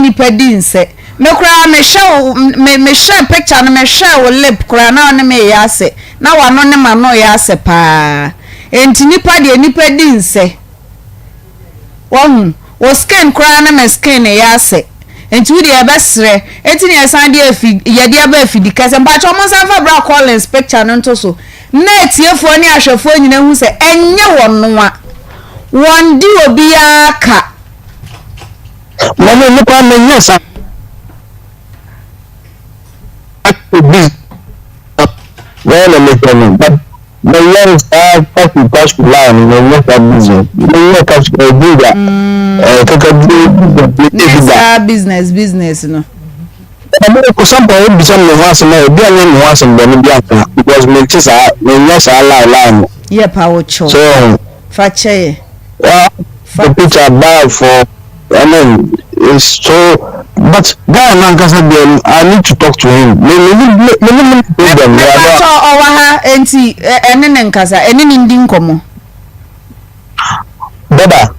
nipa di nse me kura me share picture no me share wo lip kura na one me ya ase na wano ne ma no ya ase pa enti nipa di nse wo skin kura na me skin ya ase enti we dey besre enti ne san dey afi ye dey aba afi dikase mpa cho mo san fa bra Collins picture no nto so na etiefo ni ahwefo nyina hu se enye wonno a won di obi aka mama nipa me nyesa well na me but the young star cash line no no business no cash business no ko sample e bi some no was na bi anya no was no bi aka because me tisa me nyesa line yeah power cho so fache the picture above for I mean it's so but guy I need to talk to him me problem owa enti ene nkasa ene ni ndi nkomo baba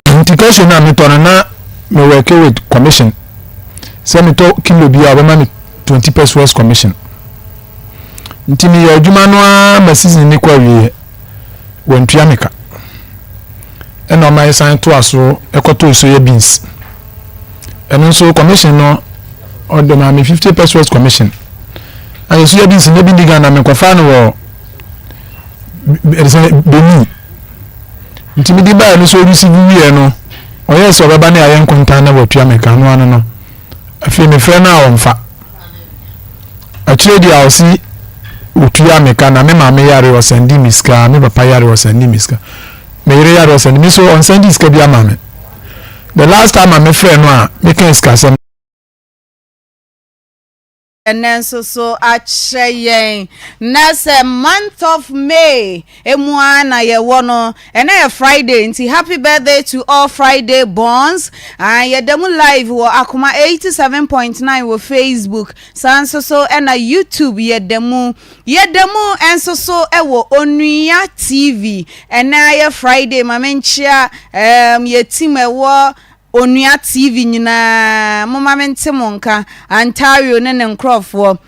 indication na metona na me work with commission say me to kilo bi a be ma me 20% commission ntimi ya adwuma no a ma season ni kwa wie wantua meka eno my sign to aso ekoto so ye beans eno so commission no order ma me 50% commission and so ye beans ne bi diga na me kofa no wo beni ntimi di ba no so receive wie no oye so baba na ayen konta na watua meka no ano no afi me fe na wonfa akire di awsi utua meka na me ma me yare o sandi miska me papa yare o sandi miska me yare yare o sandi mi so on sandi iska bia ma me the last time I me friend no a me kan iska sem and then so acheyen next month of May emuana ye wono and a Friday nti happy birthday to all Friday borns and ye demu live wo Akoma 87.9 wo Facebook sanso so and a YouTube ye demu enso so e wo Onua TV and na ye Friday mamenchia ye team e wo Owusuaa TV nyina mama mente monka Ontario ne nkrofo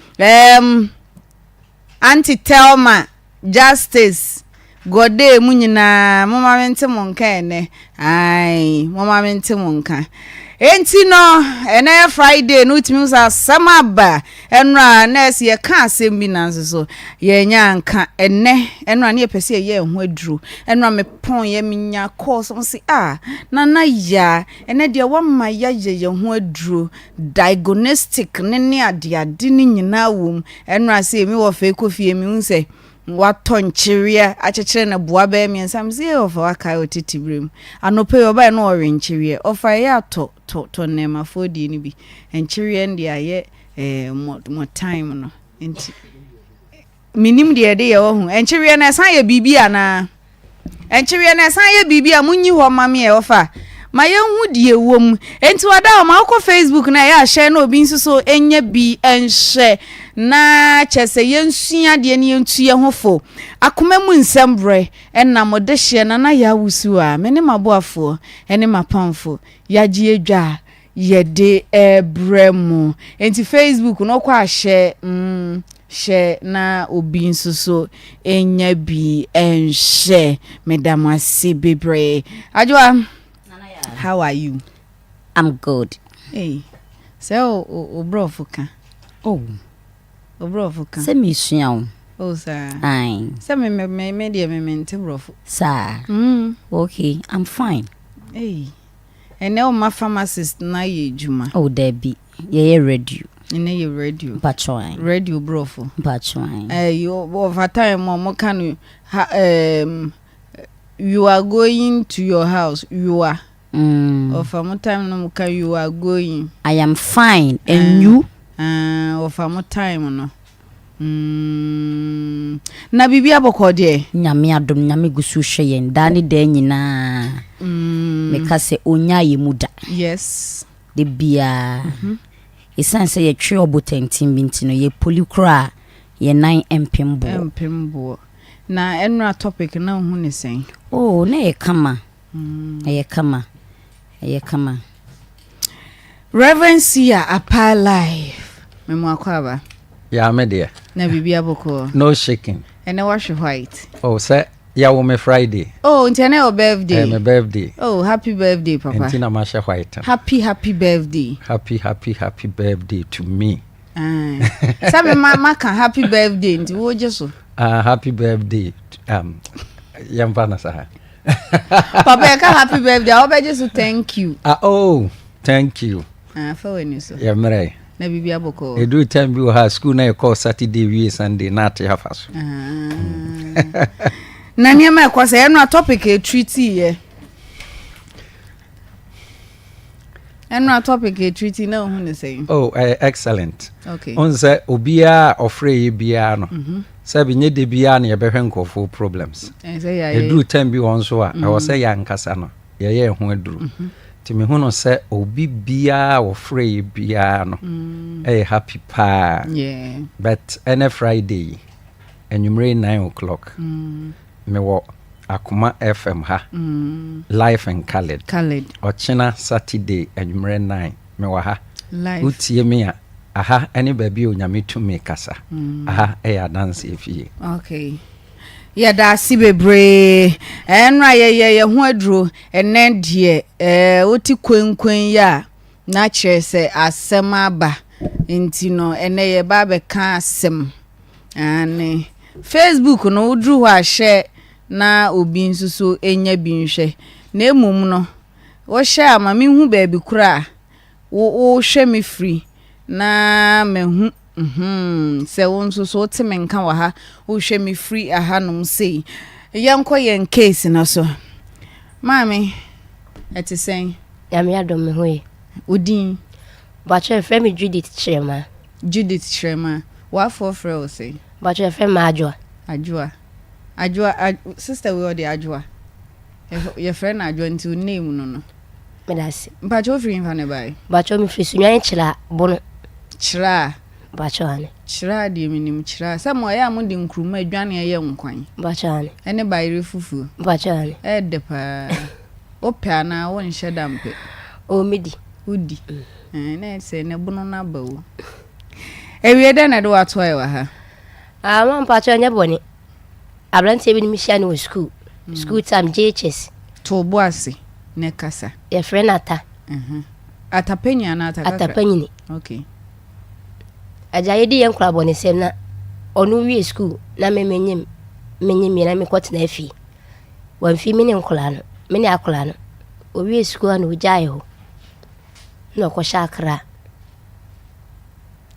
Auntie Telma Justice Gode mu nyina mama mente monka ene ai mama mente monka enti no ene Friday no timi usa samaba enra nurse ye ka asem bi nanso so ye nya nka enra ne pese ye ho aduru enra me pon ye minya course on si na ya ene de wamma ya ye ho aduru diagnostic ne ade ni nyina wom enra se mi wo fe kofie mi unse watonchiria achechere na bua ba mi nsam se ofa waka otitibrem anope oba no orenchirie ofa ya to nema fodi ni bi enchirie ndi aye mo time no enti minim de ye wo hu enchirie na san ye bibia na enchirie na san ye bibia munyi ho mame e ofa ma ye hu die wom enti wada ma ko Facebook na ya share na obi nsuso enye bi enhye na chese yensua de ne yentuye hofo akoma mu nsem bre enna mode hye na ya Owusuaa me ne maboafo ene mapamfo yagie edwa yede ebremu enti Facebook no kwa hye na obi nsuso enya bi enhye medam ase bebre ajwa. How are you? I'm good. Hey. So obrofuka. Oh. Obrofuka. Se mi sua. Oh sir. Aye. Se me de me mente brofu. Sir. Okay, I'm fine. Hey. And now my pharmacist na ye juma. Oh Debbie. Ye radio. Ine ye radio. Patchoine. Radio brofu. Patchoine. You over time mo can you are going to your house. You are. Of a time no can you are going. I am fine and you? Of a time no. Na bibi aboko de. Nyame adom nyame gusu hwe ndani de nyina. Meka se onya ye muda. Yes. De bia. Esanse ye twe obotentin binti no ye polikura ye 9 mpembo. Na enra topic na hu ne sen. Oh, na ye kama. Ye kama. Ye kama. Reverend Sia Apa Life. Memo akwaba. Yeah, me dear. Na bibia boko. No shaking. And wash white. Oh, sir. Yeah, me Friday. Oh, intene your birthday. My birthday. Oh, happy birthday, Papa. Intina masha white. Happy birthday. Happy birthday to me. Sabe mama kan happy birthday nti wo jeso. Happy birthday. Yambana sa. Papa ka happy birthday. I hope just thank you. Oh, thank you. For when you so. Yeah, mre. Na bibia boko. E do time bi ha school na e call Saturday we Sunday na te hafa so. Na niam e kwasa e no topic e treaty ye. And no topic e treaty na hu ne say. Oh, excellent. Okay. On say obia ofre bia no. Say bi nye de bia na ye behwe nkofo problems. Say ya. E do time bi won so a e wo say ya nkasa no. Ye ho aduru. Ti me hu no say obi bia ofre bia no. Happy pa. Yeah. But any Friday enumere 9 o'clock. Me wo Akoma FM ha. Life and Khaled. Ochina Saturday enumere 9 me wa ha. Life. Utie me a aha any baby onyame to me kasa. Aha ya dance efie. Okay. Yeah, da si bebre. Enra ye ho aduro enen die oti kwenkwen ya na kire se asem aba. Nti no ene ye ba be ka asem. Ane Facebook no udru ho ahye na obi nsuso enya bi nhwe. Na emum no wo hye ama me hu ba bi kura wo hwe me free na me hu se won so te me nka wa ha wo hwe me free aha no sei yanko yen case na so mami etisen ya me adom me hoye udin ba che frɛ me Judith Chrema wa for frɛ o sei ba che frɛ ma Ajua sister we odi Ajua your friend Ajua nti name no me dasi mpa cho free mfa ne bai ba che me free sunyan kyira bono kyira ba che ane kyira de minim kyira samo ya mo de nkruma adwane ye nkwan ba che ane ene bayre fufu ba che ane de pa opia na won hye dampe o midi udi na se ne bono na bawo ewie de na de wato ayi wa ha ma mpa che anya boni ablante bi ni mi hia no school time JHS to boase ne kasa ye friend ata atapenya na atapanyini okay ajaye di yankura boni sem na onu wie school na menyim na me kwotena afi wan fi mini nkula no mini akula no o wie school na ujaye ho no ko shakra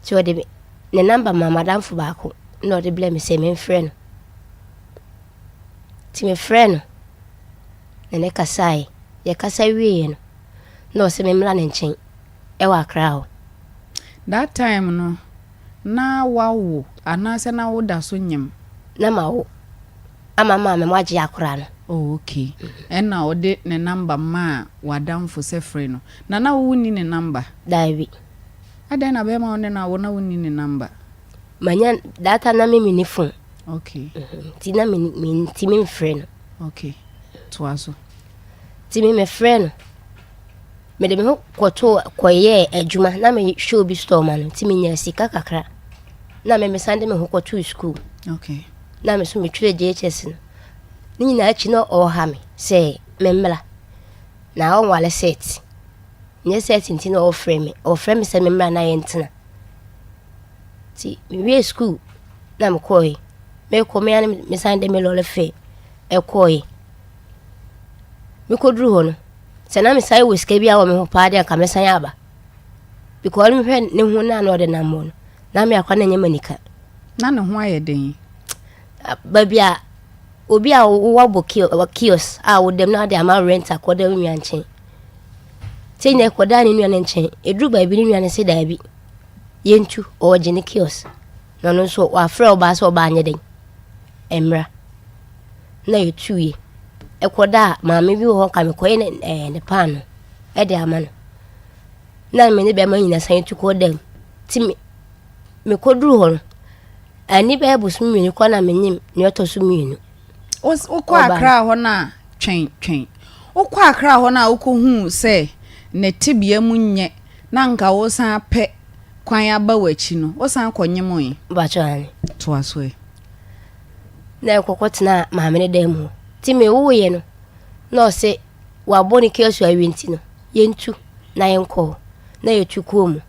ti ode ne number ma madam fu baako no de blame se me friend ti me friend ne kasai ye kasai wie no no se me mla ne nchen e wa kra ho that time no na wawo anase na wo da so nyem na mawo ama me waje akra no oh okay na ode ne number ma wadamfo se free no na wo ni ne number daibi ada na be ma one na wo na wo ni ne number manya data na me ni phone okay ti na me ti me friend okay to aso ti me friend me de me kwoto koye adwuma na me show bi store man ti me nya sika kakra na me sande me kwoto school okay na me so me twere JHS no ni na achi no o ha me say me mla na on wale set nye set nti no o frame me say me mla na yentina ti me we school na me koyi me ko me an me sande me lole fe e koyi me ko dru ho no se na me sai wiske bia wo me ho paade aka me san aba because me hwe ne hu na no de na mo no na me akwa na nya manika na ne ho ayeden ba bia obi a wo bo kios a wo dem na de ama rent akoda nwa nchen ti ne koda ne nwa nchen edru ba bi ne nwa ne se da bi yentu o gene kios no so wa fra oba so oba anye den emra na yetuye ekoda maame bi ho ka me koye ne pan e de ama no na me ne be ma nyina san tu ko dem ti me kodru ho ani be busu mi ko na menyim ne otosu mi nu o ko akra ho na twen okwa akra ho na okohu se ne tibia munye na nka wo san pe kwan aba wachi no wo san konyemo yi ba chani to aso e na ekokotena maame ne dem ti me wo ye no no se wa boni kesu awenti no yentu na yenko na yetu kuomu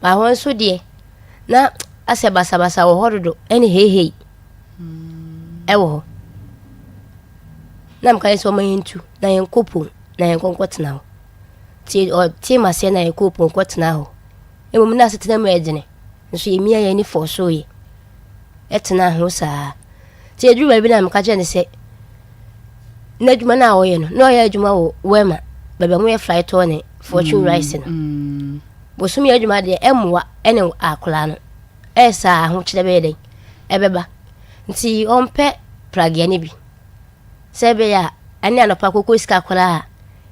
ba hon so de na ase basa wo hododo ene hehei ewo na mka yeso ma yentu na yenkopo na yenkonkotena ho ti ma se na yenkopo nkotena ho emu na setena mu edine nso yemia ye ni for so ye etena ho saa ti edruba bi na mka je ne se na djuma na wo ye no ya djuma wo wema baba mu ye flight on fortune rice no bosumi ya djuma de emwa ene akola no esa ho kire be den ebeba nti ompe pragia ne bi sebe ya ani anopa kokko iska akola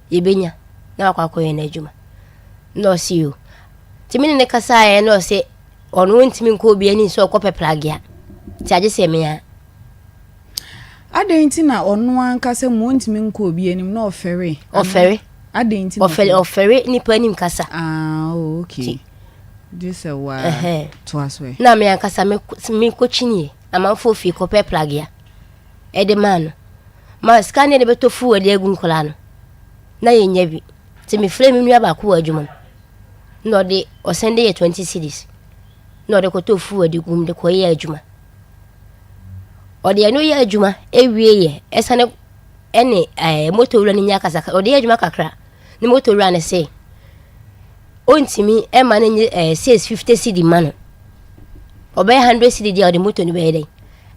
yebenya na akwakọ ye na djuma no see you timini ne kasa ye no se onu ntimi nko obi ani so okope pragia ti aje se me ya adenti na onu anka se mu ntimi nko obi anim na ofere adenti ofere nipa anim kasa okay this a wa to aswe na me ankasa me kochinie amanfo fi kope plagia ede man ma scan ne beto fu ade agu nkola no na yenya bi ti me frame nua ba ko adwuma no de o sende ye 20 cedis no de ko to fu ade gum de ko ye adwuma o de no ye adwuma ewie ye esane ene motor wura ni nya kasa o de adwuma kakra ni motor wura ne se ontimi e ma ne 650 cedi mano obe 100 cedi dia o de motor ni be dey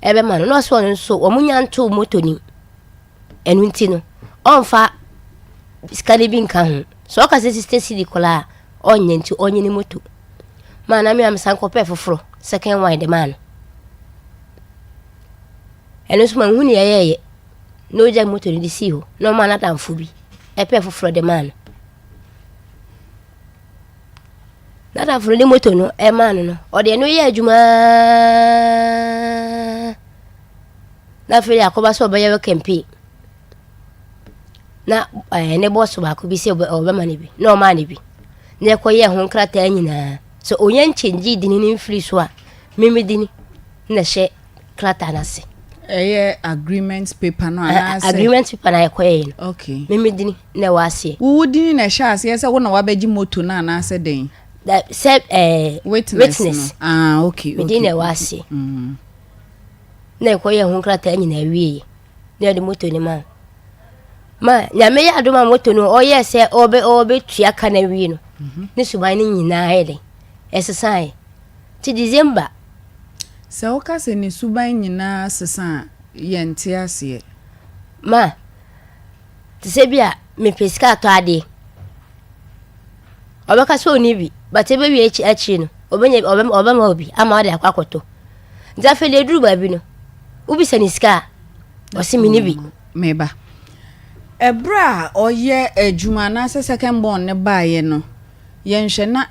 ebe mano no so nso o munya nto motor ni enu nti no onfa skali bi nka ho so ka 60 cedi kola onye nti onye ni motor mana mi am san ko pe foforo second wine de man enu so man hu ni ye no jag motor ni si ho no mana tamfo bi e pe foforo de man na tamfo ni motor no e man no o de no ye adwuma na feri akoba so obaye campaign na ne boss ba ko bi se obama ne bi no ma ne bi ne ko ye ho nkrata nyina so onye nchenji dini ni free so a mimi dini na she krata na se agreement paper no anase agreement paper na ko ye okay mimi dini na wase wo dini na sha ase se wo na wabeji moto na anase den that said witness no. Okay me dini na wase na ko ye ho nkrata nyina wie na de moto ni ma nyame ya adoma moto no oye se obe tua kana wi no ni suban ni nyina hele esesai ti December se o ka se ni suban nyina sesa yente ase ma ti se bia me peska to ade obaka so ni bi batebe wi achi no obenye obama obi ama ade akwakoto nzafe le duru ba bi no ubi se ni ska osimi ni bi meba ebra oye adwuma na second born ne baaye no yenhwe na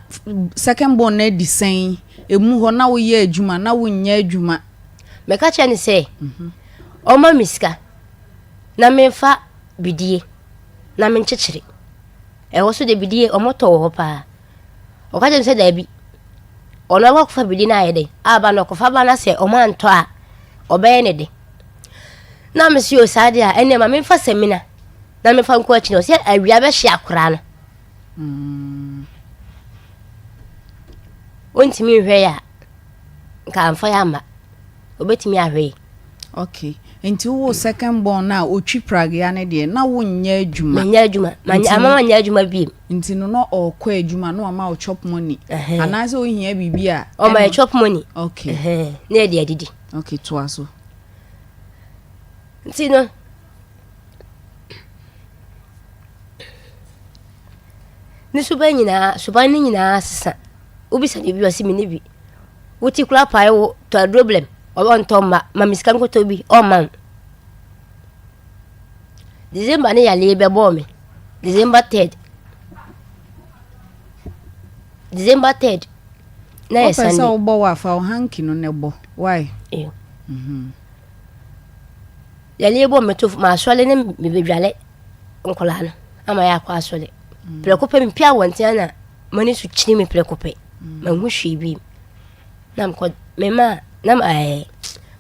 second born na disan emu ho na wo ye adwuma na wo nya adwuma meka che ni se oma miska na menfa bidie na menchechire wo so de bidie omoto wo pa o ka je se da bi ona wa kufa bidie na ayede aba no kufa ba na se o ma nto a obaye ne de na mesi o sade a ene ma menfa semina na menfa nko achi no se awia be hye akora no ontimi hwe ya ka amfa ya ma obetimi ahwe okay enti wo second born na otwi pragia ne de na wo nya adwuma ama nya adwuma bi enti no okọ adwuma no ama o chop money anase o hia bibi a o ma chop money okay na de adidi okay to aso enti no ni suban nyina sesa ubisa de bi wasi mi bi wuti kula pai wo to problem o nto ma miskan ko to bi o man December ne ya lebe bo me December 3rd na ya sani o bo wa fa o hanki no ne bo why ya lebe bo me to ma so le ne me bedwale nkola no ama ya kwa asole prekope mpia wontia na mani su chini me prekope manhu hwe bi na mko mema na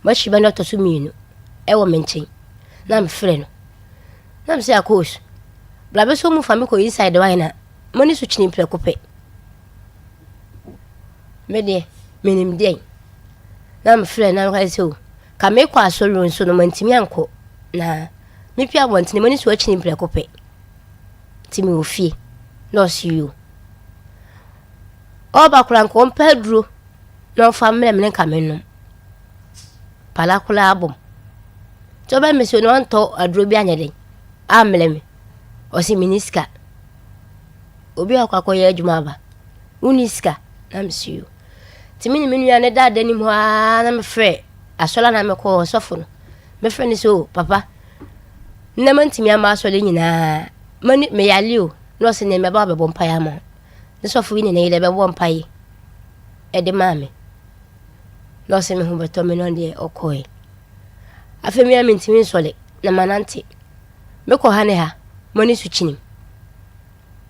ma shiba no to su mienu e wo menchen na mfre no na mse akos bla be so mu fa me ko inside wine na mani su chini prekope me de menim den na mfre na ka se o ka me kwa asole nso no mantimi anko na me pia wonti mani su chini prekope timi ofie no see you oba kula nko mpaduro no fa mrem ka menum pala kula abom to ba me so no nto aduro bi anyeden amlem o si miniska obi akwa ya adwuma ba uniska na see you timi ni menu ya ne dada ni mo na me frɛ asola na me ko sofo no me frɛ ni so papa na mantimi ama asola nyina mani me yalio no se ne me ba be bompa ya mo ne sofo wi ne ne be bompa yi e de mame no se me hu beto me no de okoe afemi ya mintimi sole na manante me ko ha ne ha mani su chinim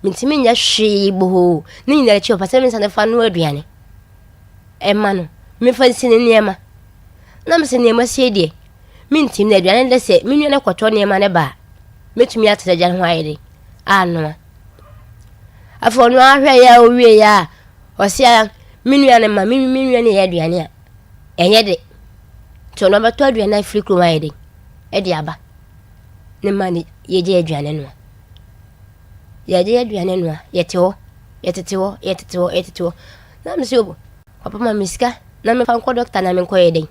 mintimi nya hwe bo ni nyina chi opase me sane fa no aduane e ma no me fa sine niema na me se niema sie de mintim na aduane de se me nwa kwoto niema ne ba metumi atete ho ayede ano afo no ahwe ya owie ya osia minua ne ma minua ne ya aduane a enye de to no beto aduane afiri kro ayede e de aba ne ma ne yeje aduane no yeje aduane no yetete na me se obo papa ma miska na me fa nko doctor na me nko yede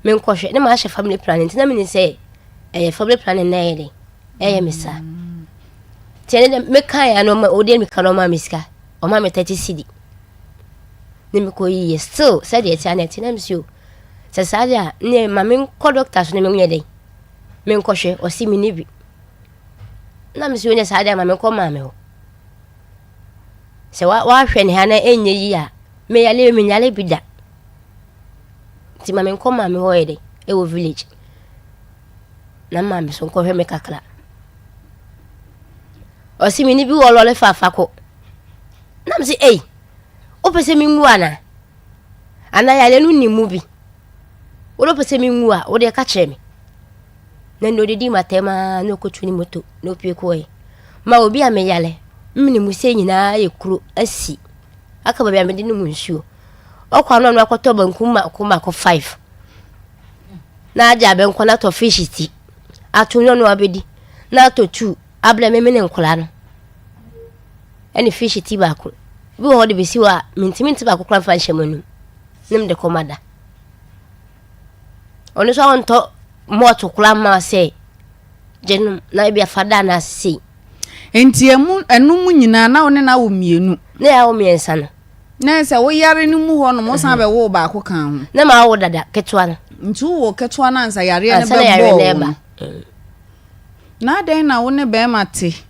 me nko hwe ne ma hye family planning na me ni se family planning na yede misa tiene me kan ya no ma odi me kan no ma miska o ma me 30 cedi ne me ko yi still said it anet na msio se sadia ne ma me ko doctor so ne me nyede me nko hwe o si me ni bi na msio ne sadia ma me ko ma me ho se wa hwe ne ha na enye yi a me yale me nyale bi da ti ma me ko ma me ho yede e wo village na ma me so nko hwe me kakra o si mini bi wo lole fafa ko na msi o pese mi nwu ana yale nu ni mu bi o pese mi nwu a o de ka che me na no di matema no ko tuni moto no pie ko ma obi a me yale mini mu se nyina ye kuro asi aka ba bia me di no mu nsuo o kwa no akoto bankuma ko 5 na aja be nko na to fish ti atunyo no abedi na to 2 abla me ne nkola no ene fish ti ba ko bi ho de be si wa mintimi ti ba ko kran fa nhyemanu nim de komada ono so onto moto kula ma se jenu na bia fada na si enti enu mu nyina na one na wo mienu na ya wo miensa no na se wo yare ni mu ho no mo san be wo ba ko kan ho na ma wo dada ketwa no ntu wo ketwa na ansa yare ne be bo na den na wo ne be mate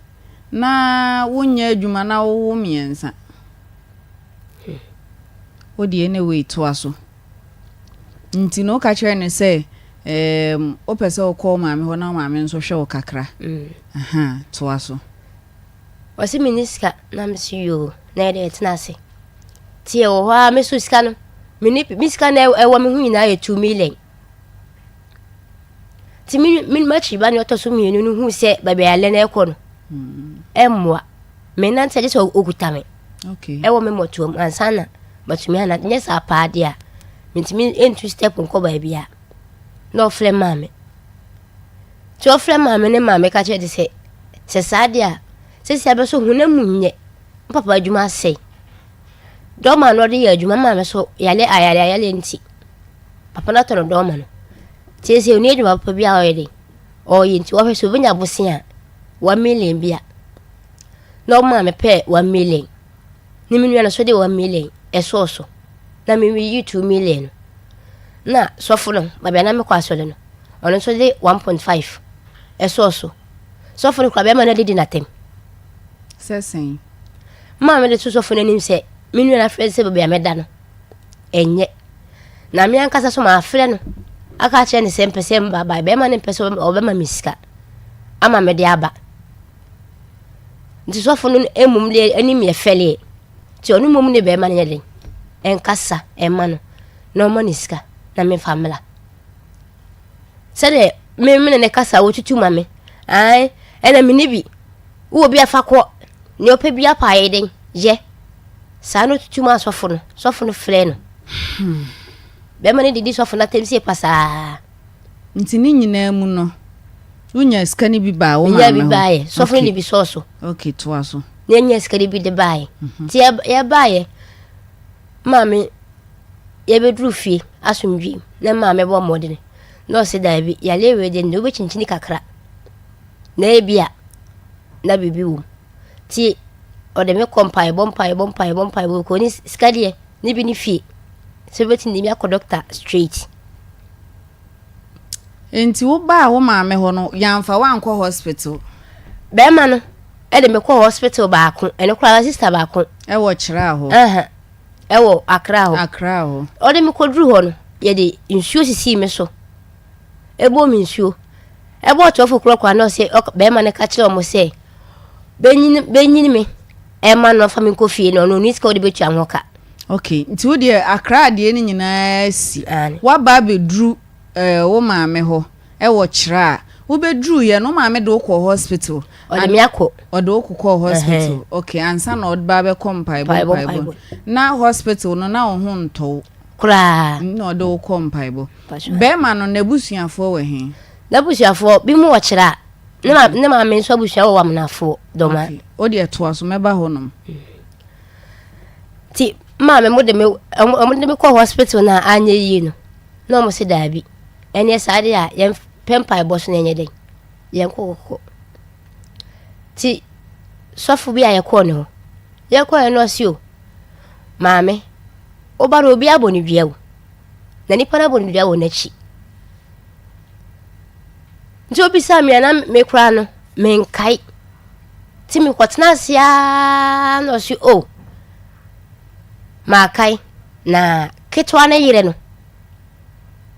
na wonya adwuma na wo miensa odi ene we to aso nti no ka kire ne se o pese o call maame ho na maame nso hwe o kakra to aso wasi miniska na msiyo na ede tenase tie o ha mesu ska no miska na ewo me hu nyina ye 2 million ti min machi ba ni otoso mienu no hu se ba bia le na ekọ no emwa me na nte so okutame okay ewo me motuom ansana batumi ana nyesa paade a mitimi entu step nko ba bia no frɛ maame to frɛ maame ne maame ka che de se saade a se abeso hunamu nye papa adwuma sei do ma no de ya adwuma maame so yale ayale nti papa na toro do ma no se oni adwuma papa bia oyede o yinti wo hweso benya bosia 1 million bia no maame pɛ 1 million ni minu na so de 1 million eso na me wi 2 million na sofo no babia na me kwa asole no ono so de 1.5 eso sofo no kwa bia ma na de na tem sesen ma me de sofo no nim se minu na frɛ se babia me da no enye na me ankasa so ma frɛ no aka che ne se mpese mba ba be ma ne mpese o be ma miska ama me de aba nti sofo no emum le anim ye fele ti onu mum ne be ma ne den enkasa ema no no mo niska na me famila sede me ne kasa wo tutu ma me ai ena me ne bi wo bi afa ko ne opa bi apa ye den je sa no tutu ma sofo no fre no be ma ne didi sofo na temsi pasa nti ni nyina mu no unya skani bi ba wo ma ya bi bae sofo ni bi soso okay to aso ne nya skani bi de bae ti ya bae mami ye bedru fie asumdwi na mami bo modene no se da bi ya lewe de no be chinchini kakra na ebia na bibi wo ti o de me kompai bompai ko ni skadie ni bi ni fie se beti ni mi akọ doctor straight enti wo ba wo maame ho no yamfa wankọ hospital be ma no e de me kọ hospital ba ko ene kura sister ba ko e wo kira ho e wo akra ho o de me kọ dru ho no ye de nsuo sisi me so e bo mi nsuo e bo to fo kura kwa no se be ma ne ka kire o mo se benyin me e ma no fa me ko fie no no ni ska o de betu anwoka okay nti wo de akra de ni nyina si wa ba be dru wo maame ho e wo kira wo be dru ye no maame de wo kọ hospital o de me akọ o de wo kọ hospital okay ansa na o ba be kompai bo na hospital no na wo ho nto kura no de wo kompai bo be ma no na busuafo we he na busuafo bi mu wo kira ne maame so busua wo wamnafo do ma o de to aso meba ho no ti maame mo de me kọ hospital na anya yi no no mo se dabi ene saade a yen Bempah boss na nyeden yen kokoko ti sofu bi aye ko ne ho ye ko eno asio maame obara obi aboni biawo na nipa na boni biawo na chi nti obi sa me na me kra no me nkai ti me kwotena asia no si o ma kai na ketwa na yire no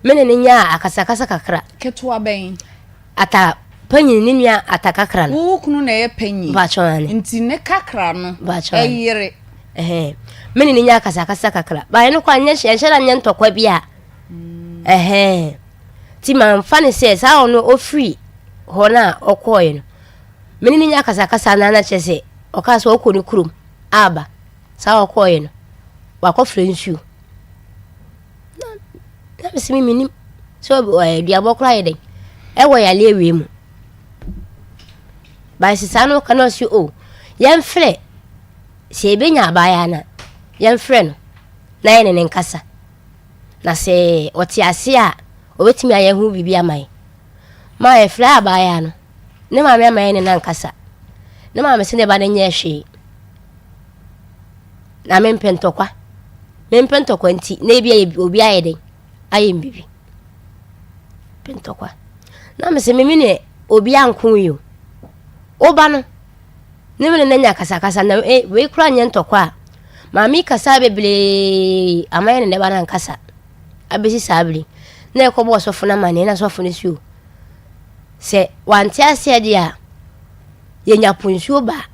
mene ne nya akasakasa kakra ketwa ben ata panyin ni nya ata kakra no wo kunu na ye panyin ba chone nti ne kakra no ba chone eyire mene ne nya akasakasa kakra ba ye no kwa nya hye nya ntokwa bia ti man fane se sa ono ofri ho na okoye no mene ne nya akasakasa na na chese okaso okoni kurum aba sa okoye no wakofre nsu na bisimi minim so dia bokra yeden e wo ya lewe mu ba sisa no kana si o yan fre se benya abaya na yan fre no na yene ne nkasa na se oti ase a obetimi aye hu bibi amai ma e fre abaya no ne ma me amai ne na nkasa ne ma me se ne ba ne nya hwe na me mpentokwa nti na bia obi ayeden aye mbibi pentokwa na me se mimi ne obi ankun yo oba no ne me ne nya kasa na we kura nya ntokwa ma mi kasa beble amaye ne ba na nkasa abesi sabli na ekobo sofo na mane na sofo ne siu se wanti ase dia ye nya punsuo ba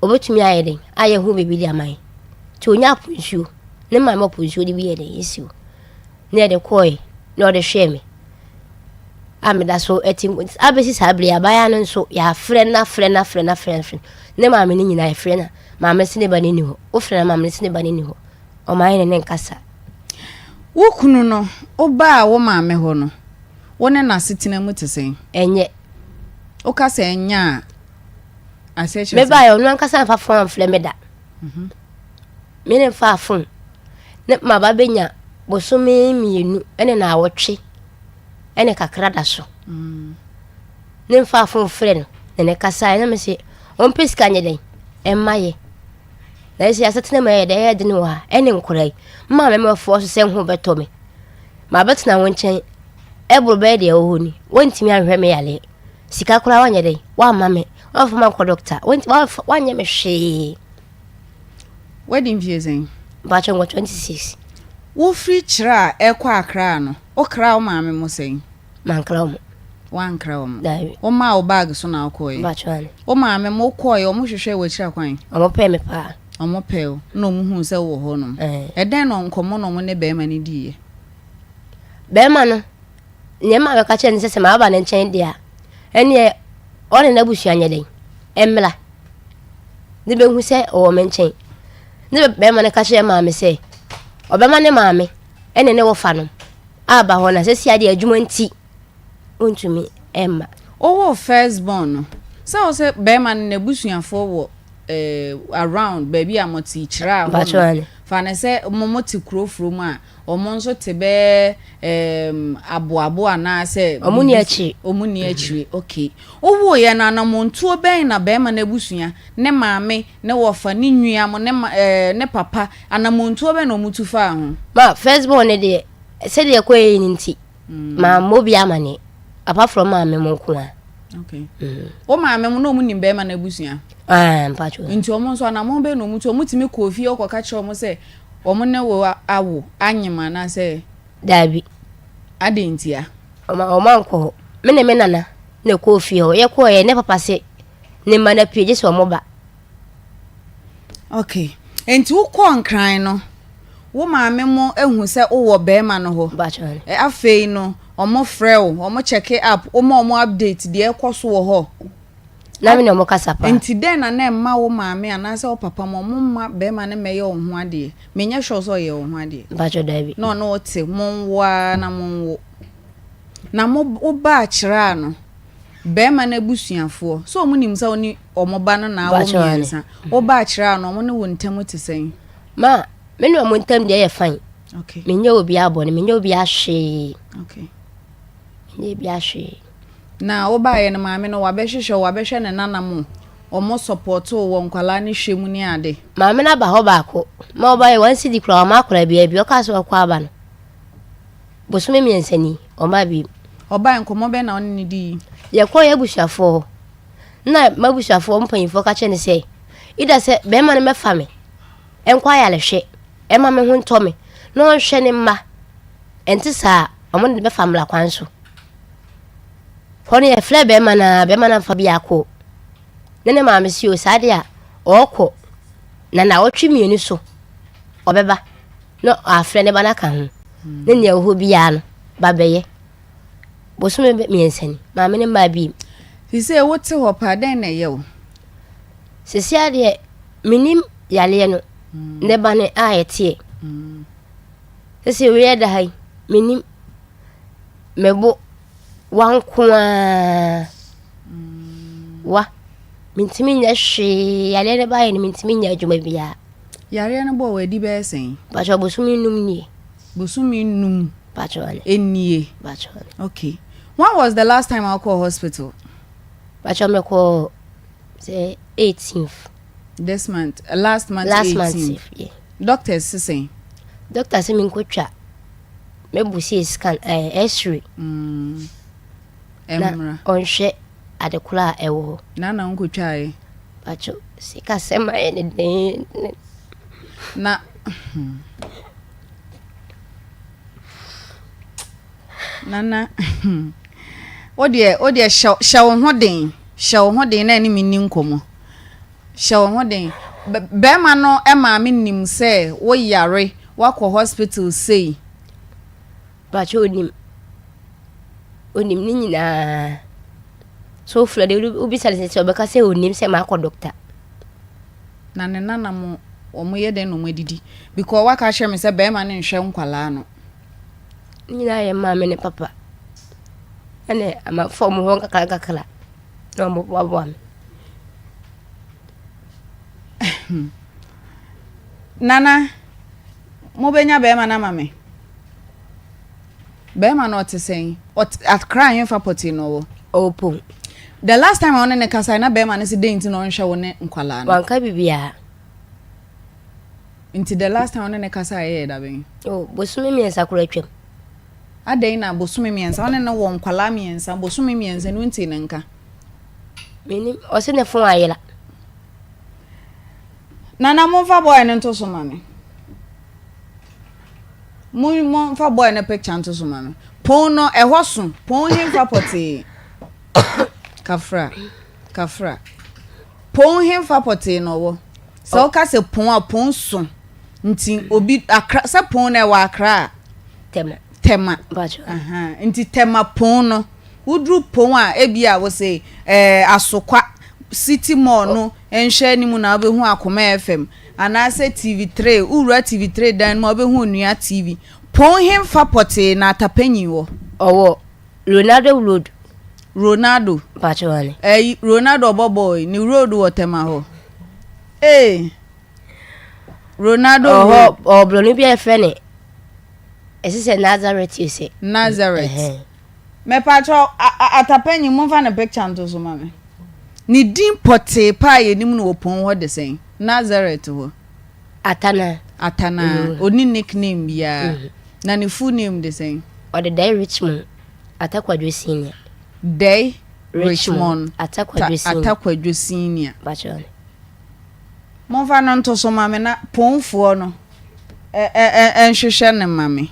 obetumi ayeden aye hu bebi dia amaye ti onya punsuo ne ma mo punsuo di bi yeden yesiu ne de koi no de hweme ameda so etim abesi sabli abaya no so ya frɛ ne ma me ni nyina ya frɛ na ma me sine ba ni ho o frɛ na ma me sine ba ni ho o ma ye ne nkasa wo kunu no o ba wo ma me ho no wo ne na sitina mu tesen enye o ka se enya ase me ba yo no nkasa fa fon frɛ me da me ne fa fon ne ma ba benya bosome mienu ene na awotwe ene kakra da so ne fa fon frɛ no ne kasa na me se on peska nyeden emmaye na esi asetena ma yede yede ni wa ene nkorai ma me fo so se ho beto me ma betena won chen ebro be de ho ni wontimi ahwe me yale sika kura wanye den wa ma me wa fo ma ko doctor wanye me hwe wedding viewing ba chen 26 wo free chira e kwa akra no o kra o ma me mo sen man kra mo wan kra Dabi. o ma o bag so na akoye Bachwan. o ma me mo koye o mo hwehwe we kira kwan Omo pe me pa. o mo pe o no mo hu se wo ho no den no nkomo no mo ne be ma ni diye Be ma no nye ma be ka che ne se ma aba ne nchen dia ene one na busu anya den emla ne be hu se o me nchen ne be ma ne ka che ma me se o be ma ne ma me ene ne wo fa no aba ho na se sia dia adwuma nti ontumi emma o wo first born no so se be ma ne busuafo wo around baby amoti kira ho fa ne se momoti krofro mu a omo nso te be aboabo ana se omuni achi okay owo ye na na montuo ben na be ma na busua ne maame ne wofa ne nwua mo ne papa ana montuo ben no mutu fa ho ma first born ne de se de ko e ni nti ma mo bia mane apart from maame mo ko a okay o maame mo no mu nim be ma na busua mpacho nti omo nso na mo be no mutu omutimi kofi okoka kire omo se omo ne wo awo anyima na se dabi adentia oma nko me ne nana na kofi ho ye ko ye ne papa se ne ma na pie so omo ba okay enti wo ko nkran no wo maame mo ehu se wo be ma no ho bacho afei no omo frɛ omo check up omo update de ekoso wo ho na me no mo kasapa enti den na na ma wo maame anase wo papa mo ma be ma ne meye wo ho ade menya hwe so ye wo ho ade bacho dabi no no ote monwa na monwo na mo ba kira no be ma na busuafo so mo nim sa oni omo ba no na wo miensa wo ba kira no mo ne wo ntam te sen ma me no mo ntam de ye fine okay menya obi abone menya obi ahwe okay menya obi ahwe na wo ba ye no maame no wabehwehwe ne nana mo omo support wo nkwala ne hwemu ni ade maame na ba ho ba ko ma oba ye wansi di kura ma kura bia bi o ka so kwa aba no bosume miensani o ma bi oba nkomo be na on ni di ye ko ye busuafo na mabusuafo mpanyifo ka che ne se ida se be ma ne mefa me enkwa ya le hwe e ma me hu nto me no hwe ne mma enti sa omo ne be famla kwan so Pony a flebe bemana fabiako. Nene ma monsieur Sadia, oko. Nana otri mienu so. Obeba. No a friend banaka hu. Nene hu biano. Babeye. Bosume mienseni. Ma mene ma bi. Fi se wote ho pa den na ye wo. Sesia de minim yale no. Ne bane a yetie. Sese we da hai. Minim mebo wankwa wa mintimi nya hwe yale ne bae ni mintimi nya adwuma bia yare ne bo wadi be sen bacho bosumi num ni bosumi num bacho enie bacho okay when was the last time I call hospital bacho me ko say 18th this month last month yeah doctors saying doctor say min ko twa me busi scan x-ray emra onhwe adekula ewo na nkotwae bacho sika sema ene na nana odie shawo hoden na ni minni nkomo shawo hoden be ma no e ma me nim se wo yare wakọ hospital say bacho onim ni nyina so flade ubi sale se obeka se onim se ma akọ doctor na ne nana mo omo ye den no madidi because waka hye me se be ma ne nhwe nkwala no nyina ye ma me ne papa ene ama form ho kakala no mo babo am nana mo benya be ma na mame be ma no te sen at crying for poti no opo the last time on ne kasa na be ma ne se denti no nhwe wo ne nkwala no wanka bibia into the last time on ne kasa ye da ben bosumi miensa kura twem adai na bosumi miensa on ne wo nkwala miensa bosumi miensa no nti ne nka mini o se ne fun ayela nana mo fa boy ne nto so mame mo fa boy ne picture nto so mame pon no ehoso pon hin fa poti Kafra. Pon him fa pote no wo. So o ka se pon a pon so. Nti obi akra se pon na wa akra. Tema. Bacho. Nti tema pon no. Udru pon a ebia wo se asokwa city mall no enhwe ni mu na obehu Akoma FM. Anase TV3, ura TV3 dan ma obehu onua TV. Pon him fa pote na atapanyi wo. Owo Ronaldo. Bacho wale. Ronaldo boy ni road wo tema ho. Ronaldo bloni bi efene. Ese se Nazareth you say. Nazareth. Me pacho atapanyi mo fa na picture nto so mame. Ni din pote pa ye nim no opon ho de sen. Nazareth ho. Atana. Oni nickname ya. Na ni full name de sen. Or the day Richmond. Atakwadwe senior. Day Richmond. Atakwadwe senior. Bacho. Mo fa no nto so mame na ponfo no. Enhwehwe ne mame.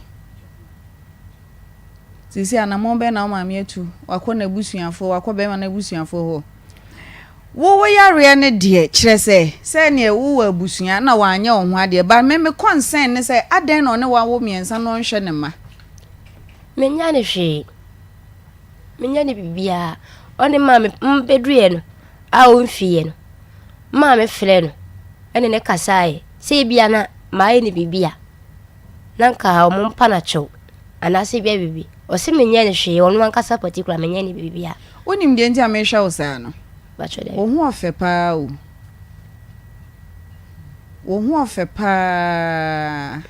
Sisi ana mo be na mame etu. Wakọ na busuafo, wakọ be ma na busuafo ho. Wo yare ne de kire se ne wo abusua na wanye wo ho ade ba me concern ne se aden no ne wa wo miensa no nhwe ne ma. Menya ne hwe. Menya ne bibia. Oni mame mbedue no. A o mfie no. Mame frɛ no. Ene ne kasae. Se bia na mai ne bibia. Nanka o mpa na chew. Anase bia bibi. O se menya ne hwe ono ankasa particular menya ne bibia. Onim de nti amehwa wo sa no. Wo hu ofe pa o. Wo hu ofe pa.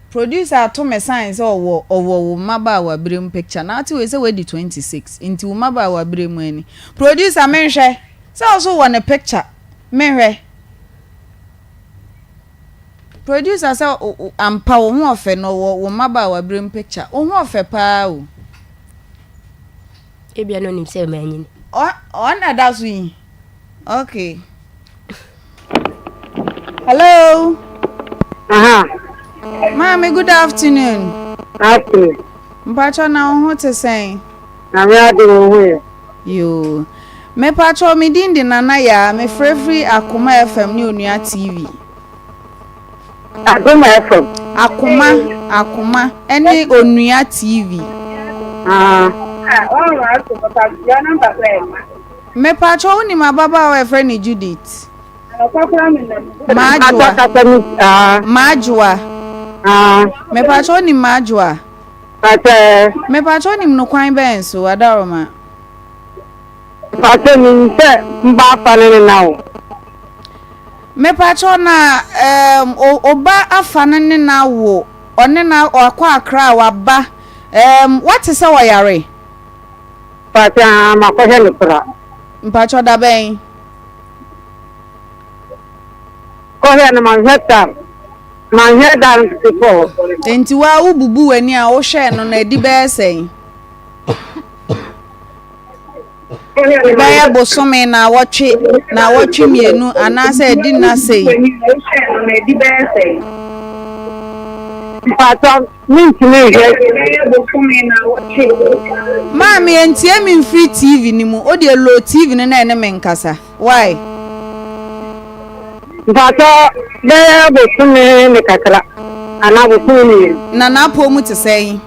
Producer to me signs owo maba wa brem picture. Na ati we say we di 26. Inti wo maba wa brem ani. Producer menhwe. Say also want a picture. Menhwe. Producer say ampa wo hu ofe no wo maba wa brem picture. Wo hu ofe pa o. Ebia no nim say manyin. Na that's we. Okay. Hello. Mommy, good afternoon. Afternoon. Mpacho na ho te say. Na me ade wo ho. Yo. Me pacho me dindi nana ya me free Akoma FM ni Onua TV. Akoma FM. Akoma eni Onua TV. Me pacho uni mababa wa friend Judith. Majwa. Me pacho ni Majwa. Me pacho ni mnukwan benso adaroma. Pacho ni nse mba afane na. Me pacho na oba afane na wo. One na akwa akra waba. What is our yare? Pacha makohe lipra. Mpacho da ben. Kohe na manheta. Manheta nsipo. Enti wa ububu weni a wo hwe no na edi be sen. Baya bosome na wotwe mienu anase edi na sei. Pacha mintime Mami entie mi free TV ni mu o de low TV ni na ene me nkasa. Why? Pacha be bosome ne kakra. Ana bosome Na na po mu te sei.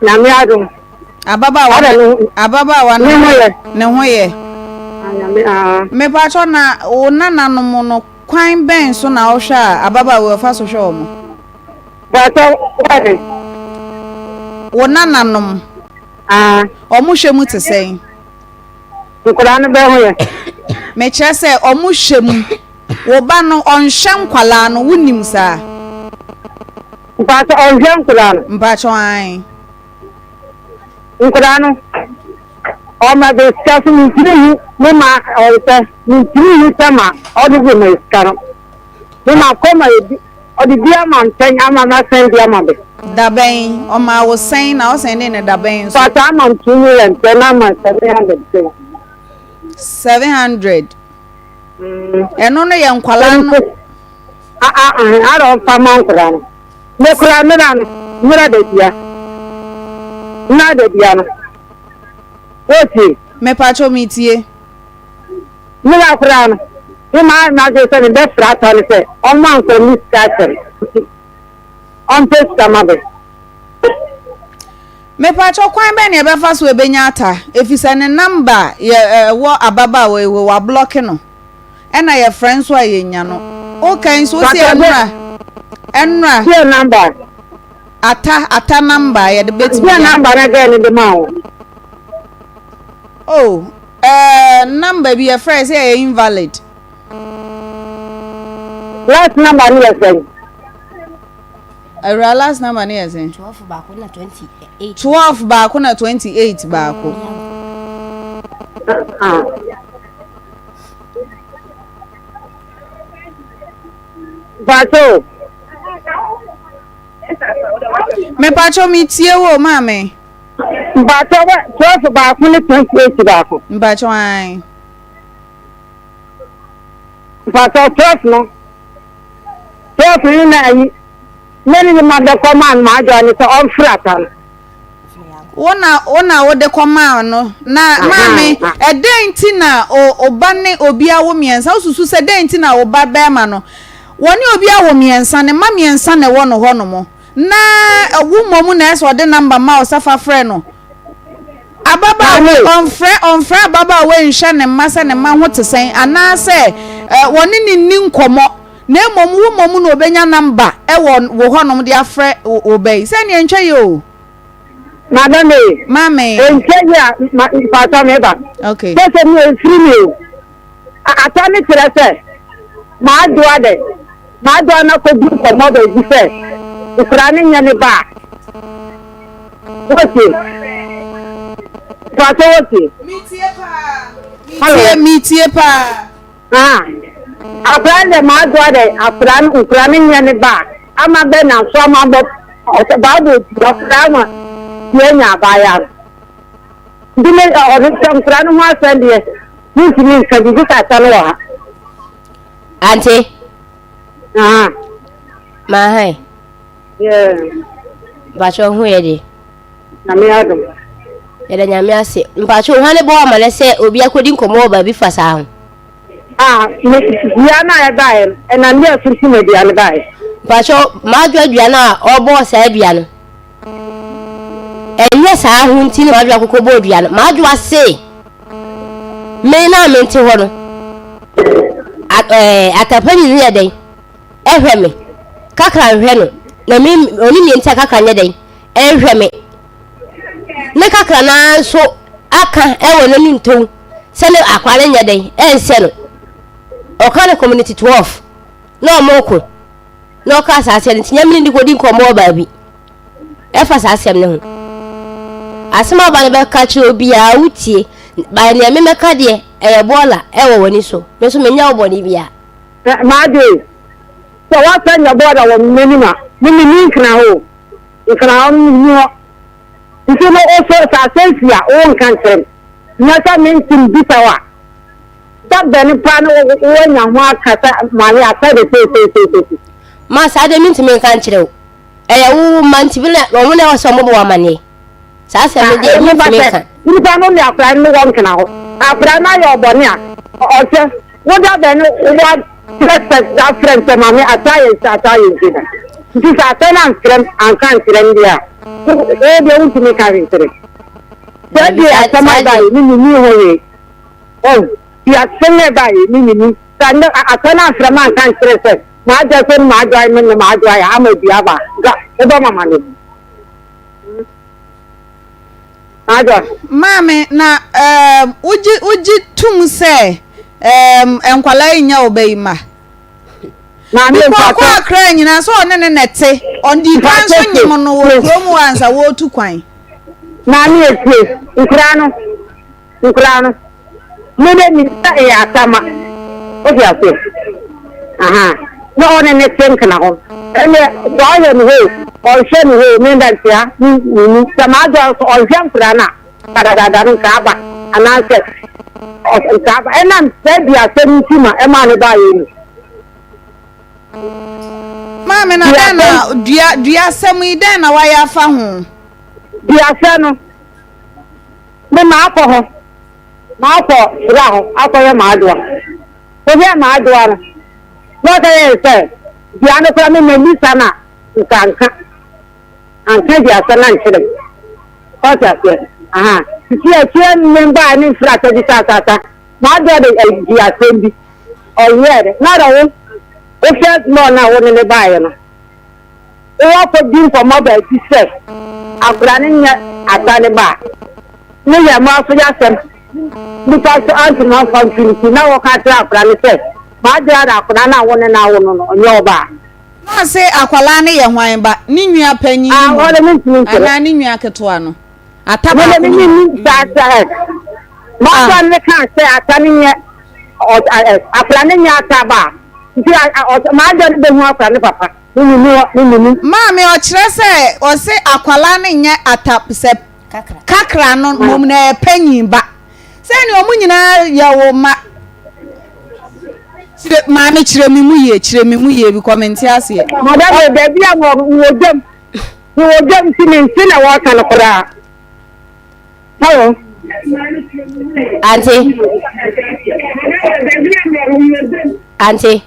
Na me adum. Ababa wa ne ho ye. Me pa cho na o nananom no kwan ben so na wo hwa ababa wa fa so hwe omo. Pacha wade. Wo nananom omo hwe mu te sei. Nkura no be ho ye. Me kire se omo hwe mu wo ba no onhwe nkwala no wunim sa. Pacha onhwe nkura no. Mpa cho an. Nkura no. O ma be skafu ntiri mo ma o te ntiri sama o de me skaro. Mo ma koma ebi o de bia ma nten ama na sen bia ma be. Da ben o ma wo sen na o sen ne da ben so. Pacha ma ntunu ye nten na ma 700. 700. Eno no ye nkwala no. I don't come on kran. Me kura me na mira de dia. Na de dia no. Oti. Me pacho mitie. Me la kurano. Me ma na je se be frata ni se. On man ko ni skater. On testa mabe. Me pacho kwan be ne be fa so ebenya ata. Efisa ne number ye wo ababa we wa block no. E na ye friends wa ye nya no. Okay, so si enra. Your number. Ata number ye de beti. Your number again in the mouth. Oh, number be a phrase say invalid. Last number ni say. Last number ni say 12 baako na 28. 12 baako na 28 baako. Bato. Me pacho mi tie wo mame. Bato 12 baako na 28 baako. Mbacho ai. Bato 12 no. 12 ni na yi. Nani ni mother command ma jo ni so on frata. Wona wo de koma no na mame e den ti na oba ne obi awo miensa osusu se den ti na oba be ma no woni obi awo miensa ne ma miensa ne wo no ho no mo na wu momu na eso de number ma osafa frɛ no ababa on frɛ ababa we nhwe ne masa ne ma ho tesen ana se woni ni nkomo na momu wu momu no obenya number e wo ho no de afrɛ obey se ne ntwe yo. Madame, Mame. Kenya, Pata Meba. Okay. That's a new free. I tell me to say, my daughter, could do for mother, you say, it's running in the back. What's it? Pata, what's it? Meet pa. I plan my daughter, I plan running in the back. I'm a ben and some about the drama. Yenya bayan dile some franu ma sendie ni ka bi ka tanwa Auntie ma hai ba cho hu ye di na me adum ye da nyame ase mpa cho hane bo amale se obi akodi nkomo ba bi fasa ho ya na ya dai na ndi afirisi me dia le dai ba cho ma dwa dua na obo sa dua no enye saa hu nti na adwa kokko bodua no ma adwa se me na me nti ho no atapani ni yeden ehwe me kakra hwe no na me oni ni nti kakra nyeden ehwe me ne kakra na so aka ewo no ni ntom se ne akware nyeden ense no okane community 12 na omoko na oka asase nti nyamni ndi kodi nkomo ba bi efa sasem ne ho asema ba ne be ka chi obi a wutie ba ne me meka de bola ewo woni so me so menya oboni bia ma de so wa fa nya bola wo menima mimi ni nkra ho nkra on ni nti no o so sa sensia o nkan trem na sa mentim bisawa da bani pa no wo nya ho akata mali ata de se ma sa de mintim nkan kire wo mantibile wo ne wo so mo bo amane sasa me de mi fika ni pa no le afra no won kana ho afra na yo boni a o se wo da be no wa respect that friend se mami ataye kida nti sa tena friend an kan friend dia e de un timi ka vintere se di atama dai ni ho ye oh ya sene dai ni kan atana afra man kan stress ma ja sen ma ja men ma ja ya ma biya ba ga e ba mama ni Mame na uji tum se enkwala nya obeima na me kwa akra nyina so ne nete on di pan so nyim no wo kromu ansa wo tu kwan na me etie nkrano me ni ta e atama o dia se no one ne tenka na ho ene do ye no o she no me ndantia ni tamajo o jamfra na kada ka ba anase o ka ba enam se dia se ntima e ma ne ba ye ni mama na dana dua semu dana wa ya fa ho dia se no me ma akọ ho ma akọ ra ho akọ ye ma adoa o ye ma adoa no ka ye se di anu kra me me sana nkanka anka di asana nchire o ta se aha ti e ti me ba ni fra ta di ta ma adoa de di asembi o ye na ra wo o se no na wo ne ba ye no o ko din for mobile ti se akra ni nya atane ba ne ya ma so ya sem because anti na fancy na wo ka tra akra ni se ma dia da akra na wo ne na wo no onye oba na se akwala ne ye hwan ba ni nwua panyi wo le min tin ana ni nwua ketoa no ataba wo le min ta ma so ne ka se atane nye akra ne nya ataba nti ma dia de hu akra ne papa ni maami o kire se o se akwala ne nya atap se kakra no mom na panyin ba se ni o munyina ya wo ma maami kire mi mu ye bi comment ase madam be bia wo jam ti ni ti na wa kan kora hello auntie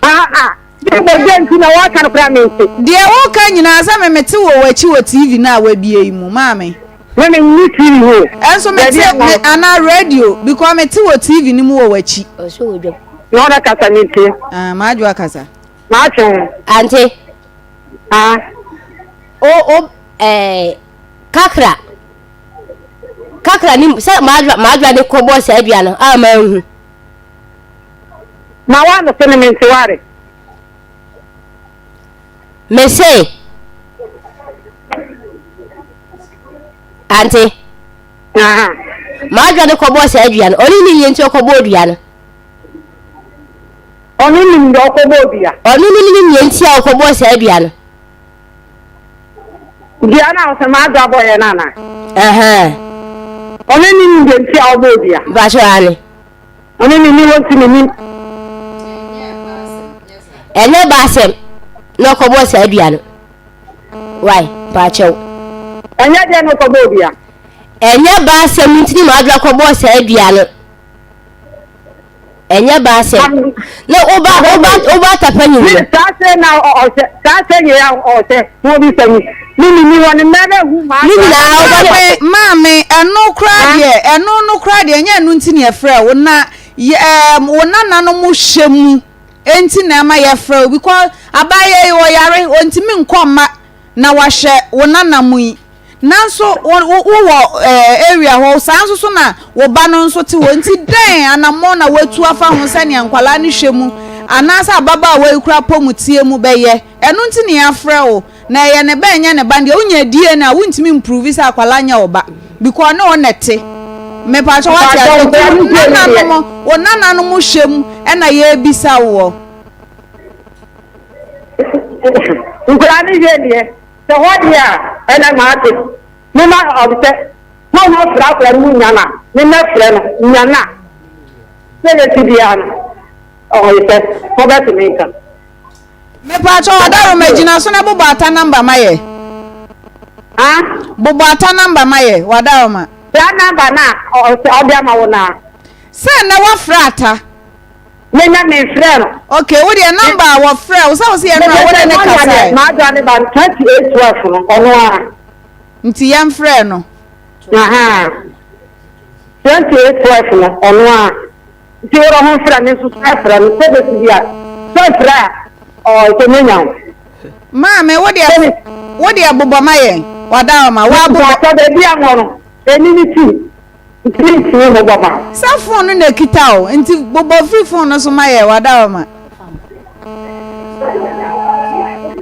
deɛ wo ka nyina sa me mete wo wachi wo TV na wa bie yi mu maame me ni TV ho enso mete ana radio because mete wo TV ni mu wo wachi so wo dwom no na kasa ni ti ma adwo akasa ma twon auntie o kakra ni se ma adwa de ko bo se adua no a ma hu ma wa no se ne mentiware Mese Auntie ma gade ko bo se adua no oni ni yenti ko bo adua no oni ni ndo ko bo bia oni ni yenti ko bo se adua no dia na o se ma adua bo ye nana oni ni yenti o bo bia ba so ani oni ni wonti ni ene ba sem no ko bo se adua no why ba chew enya de no ko bo bia enya ba sem ntini ma adua ko bo se adua no enya ba sem no oba tapanyi no ta se na o se ta se ye ya o se mo bi sami ni woni mebe hu ma ni na maame eno kra de enya enu ntini e frɛ wo na wo nana no mu hyemu enti na ma ye frɛ because abaye wo yare ontimi nkɔma na wahye wo nana mu yi nanso wo area ho sanso so na wo ba no nso te wo enti den anamo na watu afa ho sane ankwala ne hwemu anasa ababa wa kura pomutie mu beye eno nti ne afrɛ wo na ye ne ba nya ne ba de unya die na wontimi improve sa akwala nya wo ba because ne wonete me pa cho wati wo nana no mu hwemu na ye bisa wo Nkurani je die so hodia ena maate me ma obse no fra mu nyana me na fra no nyana se le tibiana o ite ko ba ti meka me pa cho odaro magina so na bubu ata number maye bubu ata number maye wadaro ma ya number na o se obia ma wona se na wa frata me na me frɛ no okay wo de number wa frɛ wo sa wo se ye no wo de ne kasa ma do ne ban 3812 no ono a nti yam frɛ no 3812 no ono a nti wo ho frɛ ne so frɛ no se be bia so frɛ o to menya maame wo de abobɔ maye wada ma wa abobɔ to de bia ngono eni ni ti sa phone na kita o nti bobo free phone no so maye wada ma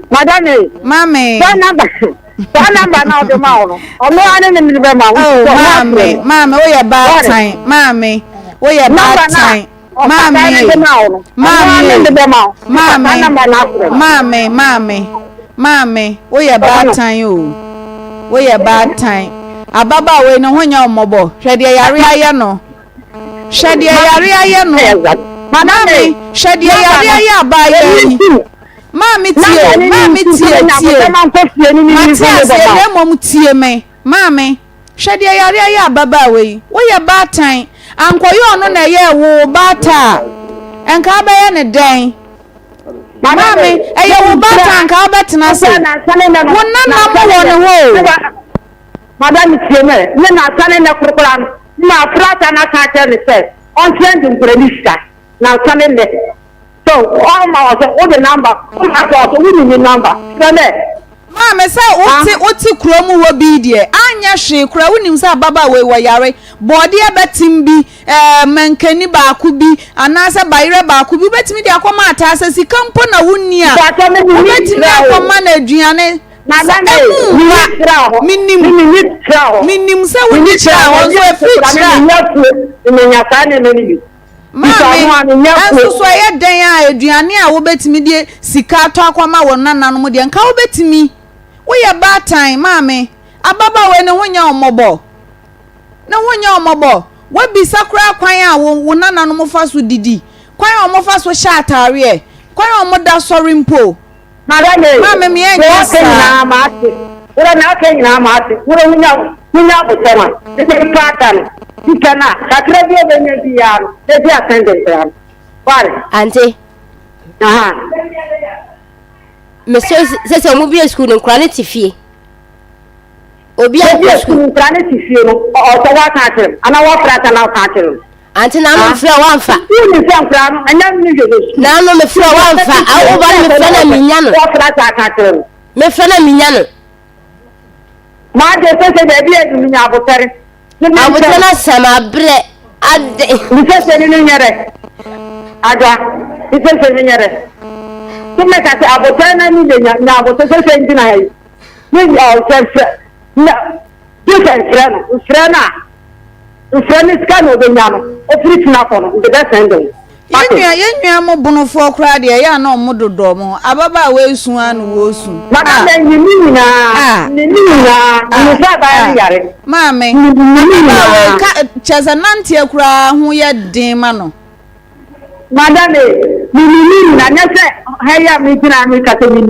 madame mame phone number na o de ma o no ane ni be ma o mame wo ye bad time mame wo ye bad time mame wo ye bad time o wo ye bad time ababa we no honya omobo hwede yare aye no hwede yare aye no madame hwede yare aye abaye mami tie tie mami tie me mami hwede yare ya baba we wo ye batan ankoyo no na ye wo bata enka ba ye ne den mame eye wo bata anka ba tena se wonna na mo wo madam tieme ne na sane na kurkuran na frata na ka tell se on trend in predista na sane ne so all my was the number we need number mame say oti kromu wo bi de anya hwe kura wonim say baba we wo yare bode abetim bi mankani ba ku bi anasa bayire ba ku bi betimi de akoma atase sika mpo na wonni a betimi akoma na aduane minim say wonni kira wo so afri kira mame anso ye den a aduane a wo betimi de sika to akoma wo nananom de nka wo betimi wo ye batan mame ababa we ne wonya omobo wo bi sakura kwan a wo nananom fa so didi kwan a mo fa so sha atare kwan a mo da sori mpo mame me enka na maate ora na kenya maate ora wonya botema te patan tikana kakra bi be bi ya e bi attendant ya pare ante aha monsieur c'est mo bi school nkra ne tifie obi a school nkra ne tifie no o to wa ka tere ana wa frata na ka tere ante na mo fra wa mfa ni se nkra no anya ni je na no me fra wa mfa awo ba me fra na minya no wa frata ka tere me fra na minya no ma de se de bi e minya abotere abotena sama bre ade ni se ni nyere aja ni se ni nyere kuma ka ta abotena ni de nya abotena se ndi na yi ni se na different friend ska no de nya no o free na for no de best end yenua mo bonofo kra de ya na mo dodo mo ababa we su anu wo su mama na nyini na ni sa ba yare mame we ka cheza nantie kra ho ye den ma no madam ni na nyese haya mi tina mi ka to ni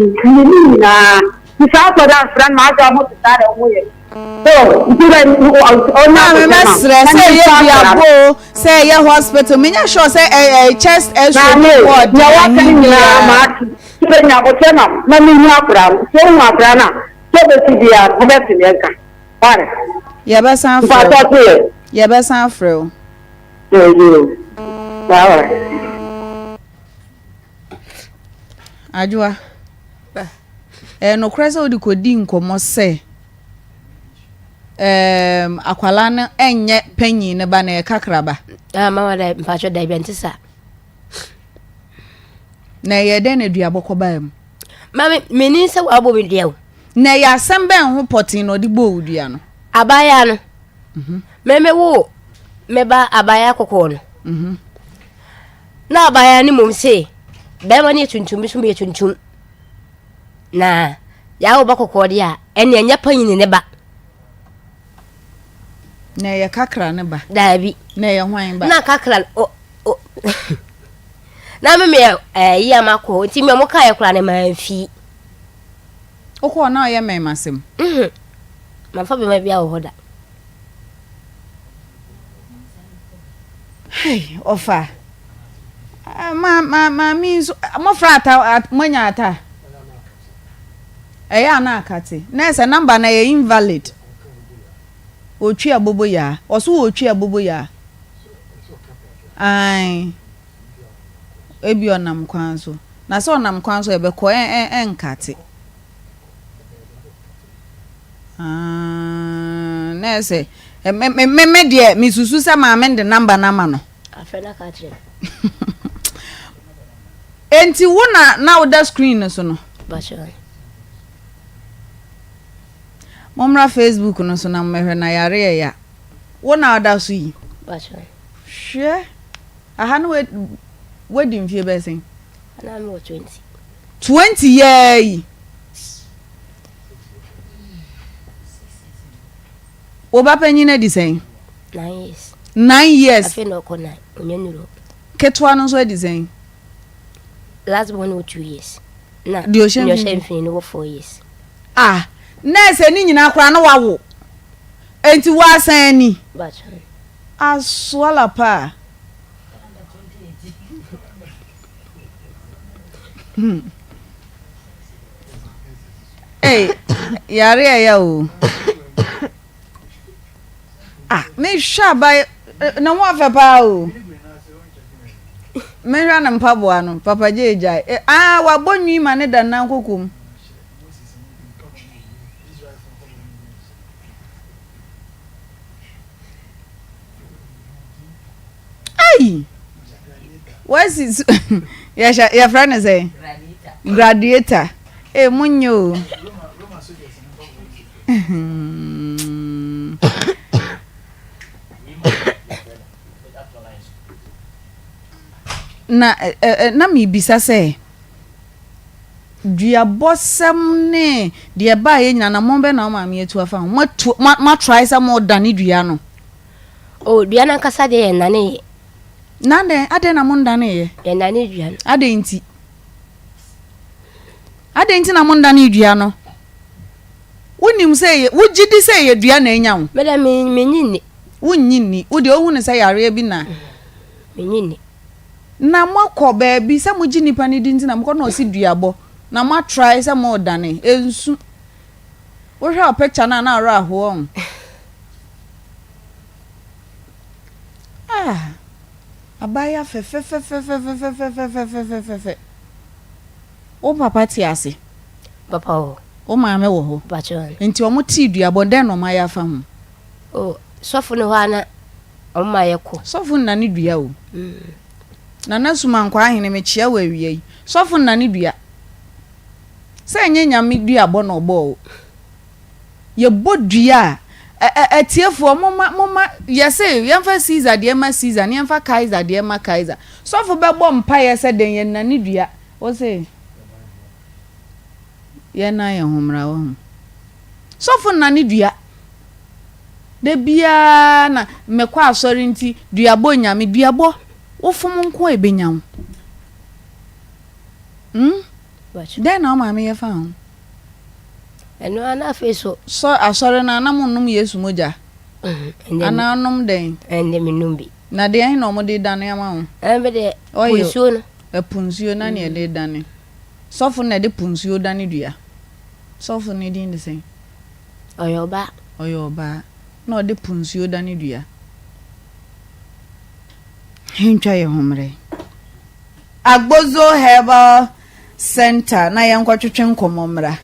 na ni sa ko da friend ma ga mo ta da mo ye so ona me stress ye biabo say ye hospital me nya sure say chest x-ray ward ya wa kan na ma ti nya bo tema na mi nya kura so ma kura na so be ti bia bo be ti nka pare ye be san freo ajua no krese odi kodi nkomo se akwala no enye panyi ne ba na kakraba mama da mpacho da biantisa na ye den na dua bokoba am mama meni se wa bo bidia na ya asem ben ho potin no di bo dua no abaya no meme wo meba abaya kokko no na abaya ni mum se be ma ni tuntum bi so me tuntum na ya wo ba kokko dia ene anya panyi ne ba na ye kakra ne ba dabi na ye hwan ba na kakra na me yi amako ti me mo ka ye kra ne manfi okwo na ye me masem ma fa be ma bia wo hoda hey ofa ma mi so mo frata monya ata eya na akati na ese number na ye invalid otwi abobo ya oso otwi abobo ya ai ebi onam kwanso na so onam kwanso ebe ko enkate na ese me de mi susu sa ma me de number na ma no afela ka tre enti wona na oda screen so no basho momra Facebook no so na mehwe na yare ya wona oda so yi basho hwe aha no wedi mfie besen na me 20 years oba penyina di sen 9 years afeno ko na onyenuro ketwa no so di sen last one 2 years na di o shemfin no 4 years nurse ni nyina kora na wawo enti wasan ni Bacho. aswala pa yare ya o me hwa ba na mo afa pa o me hwa na mpaboa no papa je ejai wa bonwi ma ne da nan kokom ai what is ya friend say gladiator munyo na mi bisa se dua bosam ne de ba ye nyana mo be na ma me etu afa ma try some more than dua no Oh, dua na kasa de nane. Nande ade na mo ndane ye Nane dua no. ade nti na mo ndane dua no wonim se ye wugidi se ye dua na enya wo Meda me nyinni wunyinni wo de ohunu se yare bi na me nyinni na makọ baabi se mo gi nipa ne dinti na mo na osi duabo na ma try se mo dane ensu wo hwe picture na ara ho on abaya fe o papa ti ase papa o ma me wo ho bacho enti o mo ti duabo den no ma ya fa ho oh sofu ne ho ana o ma yeko sofu na ne dua o na nasuma nkwa ahene me chia wa wiye yi sofu na ne dua se nyenya me dua bo no bo ye bodua etiefo moma yese yemfa Caesar de ma Caesar ne yemfa Kaiser de ma Kaiser sofu be bo mpa yese den ye na ne dua o se ye na ye homra wo sofu na ne dua de bia na mekwa asori nti dua bo nyame dua bo wo fom nko ebenyawo bacho den na ma me ye fa ho eno ana feso so asori na na munum Yesu moja ana onum den ende minumbi na de ahin no mo de dane ama ho embe de Oyo. pusuo no punsuo na ne de dane sofu na de punsuo dane dua sofu ne din de sen oyoba oba na de punsuo dane dua hintwa ye homre Agbozo Herbal Center na yankwa nkomomra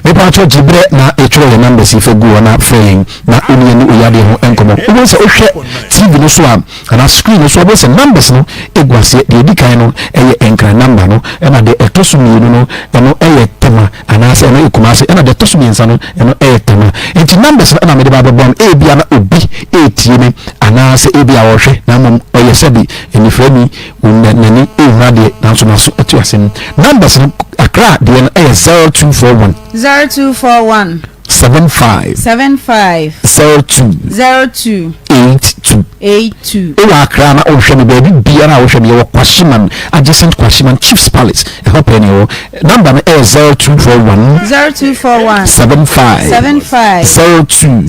me pa cho jibre na etro ye numbers ife go na frame na oni ni oyade ho enkomo wo se ohwe TV no so am na screen no so wo se numbers no egwase de dikan no eye enkra number no e na de etosumi no eno eye tema anase eno ikumase e na de tosumi ensa no eno eye tema enti numbers na me de ba bom e bia na obi etie me anase e bia wo hwe na mom oye sebi eni frami nani ehurade na so atu asem numbers no Accra the 0241 75 02 82 Owa Accra na ohwe me baby biara ohwe me wo Kwashiman adjacent Kwashiman Chiefs Palace e hope any wo number na 0241 75 02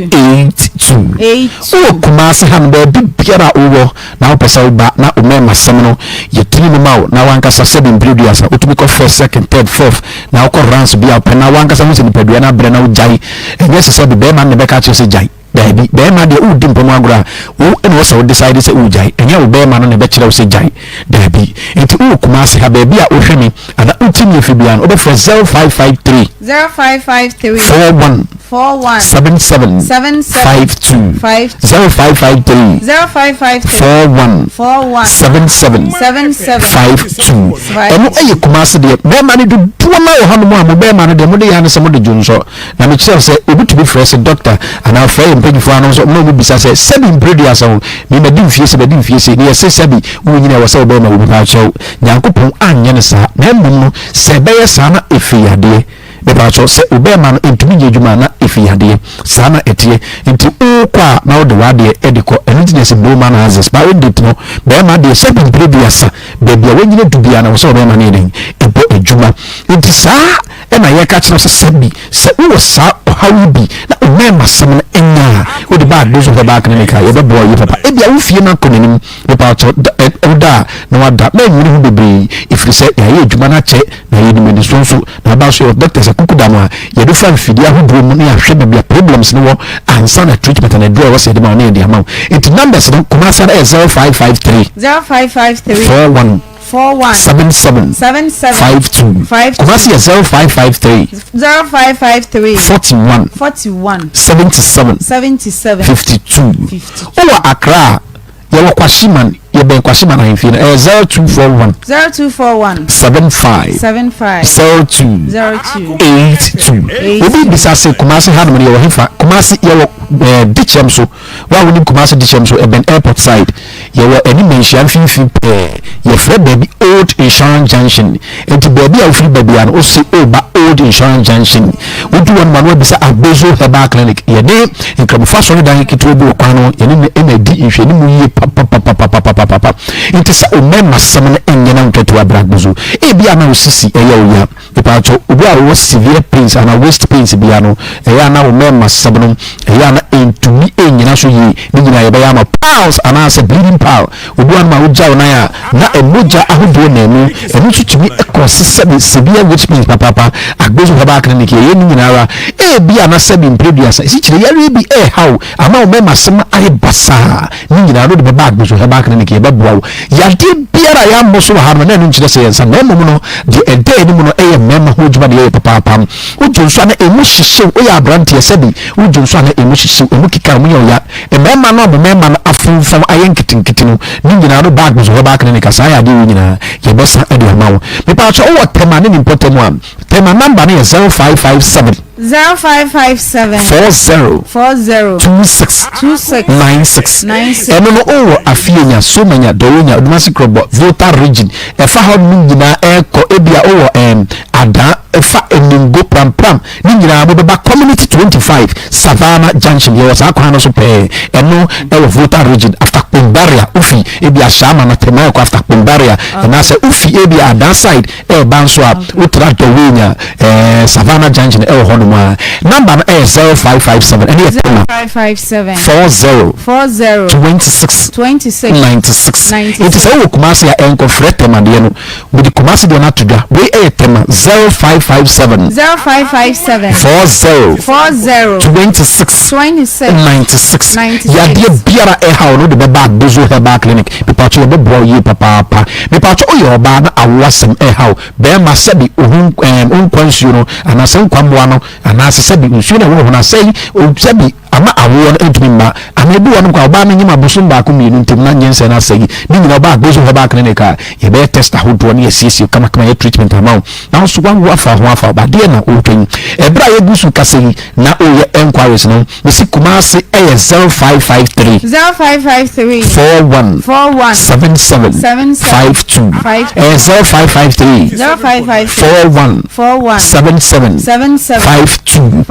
82 o Kumasi han baby biara owo na opesa uba na omema semno yetini no mawo na wankasa 7 previous otumi ko first second third fourth na ko runs bia opena wankasa mo se ni pedua na bre na ujai enye se be be man ne be ka che se jai dabi be ma de udi mpomo agura wo ene wo so decide say ujai enye wo be ma no ne be kire wo se jai dabi enti wo Kumasi ha be bia wo hwe mi ana utimi efibia no be for 0553 41 77 52 0553 41 77 52 eno eye Kumasi de be ma ne do tuoma wo hanu mo be ma no de mo de ya ne se mo de junso na me kire say obi to be fresh doctor ana frɛ mpanyifo ano so no bisa sɛ sebi mpredi aso me medi mfiese ne yɛ sebi wo nyina wɔ sɛ wo bɛ ma wo bi pa kyɛw Nyankopɔn anyɛ ne saa na mmom no sɛ bɛyɛ saa na efiyade be pa kyɛw sɛ wo bɛ ma no ntumi nyɛ adwuma na efiyade saa na etie nti okwa na wo de wade edikɔ ɛno ti ne sɛ bo ma na azes ba wo dit no bɛ ma de sebi mpredi asa be bia wo nyina dubia na wo sɛ wo bɛ ma ne den ebo adwuma nti saa ɛna yɛ ka kyerɛ sɛ sebi sɛ wo saa ɔhaw bi na o mema sam na enya wo de ba do so ba clinic ye be boy papa e bia wo fie na konanim be pa cho da na wada na nyiri hu bebre ifiri sɛ ya ye adwuma na kyɛ na ye di medicine so na ba so doctor sɛ kuku da no a ye do fa fidi ahobro mu na ya hwɛ bia problems no wo ansa na treatment na do wo sɛ de ma na ye di ama it numbers no Kumasi na 0553 41 77 52 Kumasi 0553 41 77 52 Owa Accra yewo Kwashiman yebe Kwashiman ahemfie 0241 75 02 82 obi bisa se Kumasi hanum ne yewo hefa Kumasi yewo dichem so wa woni Kumasi dichem so eben airport side yewo any mention finfin ye frɛ baby old insurance junction enti baby a free baby an o si oba old insurance junction wodu won man wo bisa Agbozo herbal clinic ye de nkramofa so ne dan kitwo bi okwan no ye ne na di nhwani mu yie papa enti sa o mema sam na enye na ntwatu Agbozo e bia na osisi eye oya pepa cho obi a wo severe pains and waist pains bia no eye na o mema sam no eye na entumi enyina so yi ni nyina ye be ya ma pulse and as bleeding pulse obi an ma wo jaw na ya na emoja ahodo na enu enu tutumi ekosi severe which means papa Agbozo herbal clinic ye ni nyina ra e bia na sebi mpreduasa isi kire yare bi how ama o mema sam aye basa ni nyina no de be Agbozo herbal clinic ye be boawo yade biara ya moso ha no na enu kire se yensa na mom no de ede ni mu no eye mema ho djuma de ye papa ojonso na emu hihye o ya abrante sebi ojonso na emu hihye emu kika mu ya e mema no mema na afunfam aye nkitinkitin no ni nyina no Agbozo herbal clinic asa ya de nyina ye be sa ade amawo me pa cho o tema ne importem am tema number ne 0557 40 26 96 eno no o afienya so manya donya odumasi krobo voter region e fa ho nyina eko ebia o ada efa eningo pram ni nyina bo ba community 25 Savannah junction ye was akwa no so pe eno e voter region after Pombaria ufi ebia shama na tema ko after Pombaria na say ufi ebia ada side e banso a utra dowenya Savannah junction e ho no ma number no 0557 and here 0557 40 26 96 it is all Kumasi ya enko frete mande no with Kumasi do na tudwa we e tema 0557 40 0557 26 96 yade biara how no de be back bozo herbal clinic be pacho be bro ye papa me pacho oyo ba na awasem how be ma sabi ohun kwansuo no anase kwamboa no anase sabi nsuo na wo na sei o sabi ama awo no entumi ma amedu wonu kwa ba no nyima boso ba ko mienu ntem na nyense na sei ni nyina ba bozo herbal clinic a ye be test ahodo no ye sisi kama ye treatment amount na so wan wo afa ba de na o twen ebra ye gusu kasei na o ye enquiries no me si kumase 0553 41 77 52 0553 41 77 52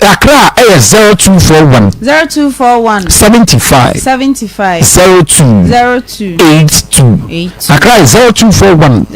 Accra 0241 75 02 82 Accra 0241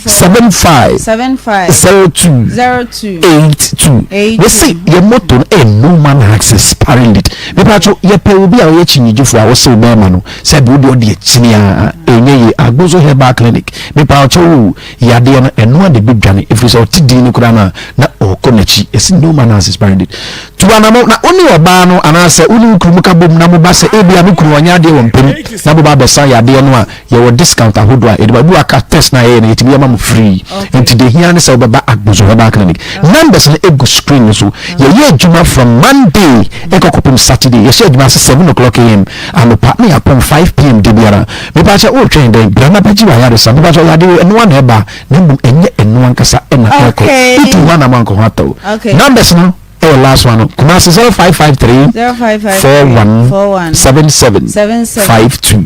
75 02 82 we see your motor no man access parent me pacho ye pe obi a ye chinyijufo a wo se be ma no se be odi odi chinia enye agbozo herbal clinic me pacho yade no eno de bidwane ifise otidi ni kura na okonachi esi no man access parent tuanamo na oni oba no anase uni nkuru ka bom na mo ba se ebia me kuru onya de wo mpem na bo ba be sa yade no a ye wo discount ahodo a e de ba bu aka test na ye na etimi ma mo free enti de hia ne se obeba agbozo herbal clinic numbers na ego screen so ye adwuma from Monday ekokopum Saturday ye adwuma 7 AM and pa me upon 5 PM de biara me pa cha o train den bra na ba ji wa ya de sa me pa cha yade eno an eba na mbum enye eno an kasa ena eko itu wana man ko hato numbers no last one Kumasi 0553 41 77 52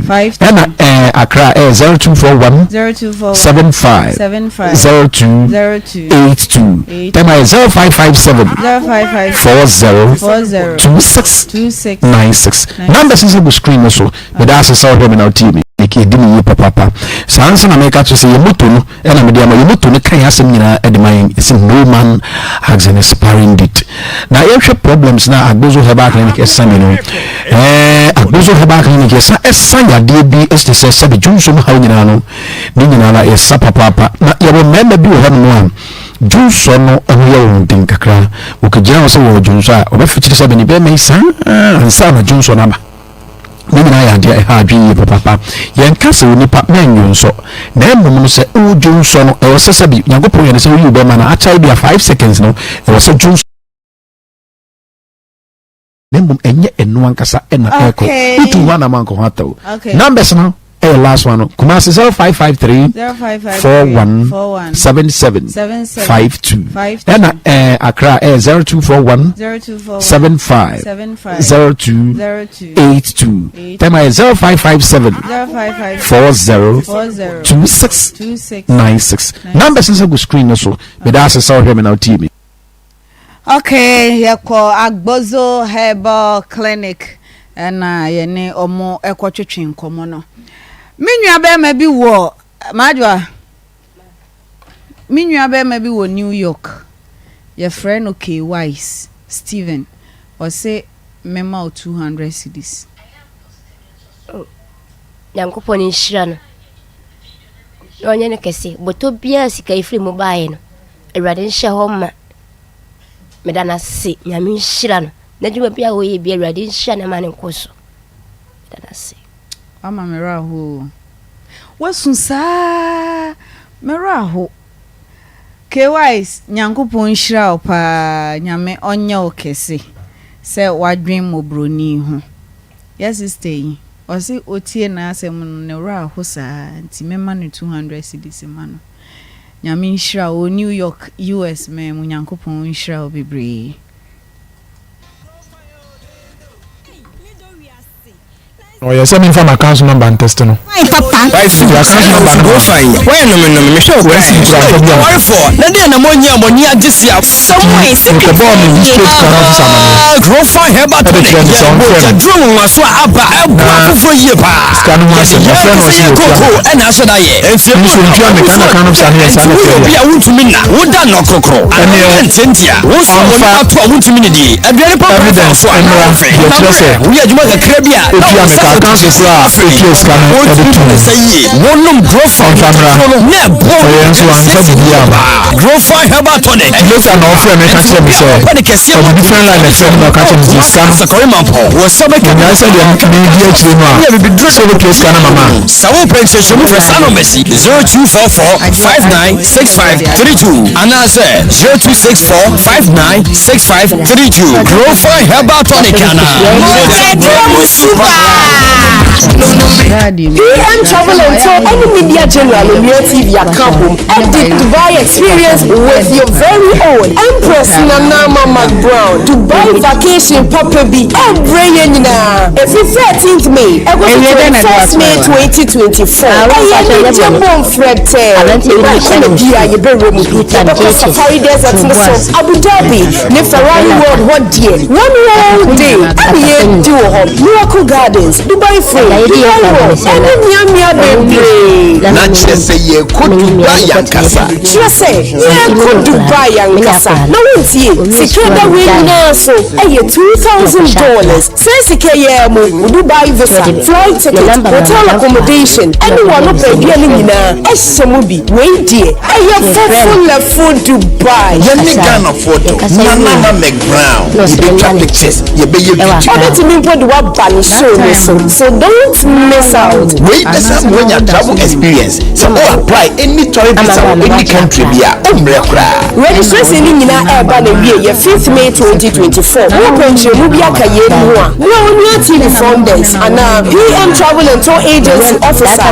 and Accra 0241 75 02 82 then 0557 40 26 96 numbers is on the screen also but that's a sort of now team dini papa sansa na make to say moto no na me dia ma moto no kan asem nyina edman is no man has an expiring date na ehwe problems na agbozo herbal clinic esame no agbozo herbal clinic esa yade bi este se be junso ha nyina no ni nyina na esa papa na yebo member bi ho no junso no ehwe wo din kakra wo kagya wo se wo junso a obefitiri se be ni be mai san ansa na junso na ba Mina ya dia ha adwi papa yen kase onipa menyo nso na emum no se oju nso no e wose sabi nyagopo yen se wi be ma na acha dia 5 seconds no e wose ju nemum enye enu ankasa ena eko itu wana manko hato numbers no last one Kumasi 0553 41 77 52 and Accra 0241 75 02 82 Tema 0557 40 26 96 numbers is a good screen also but that's a sorry him now team. Okay, yako Agbozo Herbal Clinic and yene omo ekotwetwe nkomo no minua be ma bi wo madwa minua be ma bi wo New York your friend okay wise Steven or say mema 200 cedis yankopon inshira no onye ne kese boto bia sika ifri mo bae no awrade nhye ho ma medana se nyame inshira no na djuma bia wo ye bia awrade nhye na ma ne nkoso medana se ama meraho wasunsa meraho kwise nyankopon hira opa nyame onye okese se wadwen mobroni ho yes stay o se otie na asem ne raho sa nti mema no 200 cedis ma no nyame hira o New York US me nyankopon hira obebre. Oh yes, I mean from account number and test no. Why papa? Why see your account number go fine. Why no me show go see you. Why for? Na dey na monya moni agisia. Somewhere sick. The bomb in this place cannot sama. Grow fine herbal tonic. Ya drum waso aba abu for ye pa. Scan one say your friend was here. Koko and aso da ye. Nso ntwa me kana kana sana ya sana fe. Bia wuntumi na. Wo da no krokro. Ani ntentia. Wo so won ato wuntumi ni di. Aduane papa so ana fe. Wo ya juma ka kra bia. council so a case kan say wonum grow for na grow for herbal tonic later na offer me catch me say for different line of friend no catch me scan was so make I said the media chile no so the case kan mama sawo pension mu press anomacy 0244 596532 and I say 0264 596532 grow for herbal tonic ana PM Travel and Tour any media general in your TV account and the Dubai experience with your very own Empress Nanama McBrown Dubai vacation Papa B every year every 13th May every 21st May 2024 I jumbo Fred Safari Desert Abu Dhabi ne Ferrari World what dear one whole day and here do Miracle Gardens Dubai Free na chese ye ko Dubai yankasa chese ye ko Dubai yankasa na wontie secure we na so $2,000 sensike ye mu Dubai visa flight ticket hotel accommodation anyone no pay dia ni nyina ehye bi we die full food Dubai ye ni Ghana photo Nana McBrown you take pictures you be you to me put the what ban show so don't miss out. Wait, that's when your travel experience. So apply any tourist visa in any country via registration in Urban Area 5th May 2024. Open to Mubia Kayemua. We are on TV founders and PM Travel and Tour Agency Officer.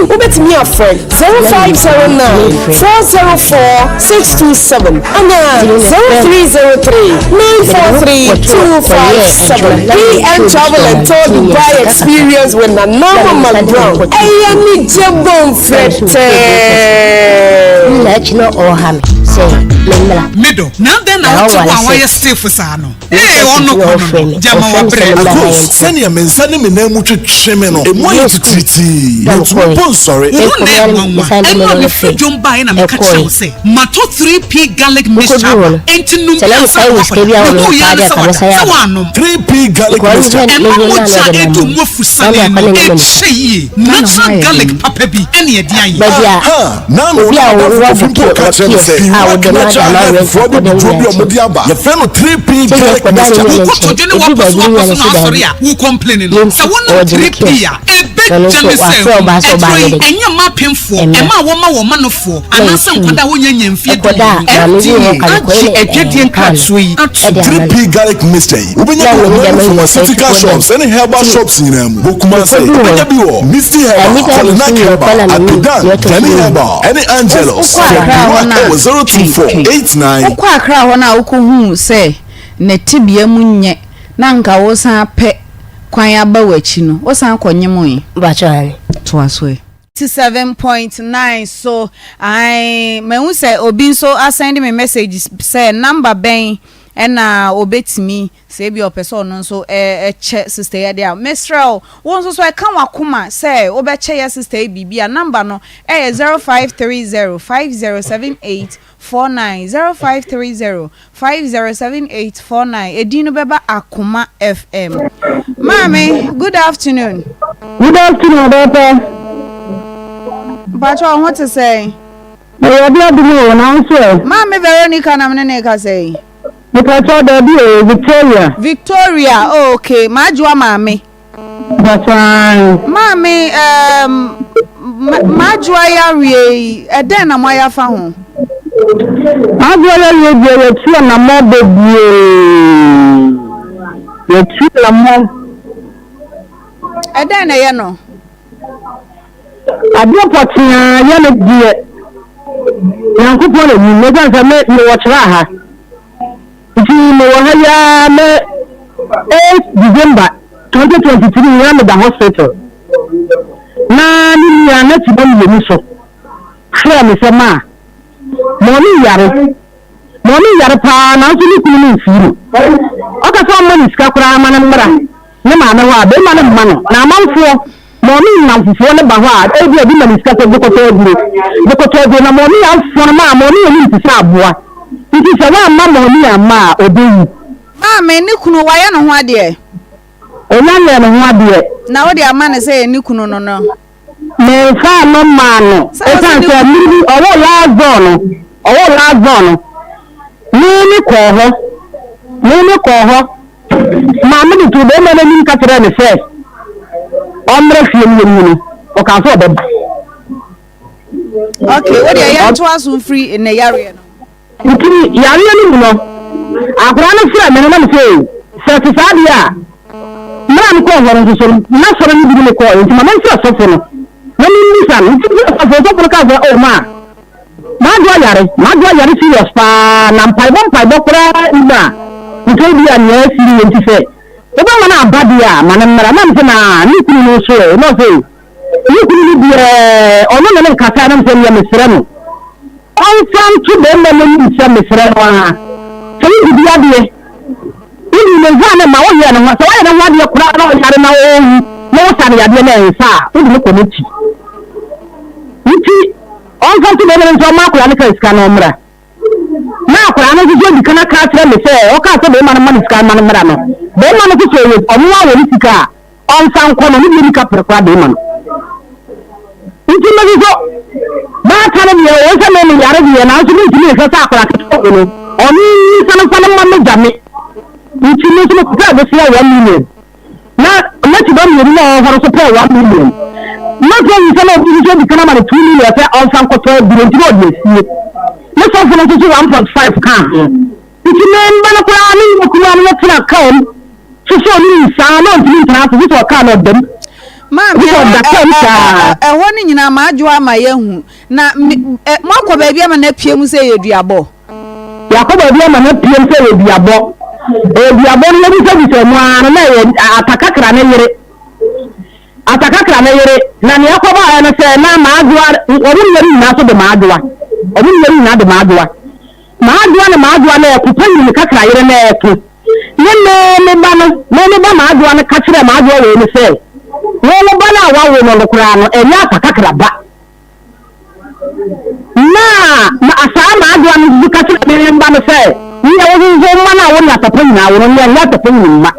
Who bet me a friend 0509 404 627 and 0303 943 257. PM Travel and Tour Dubai experience when a normal McBrown. I need to bomb let you know or ham say middle now then I stay for Sano. Jama wa send your men send me name to chimeno e mo yititi you sorry and if you buy na me catch you say mato 3p garlic mixture enti num 3p garlic mixture e mo cha edu mo fusane e cheye natural garlic papa bi ene e dia yi na no we catch you say how the natural for the drop your friend 3p garlic mixture who complaining so one 3p a big jealousy and your mapping for Emma woman no for and some kwada wonya nyamfie a getting cat sweet 3p garlic mixture ubenya from pharmaceutical shops and herbal shops in Bokuma say ubenya bi wo Misty Herbal Herbal Kenny Herbal any Angelos 02489 kwa akra ho na ukohu say ne tibia munye na nka wo san pe kwan aba wachi no wo san konyemo yi ba chani to aso 7.9 so I me say obi so send me messages say number ben ena obetimi say bi opeso no so che sister ya dia Mistral won so I kan wakoma say obeche ya sister bibia number no 0530 5078 0530 507849 edino beba Akoma FM. Mami, good afternoon. Good afternoon, Bempah. But I want to say Mami Veronica Namneka say Victoria, oh, okay. Majwa mami. That's fine. Mami, Majwa yari eden na moya fa ho. Majwa yari tu na mo bebi. Ye tu na mo. Eden na ye no. Adio potia ye le die. Yankupo le ni mega za me wo chra ha. Ti mo ha ya me 8 December 2023 we am at the hospital. Na ni ya na ti bo mi so. Hra mi se ma. Money yare pa na so ni kunu firu. O ka so mo ni ska kura ma na mbra. Ne ma na wa be ma na ma no. Na manfo money na fufu ne ba ho a e bi ma ni ska ko ko to na money afo ma money ni ti sa aboa. Iti se wa ma money ama obeyi. Me ni kunu wa ya no ho ade. Onye no ho ade. Na wo de amane say ni kunu no no. Me fa no ma no. E san say mi owo last born. Ni ko ho. Ma me di to be me ni ka tere me say. Omre fie ni o ka so be. Okay, what dey ya to asu free in the area no. Nkiri yare ni no. Akura no fira me no me say. Se sa dia. Mra ko ho so na so ni bi me ko nti ma nsi asofo no. Na ni nisa nti asofo ka za o ma. Ma do yare serious pa na mpaibo kura ina. Nti bi ya na siri nti fe. Ebe ma na abadia ma na mra na nti na ni kunu no so no say. Ni kunu bi ono na nkata na nti ya mesere no. On tu be me ni nti mesere no ha. So ni bi ya de. Ni le zane ma wo ya no so wa ya na wa de kura na o yare na o no sa ya de na nsa. O di ko ni ti. Nti on tu be me nti ma kura ni ka iska no mra. Na kura na ji di kana ka tire me se o ka so be ma na iska ma na mra no. Be ma no so ye o wa wo ni sika. On san ko no ni ka pra be ma no. Nti ma ji so ba ta na bi o se me ni yare bi na so ni ka sa kura ka ko no. Oni sana ma me jame. Nti ni so ko ka be se 1 million. Na ti do ni na ho so pay 1 million. Na ko ni sana bi so di kana ma 2 million se on san ko to bi nti do sie. Na so fo na so 1.5 ka. Nti me mba na ko ani ko na tira account. So ni sa na nti tra so ka no dem. Ma ho ni nyina ma adwo ama yehu na makọ ba bia ma na piem se yeduabo Yakoba bia ma na piem se yeduabo eduabo ni bi se bi se mu ana na atakakra na yere na ne Yakoba na se na ma adwo obi yeri na so de ma adwo na ekupa ni kakra yere na eku ne ba ma adwo na kakra ma adwo we ni se wo bana wa wo no kura no enya akakra ba na asama adwa no duka ti me mba no se ni ya wo zo ma na wo na papa na wo no ya papa ni ma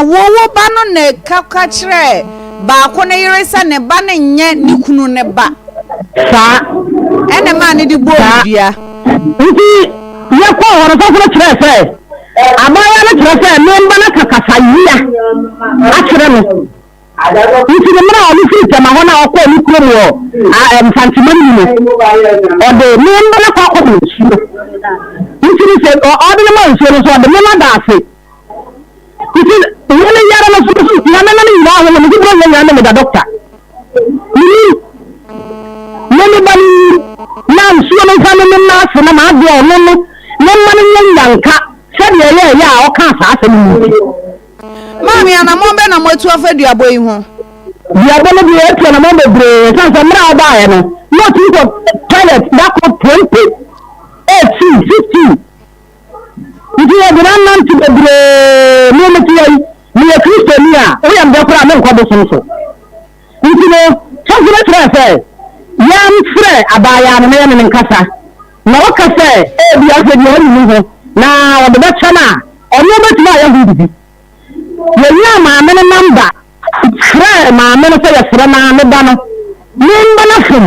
wo ba no ne kakakre ba ko ne yere sa ne ba ne nye ni kunu ne ba sa ene ma ne di bo bia nti ya ko ho no so kire se abaya na kire se me mba na kakasa yia akire no nti ne mra oni fi tema ho na okọ ni kuro mo mfantima ni no ode me mba na kwa ko nsi nti ni se ode ne ma nsi no so ode me na da ase nti ne yara na so ya na na ni ba ho me bro ya na me da doctor ni bani na nsi no fa me na so na ma ade ono no ne ma no nyanka sabe ya o ka sa ase ni Mami ana mo be na mo tu afaduabo yi ho. Duabo no bi e na mo bebre san san mra oba ye no. No tu ko toilet da ko 20. 15. Ndi e bi nan ti bebre no me ti yi. Ni e Kristo ni a, o ya mbe kora me nko bo so. Ndi no, so fura tra se. Ya mfre abaya no me ne nkasa. Na o ka se e bi afa di oni mu ho. Na o de ba chana, ono be ti na ya hu Yenya maame no namba fra maame no se ya fra maame ba no nimba na fum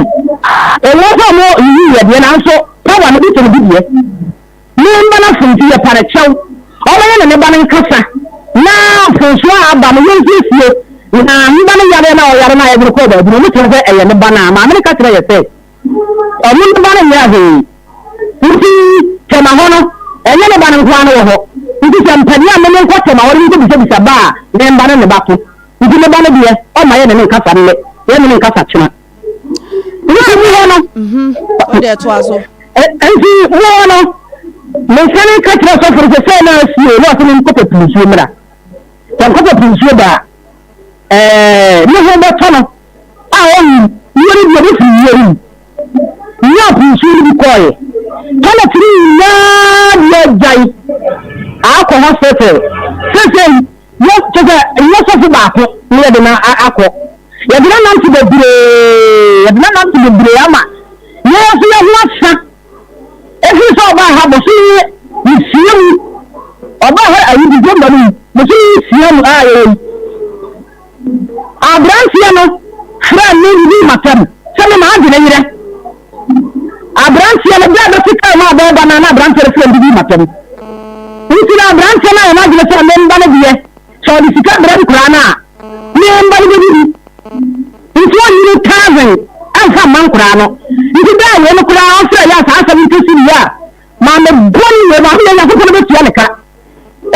ewo so mo yi ye de na so power no bi to bi die nimba na fum ti ya para chew o ma ne ba no nkasa na fonso aba no yenzi sie na nimba no yare na o yare na e ko ba bi no to se eye ne ba na maame ka tra ye se o mo ba no ya he nti tema hono enye ne ba no kwa no ho nti sampani a menen ko tema wori nti bisa ba ne mba ne ba ko nti ne ba ne die o ma ye ne nka fa ne ye ne nka fa chena ni hono o de to aso nti hono me sene ka tra so for se na sie no so ne ko pe pinsu mra tan ko pe pinsu ba ni ho ba tono a o yori bi fi yori ni a pinsu ni ko ye tono tri na ye jai akọ hospital sese yo tete yo so fu ba ko ni de na akọ ye de na nti bebre ama yo so ye ho asa efi so ba ha bo si ni sie mu oba ha ayi di gomba ni mo si sie mu adwene yire abranche na bia betika ma ba na abranche refre ndi matem nti na abranche na ma adwene so memba na biye so di sika bran kura na memba ni bi nti oni 1000 anfa man kura no nti da we no kura afra ya sa asa nti siri ya ma me boni we ba ya ko ko be tia ne ka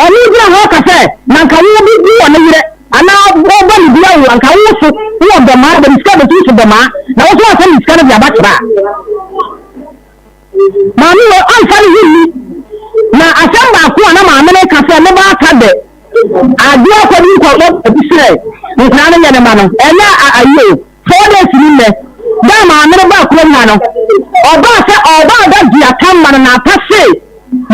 oni bia ho ka se na ka wo bi bi wona yire ana oba ni bia wo anka wo so wo do ma be sika be tu so do ma na wo so asa ni sika na bia ba tira mami wo anfa ni yiri na asamba ko na ma me ka se me ba ka de adi ko ni ko lo bi se nka na nya ne ma no ena ayo 4 days ni me da ma me ba ko na no oba se oba da di atam ma na ta se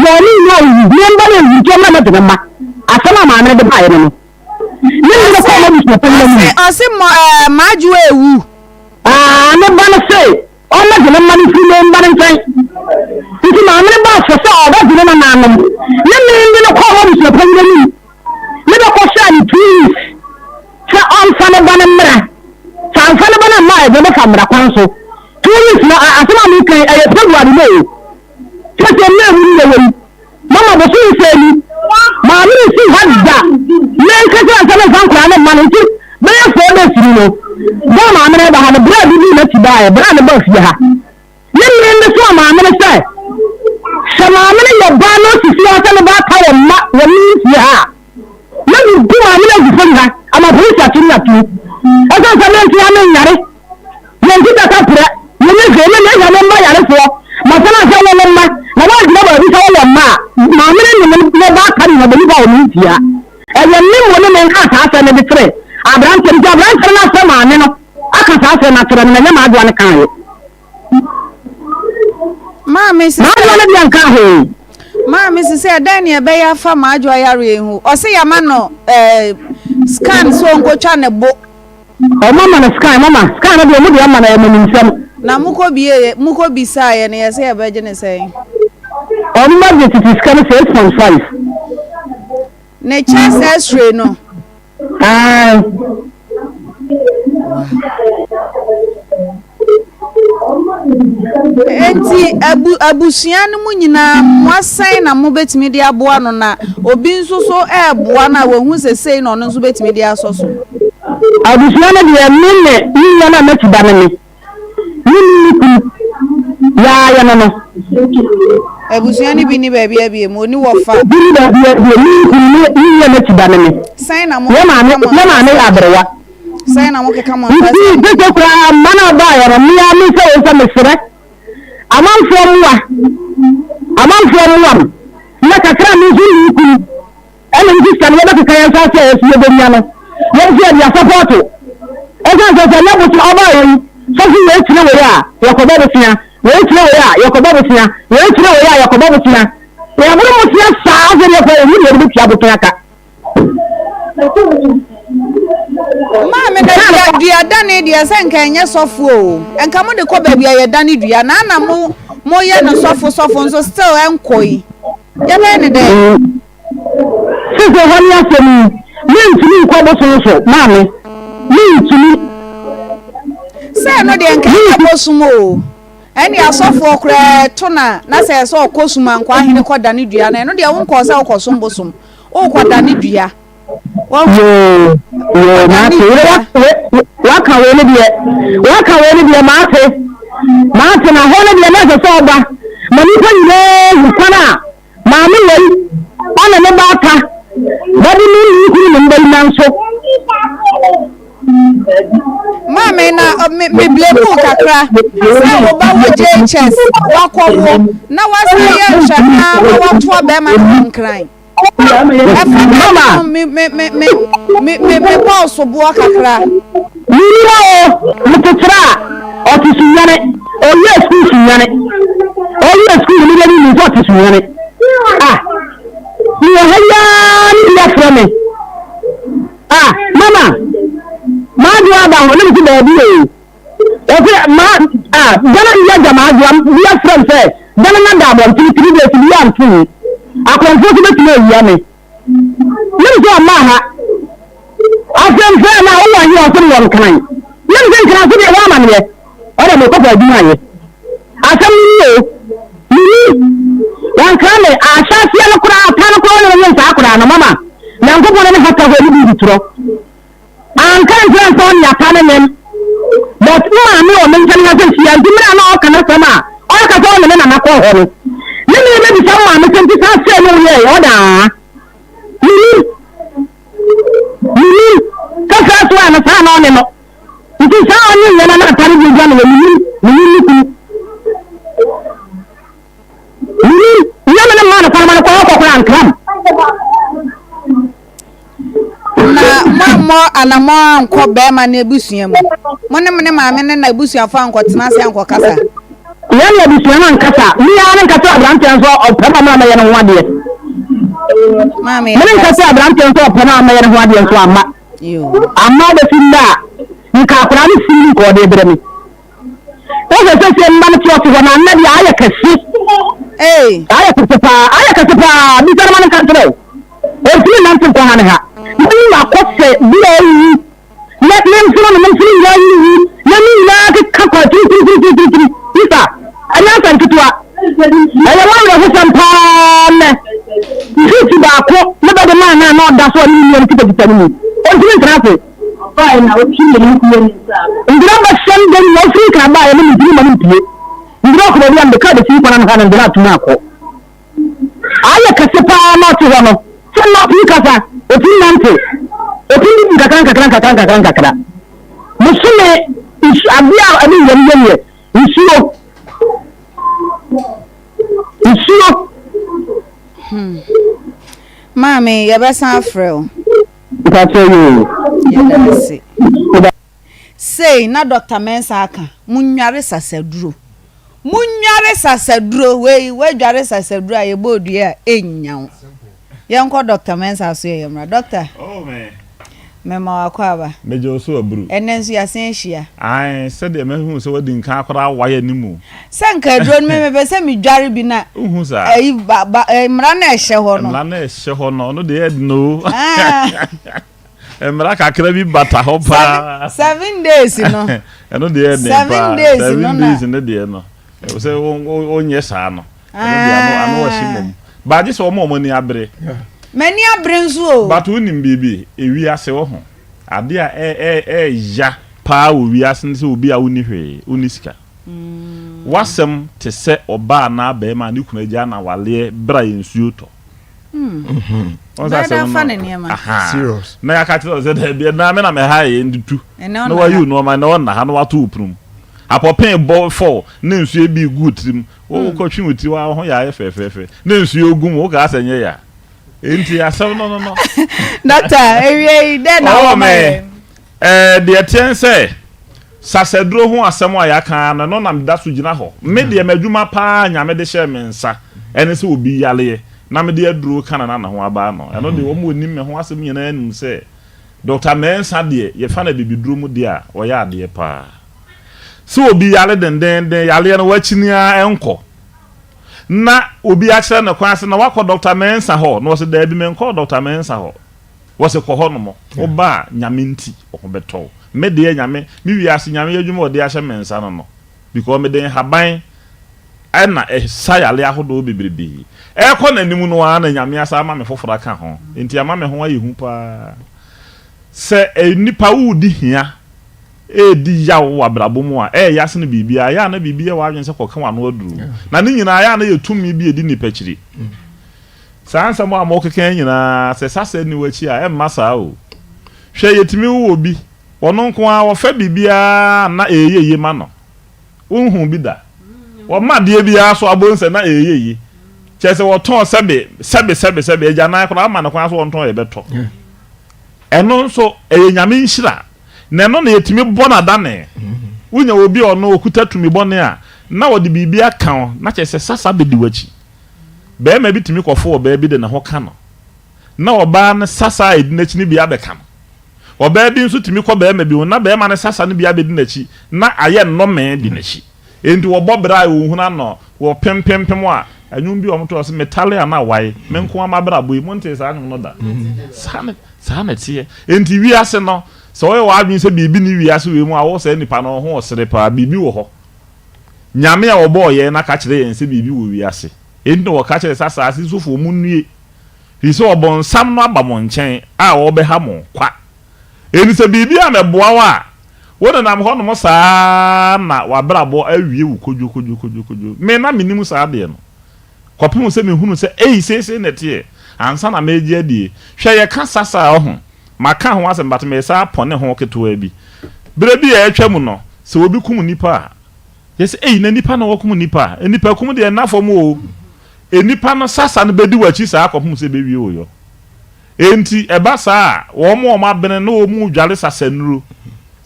yo ni yo ni mba ni ji ma na de ma asama ma me de ba ye no ni ni ko mo bi se pe ni ose maju ewu ne ba no se o ma de ma ni fi no mba ni ntan nti ma me ba se se oba de ma na no ni ni ko mo bi se pe ni ni ko sha ni please sa on fa ne ba na mra sa fa ne ba na ma e be fa mra kwan so please na asama mi kai e February no se se na wu ni we mama bo so se ni ma mi si hadda me ka sa sa fa kwa na ma ni ti be 4 days ni no ba ma me ba ha na bra bi na ti ba e bra na ba fi ha ni ni so ma me se sa ma me yo ba no si si asa na ba ka wo ma wo ni fi ha na ni bu ma me na gu fa ha ama bu sa ti na tu asa sa me ti ha me nyare ye ti ta ka pura ni ni ge me ya me ma yare fo ma sa na sa wo ma na ba gina ba bi sa wo ma ma me ni ba ka ni na ba ni ba wo ni fi ha e ye ni mo ni me ka sa sa na bi tre abran na sa ma ne no aka sa sa na tre na nya ma do an kan ye Mami se Mami se Daniel be ya fa majo ayare ehu o se ya ma no scan so nko twa ne bo o mama na scan na bi mu de ama na ya mani nsem na muko bi sa ye ne ya se ya be je ne se o ma de ti scan 6.5 ne chest x-ray no enti abusuan mu nyina mwasan na mo betimi dia boa no na obi nso so boa na wahu sesei no no nso betimi dia asoso abusuan de minne ni na meti da me ni ya no abusuan bi ni ba bia mo ni wo fa bi ni ba bia ni ya meti da me sai na mo ya ma ne abrewa sai na mo ke kama nti ko kra mana ba ya mi ya mi se mesere amanfo muwa na kakra mi ji ni ku ele nti skan ya ba kan sa se e be nya no ye ji ya support e ga so na bu oba yi so fi we tire we ya yakoba bo tia we tire we ya yakoba bo tia we tire we ya yakoba bo tia ya bu mo tia sa ze le ko ni le bi tia bo tia ka Mama da dia dane dia se nka enye sofo o enka mo de ko ba bia ye dane dua na mo ye no sofo nso still enkoi ya be ne de se se ho ni asemi mi ntumi ko bo so mama mi ntumi se no de enka bo sumo o eni asofo kra to na se so okosuma nkwa hene ko dane dua na no de won ko sa okosum bosum o ko dane dua yo mate waka we ne de mate na ho ne de na se so ba mani ko ni kwana mami wei ana ne ba ta badi ni ku ni mbali nan so mama na me blebu kakra se oba wo JHS wakwo na wasaye nhana wato be ma nkran mama me boss bo kakra ni o mutitra o ti sunyane o ye school sunyane o ye school ni ni so ti sunyane ni haya ni ya frame mama ma do aba ho ni ti ba bi o fi ma dana ya jama do ya frame say dana na da bo ti 3 days bi am tu akonfo ti beti na ya me ni so ma ha afem fe na o wa yi o so won kan ni nse kan so de wa ma ne ora mo ko ba di maye asam ni o ni yan kame ashasi ala kura atana ko ne yin sa kura na mama nan ko ne hakka ho ni bitro an kan san son ya kana ne but ma mi o men kan na san shi an dimra na o kana sama o ka so ne na ko ho ni me bi san ma me san ti sa se no ye o da ni ka sa so na sa no ne no ti sa ni ne na tari bi jan ne ni ku ni na ma na kwa ko ko an kam na mo anamo anko be ma na ebusua mu mo ne ma me ne na ebusua fa anko tena se anko kasa ya na ebusua man kasa ni ya na kasa abrante so o pe ma ma ye no wade mami me kasa abrante so o pe ma ma ye no wade so amma yo amma da finda ni ka kura ni fili ko de bre mi o se mba ni ti o ti na na dia aya kasi aya kasi pa bi tar man kan tre o ti nan tin ko han ha ni ma ko se bi o yi let them so no mun ya yi na ni na ka ko ti isa ana san kitwa aya wa ya husan pa ne ti ba ko na ba de man na no da so ni ni ti ba ni o ti ni trafe ba ina o ti ni ku ni sa ndira ba shan de ni Afrika ba ya ni ti ma ni pie ndira ko ba ya ka de ti ko na na ndira tuma ko aya ka se pa ma ti hono se ma pi ka sa o ti nante o ti ni kakran musume abia ani yeye isuro mami ya ba san afrel ta tell you say na Dr. Mensa aka munware sasaduro we dware sasaduro aye bodu ya enyan yanko Dr. Mensa so ye mra doctor man mema wakwaba mejo so aburu enenso ya senhia ai se de mehu so wadi nka akora waya nimu sanka drone me be se me dware bi na uhu sa ai mra na ehye ho no de no emra kakra bi bata ho pa 7 days no eno de ne pa 7 days ne de no e se onye sa no eno de ano washimom ba je so mo ni abre mani abrenzo but unim bibi ewi ase wo ho ade a ya pa owi ase nse obi a uni hwe uni sika wasem te se oba na ba ma ni kuna agya na wale bra yensuo to serious na ya ka tell say de na me na me ha ye ndutu na wa you no ma na wona ha no wa to uprum apopen bo for na nsuo bi good trim wo ko twi wuti wa ho ya fe na nsuo ogum wo ka asenye ya enti asem no doctor ewie de na me de atense sasedro ho asem a ya kan na no na me da so gina ho me de madwuma pa nya me de hye me nsa ene se obi yale na me de aduro kana na ho aba no eno de wo mo nim me ho asem nyina anim se Dr. Mensa de ye fa na bibiduro mu de a wo ya de pa so obi yale den yale no wachinia enko na obi akere na kwan se na wakọ Dr. Mensa ho no se da bi men kọ Dr. Mensa ho wo se kọ ho no mo oba nyame nti o beto me de nyame mi wi ase nyame adwuma o de ahye Mensa no because me den haban na sa yale ahodo bebrebe kọ na nimu no na nyame asa ama me fofora ka ho enti ama me ho ayehu pa se nipa wu di hia di yawo abrabo mu a yase no bibia ya na bibia wa adwen se koka wano aduru na ne nyina ya na yetumi bi edi ni pachiri sansa mo amokeka nyina se sase ni wachi a masa o hwe yetimi wo obi wono nko a wo fa bibia na eyeye ma no unhu bi da wo made bia so abonse na eyeye chese wo ton sebe eja na akora ama na kwa so wo ton ebeto eno so nyame nhira na no na yetimi bona dane unya obi ono okuta tumi bone a na wodi bibia kan na chese sasa bedi wachi be ma bitimi kofo be bi de na ho ka no na oba ne sasa edi na chi ni bia be ka no oba bi nso timi ko be ma bi na be ma ne sasa ne bia be di na chi na aye no me di na chi enti wo bobra wo huna no wo pempem a anwum bi omto so metale ana wai menko amabra boy monte sa anwum no da sa na tie enti wi ase no so we wa adwin se bibi ni wiase we mu a wo se nipa no ho osere pa bibi wo ho nyame a wo bo ye na ka kire yen se bibi wo wiase enti wo ka kire sasa asisofo mu nue hiso obon sam no abamo nchen a wo be ha mo kwa eni se bibi a meboa wa wona nam ho no saa na wabrabo awie wo kojo me na menimu saa de no kopim se me hunu se sei nete ansa na meje die hwe ye ka sasa ho maka ho asem bat me saa pone ho ketewa bi bere bi ya atwa mu no se obi kum nipa yes na nipa na wokum nipa nipa kum de na fom o nipa no sasa no bedi wachi saa kopim se bewie o yo enti eba saa wo mo ma bene no wo mu dware sasa nuru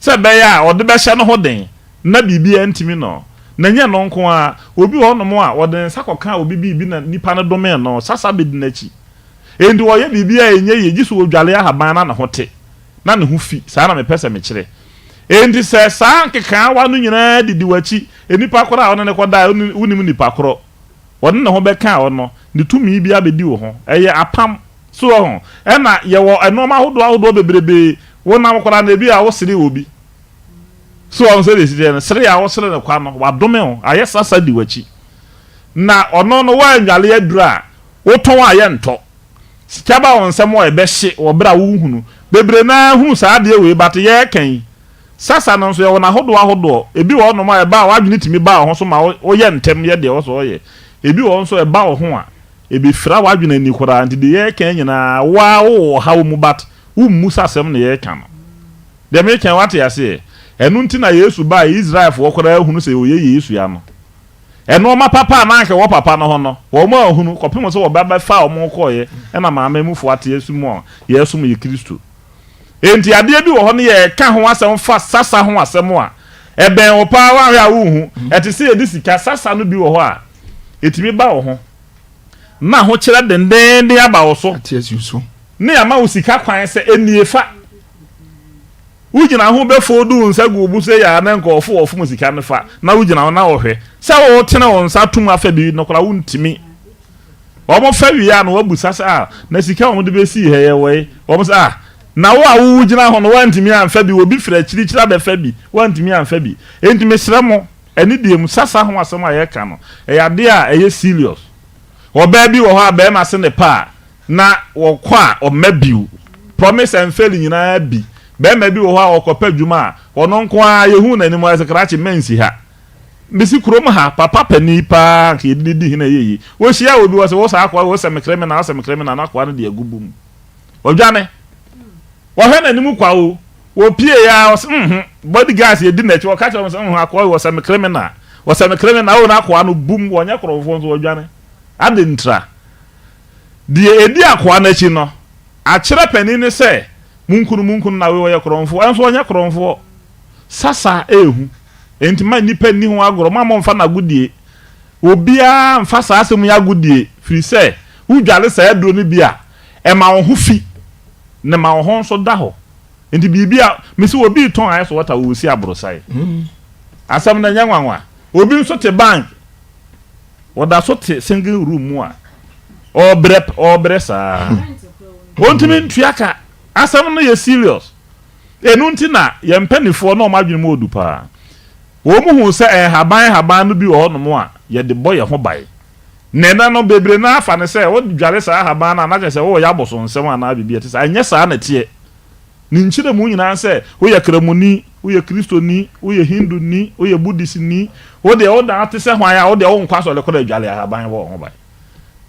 se be ya o de be hye no ho den na bibia ntimi no na nya no nko a obi ho no mo a wo den sakoka obi bi na nipa no dome no sasa bedi na chi enti wo ye bibia enye ye gisu wo dware ahaban na ho te na ne ho fi saa na me pese me kire enti se saa nkeka wa no nyina didi wachi enipa koro a ne koda unim nipa koro won ne ho be ka ono ne tumi bia bedi wo ho eye apam so ho e na ye wo enoma hodo bebrebe wona mkora na bi a wo sere obi so on say this dey sere ya wo sere ne kwa no wa dome ho aye sasa di wachi na ono no wa anwale adura wo ton aye nto sikaba on Nsem o ebe hye wo bra wo hunu bebre na hunu saa de we bat ye kan sasa no so ye wona hodo ebi wo no ma eba wa adwene timi ba ho so ma wo ye ntem ye de wo so ye ebi wo so eba wo ho a ebi fra wa adwene ni kora nti de ye kan nyina wa wo ha wo mu bat musa sem ne ye kan de me kan wate ase enu nti na Yesu ba Israel fo kora hunu se oye Yesu ya no enu ma papa na nke wo papa no ho no wo ma hunu kopim so wo ba fa o mo ko ye na maama mu fo ate Yesu mu Yesu mu ye Kristo enti ade bi wo ho ne ye ka ho asem fa sasa ho asem a eben wo pa wa ya wo hu eti se edi sika sasa no bi wo ho a etimi ba wo ho na ho kire denden de aba wo so ate Yesu so ne ama usika kwan se eniefa ugina ho be fodu nsa gu obuse ya na nkofo ofo musika ne fa na ugina na ohwe se wo tene won sa tum afa bi no kora wuntimi wo mo fa wi ya no wabusa sa na sika wo de be si he ye we wo mo sa na wo a ugina ho no wantimi amfa bi obi fira chiri be fa bi wantimi amfa bi entimi sere mo eni diem sasa ho asem a ye ka no e ya de a eye serious wo ba bi wo ho a be ma se ne pa na wokwa o mabiu promise and fail nyina bi be mabi wo ha okopa dwuma wono nko a yehu na nimu asekrachi mensi ha bisi krom ha papa pani pa ke didi hina yeyi wo hia obi wo se wo sa akwa wo se mekreme na akwa no de agubum odwane wo he na nimu kwa wo pie ya body gas ye di na chi wo ka che wo se akwa wo se mekreme na wo na akwa no bum wo nya krofo so odwane adentra die edi akwa na chi no a kire pani ne se munkunu na we ye kromfo enso onye kromfo sasa ehu entima nipa ni ho agoro mama mfa na gudie obia mfa sa asem ya gudie firi se udwale sa edro ni bia e ma wo ho fi ne ma wo ho so da ho enti bibia mesi obi ton ayeso wata wo si abrosai asem na nyanwanwa obi nso te bank woda so te single room mu a obre sa wontimi ntuaka asem no ye serious enu nti na ye mpanifo no ma dwene mu odupa wo mu hu se haban no bi wo no mo a ye de boy ho bai nena no bebre na afa ne se wo dware sa haban na na se wo ya boso nsem ana bibia te sa anya sa na tie ni nchire mu nyina se wo ye kramuni wo ye kristoni wo ye hindu ni wo ye buddhist ni wo de wo da te se hwan ya wo de wo nkwa so le kora dwale haban wo ho bai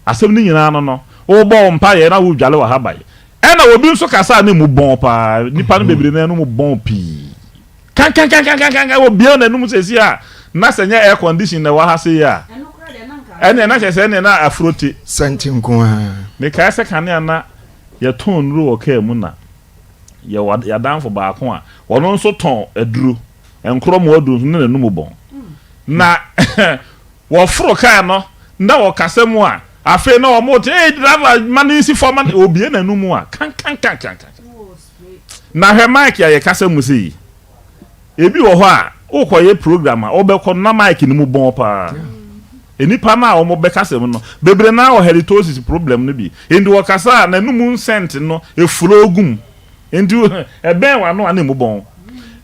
asem ni nyina no wo bo mpa ye na wo dwale wa haban ena obi nso kasa na mu bon pa nipa no bebre na no mu bon pi kan obi na no mu sesi a na senya air condition na wa ha se ya ena na chese ena na afroti santi nko a me ka se kan na ye ton ru o ka mu na ya danfo ba ko a wono nso ton aduro enkro mo aduro na no mu bon na wo fro ka no nda wo kasa mu a afe na o moto driver manisi forman obi na numu a kan na he mic ya ye kasa musi ebi wo ho a ukoye program a obekọ na mic ni mu bon pa enipa na o mo bekasa mu no bebre na o halitosis problem no bi endi wo kasa na numu sent no efuro ogum Into a ben wa no ane mu bon.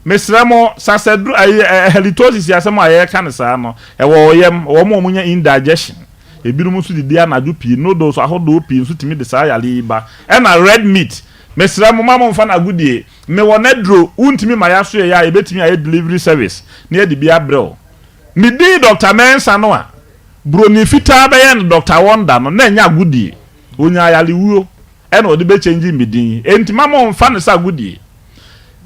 Mesremo sasedru halitosis yasem aye kan sa no e wo yem wo mo munya indigestion. Ebirum so didi anadu pi noodles ahodo pi so timi de sa yale ba. E na red meat. Mesremo mama mfa na gudie. Me wo nedro untimi ma yaso ya ebetimi aye delivery service. Na e di bia brel. Me di Dr. Mensa no a broni fita be yen Dr. Wonder no na nya gudie. Onya yale wuo. E na odi be change me din. Enti mama mfa na sa gudie.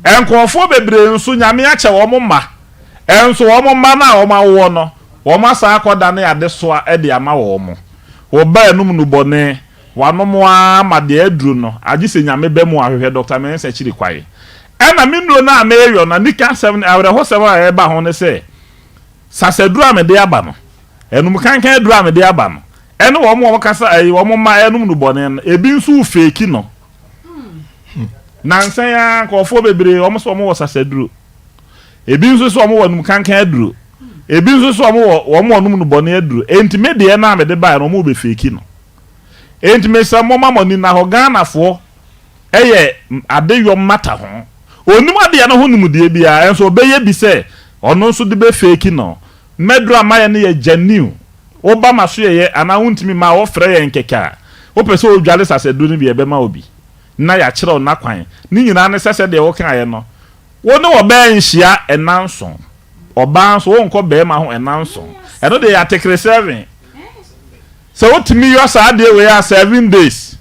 Enkofo bebre nso nyame ache wo mma enso wo mma na wo ma wo no wo ma sa akoda na yade soa e de ama wo mo wo ba enum nu bone wanom a ma de aduru no agise nyame be mu ahwehwe Dr. Mensa chiri kwae na minuro na ameyo na nika 7 awre ho 7 e ba ho ne se saseduru amede aba no enum kankan aduru amede aba no ene wo mo kasa ayi wo mma enum nu bone no ebi nso fake no Nansa ya kofo bebre omo so omo wasaseduro ebi nso so omo wanum kankan aduro ebi nso so omo onum no bone aduro entime de na amede ba no omo be fake no entime sa mo mamoni na ho Ghana fo eye adeyo mata ho onum ade na ho num de bia enso obeye bi se ono nso de be fake no medro amaye ne ye genuine oba maso ye ana huntimi ma wo frɛ ye nkeka wo pese odwale saseduro ni bi ebe ma obi na ya kire na kwan ni nyina ne sese de wo kan aye no wo ne oba nhia enanson oba so wo nko be ma ho enanson eno de ya tekre 7 so otimi yo sa de we ya 7 days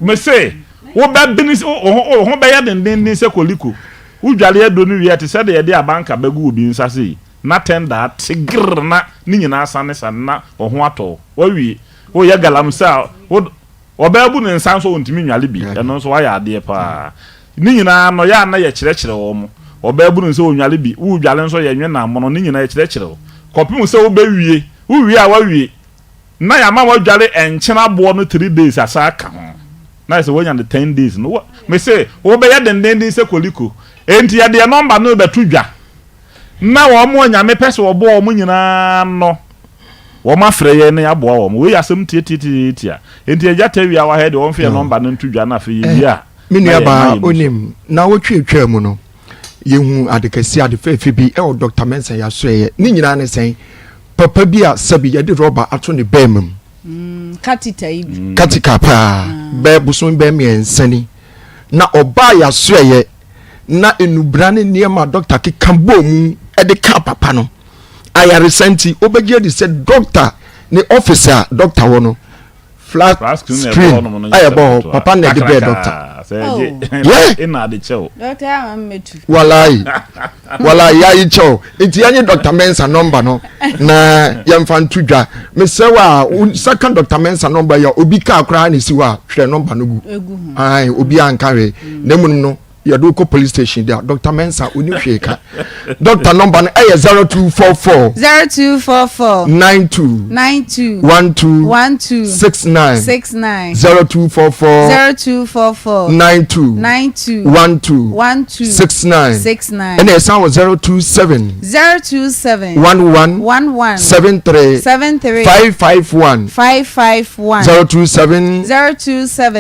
me say wo ba binis ho be ya den se koliko udwale edo ni wi ati se de ye de abanka bagu obi nsase na tenda tigr na ni nyina asane sanna ho ato wo wi wo ya galamsa wo obabu ne nsanso ontimi nwale bi eno so waya ade pa ni nyina no ya na ye kirekire wo mo obabu ne so nwale bi wu dwale nso ye nwe na mo ni nyina ye kirekire kopim se wo bewie wu a wawie na ya ma wadwale enchena bo no 3 days asa ka ho na se wonya the 10 days no me say wo be ya den se koliko enti ya de number no betu dwa na wo mo nyame pese wo bo mo nyina no wo ma freye ne aboa wo we yasem tietietia enti eja tawia wa head wo mfe number no ntudwa na fe yia mini aba onim na wo twetwa mu no yehu adekasi adefe bi e o Dr. Mensa ya soye ni nyina ne sen papa bi a sabi ya de rubber ato ne bemum katita ibi katika pa be busun be mi ensani na oba ya soye na enubra ne niema doctor ke kambo mu e de ka papa no I recently obegye de said doctor ni officer doctor wono flat screen ayabo papa na de be doctor yeah ina de chew doctor ametu wallahi ya yi chew enti anye Dr. Mensa number no na yemfa ntudwa me se wa second Dr. Mensa number ya obi ka akra ni si wa hwe number no gu ai obi ankawe nemun no yado ko police station there Dr. Mensa oni hweka doctor number no 0244 92 69 0244 92 69 and esa 027 11 73 551 027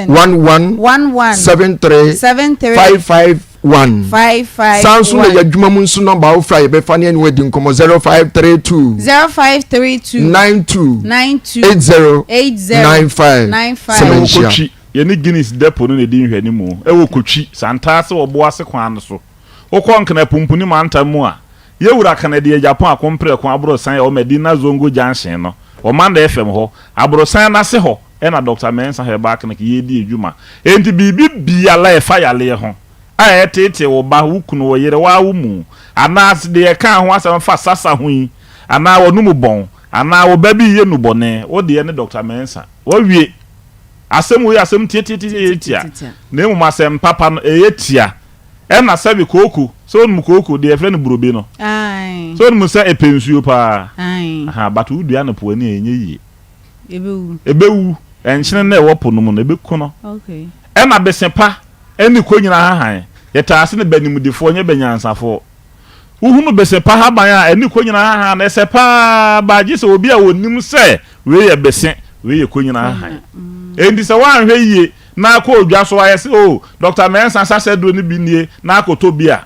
11 73 551 sounds like your Jumamun Sunamba of Fry, Befani and Wedding Como 0532 92 80 Yeni Guinness depo no edi nhwe ni mu e wo kotwi santase wo boase kwan so wo kon kana pumpuni manta mu a ye wura kana de Japan akompre kon abro san o Medina Zongo Junction no o Manda FM ho abro san na se ho e na Dr. Mensa he back na ye di edwuma enti bibi bia la e fa yale ho a tete wo ba wukunu wo yere wa wo mu anas de ka ho asem fa sasa ho yi ana wo numu bon ana wo ba bi ye nu bone wo de ne Dr. Mensa wo wie asem wo asem tietietia na emu asem papa no eyetia e na sabi koku so nu koku de efre no burobe no ai so nu se epensuo pa ai aha batu dua no po ani enye yi ebewu enchene na e wopo no mu no ebeku no okay e na besepa eni ko nyina hahan yeta ase ne banimudifo nye banyansafo uhunu besepa haban a eni ko nyina hahan na sepa ba gise obi a wonim se we ye bese we ye ko nyina hahan endi se wan hwe yie na ko odwa so aye say oh Dr. Mensa sase do ni bi nie na akoto bia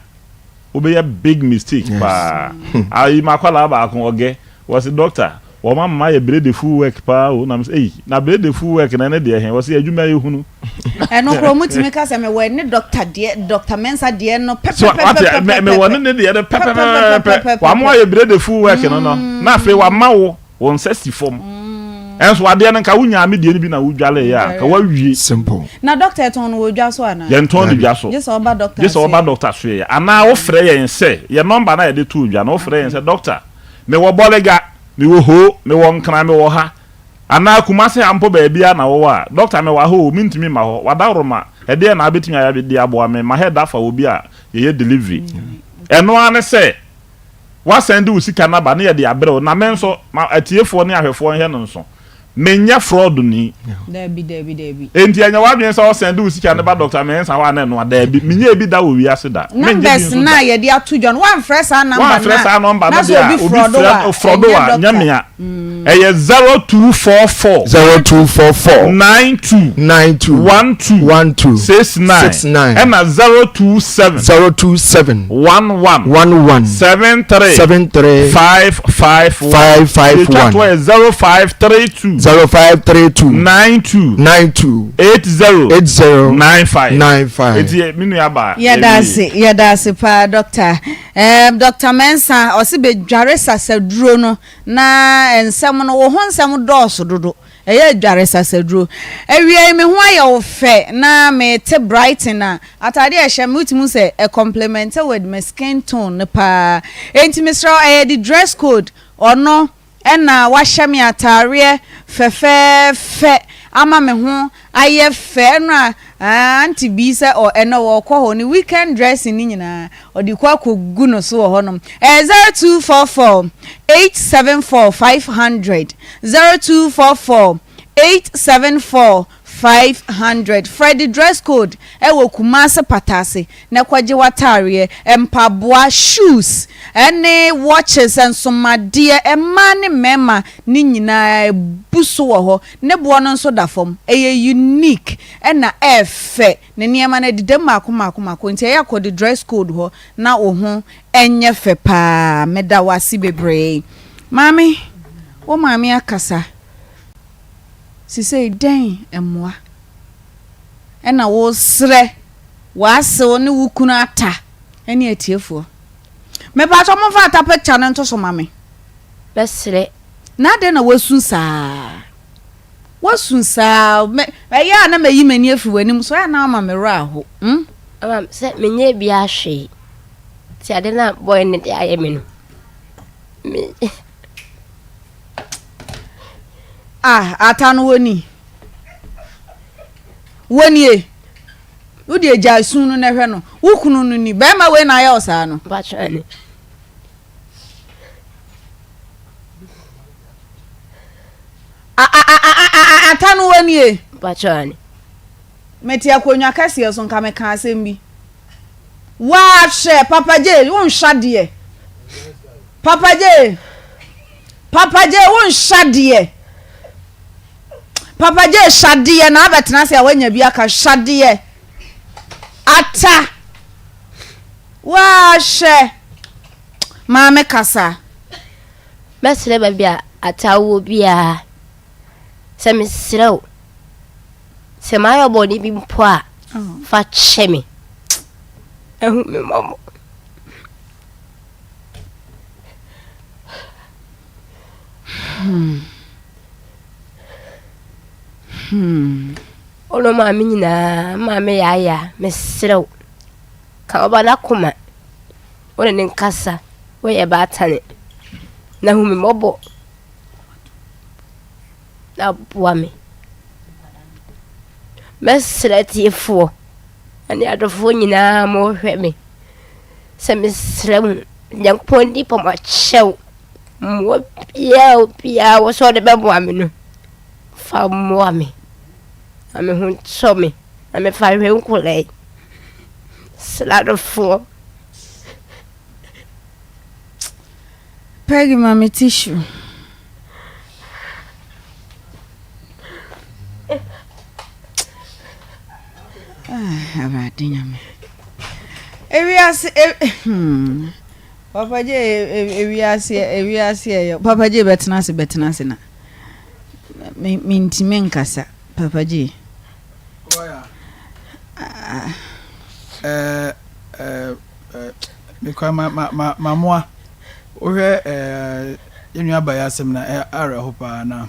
obey a big mistake pa ayi makwala ba akon oge was doctor wo mama ye bread full work pa o na say na bread full work na de he was adwuma ye hunu no promote me ka say me we ne Dr. Mensa de no pep me won ne de pep wa mo ye bread full work no na afi wa ma wo won sesi form enso ade na ka wunya me de ni bi na wudwale ya ka wa wie simple na doctor ton wo dwa so ana ye ton ni dwa so just oba doctor so ya ana wo frɛ ye nse ye number na ye de tu dwa na wo frɛ ye nse doctor me wo bolega me wo ho me wo nkran me wo ha ana kuma se ampo ba bia na wo wa doctor me wa ho mi ntimi ma ho wadaroma e de na abetimi aya de aboa me ma head afa obi a ye delivery eno ane se wa send u sika na ba na ye de abrɛ na me nso atiefo ne ahwefo he no nso menya fraud ni debi enti anya wadwen sa o send u sika ne ba Dr. Mensa wa na no debi menya ebi da wo wi ase da numbers na ye de ato John one fresh number na dia obi fraud wa nyamia eye 0244 92 12 69 and 027 11 73 551 0532 92 80 95 eti minu ya ba ya da se pa doctor Dr. Mensa o se be dware sasaduro no na ensem no wo honsem dooso dodo eye dware sasaduro ewie me ho aye wo fe na me te brighten na atade e hye mutimu se a compliment with my skin tone pa enti misra the dress code ono ena wahye me atare fe ama me ho aye fe no anti bi se o eno wo kwo ho ni weekend dressing ni nyina odi kwa kogu no so ho no 0244 874 500 0244 874 500 Friday dress code ewo kumase patase na kwaje watare empaboa shoes ene watches and somade emane mema ni nyina buso wo ho ne bo no nso da fom eye unique ena efe ne niema na dide mako nti ya kode dress code ho na wo ho enye fe pa meda wasi bebre mami wo mami akasa si say den emwa ena wo sre wase oni wukunu ata eni etiefo me ba so mo fa ata picture no nto so mame besre na de na wasunsa me ya na mayi mani afi wanim so ya na ma me ra ho se menye bi ahwe ti ade na boy ne de aye me no ata no woni e udi eja sunu na hwe no wukunu no ni ba ma we na ya osa no ba chani ata no woni e ba chani meti akonwa kase so nka me ka asem bi wa hwe papa je won hwade papa je won hwade papa je shadie na abetena se awanya bi aka shadie ata wa she mame kasa mesre ba bia ata wo bia se mesrew se mayo body bi mpo a fa cheme ehu me mamo Ono mami nyina mami ya mesrew ka oba na kuma one ne nkasa we ye ba tane na hu me mobo na bua me mesre tiefo ani adofo nyina mo hwe me se mesrew nyankopon di pa ma chew mo pia wo so de be bua me no fa mo me ame hun so me ame fa hwe nkole sladofo Peggy mami tissue Awurade nyame. Ewiase Papa je ewiase Papa je betena se na. Me ntime nkasa Papa je. Because my moa ohwe yenu abaya asem na ara hopa na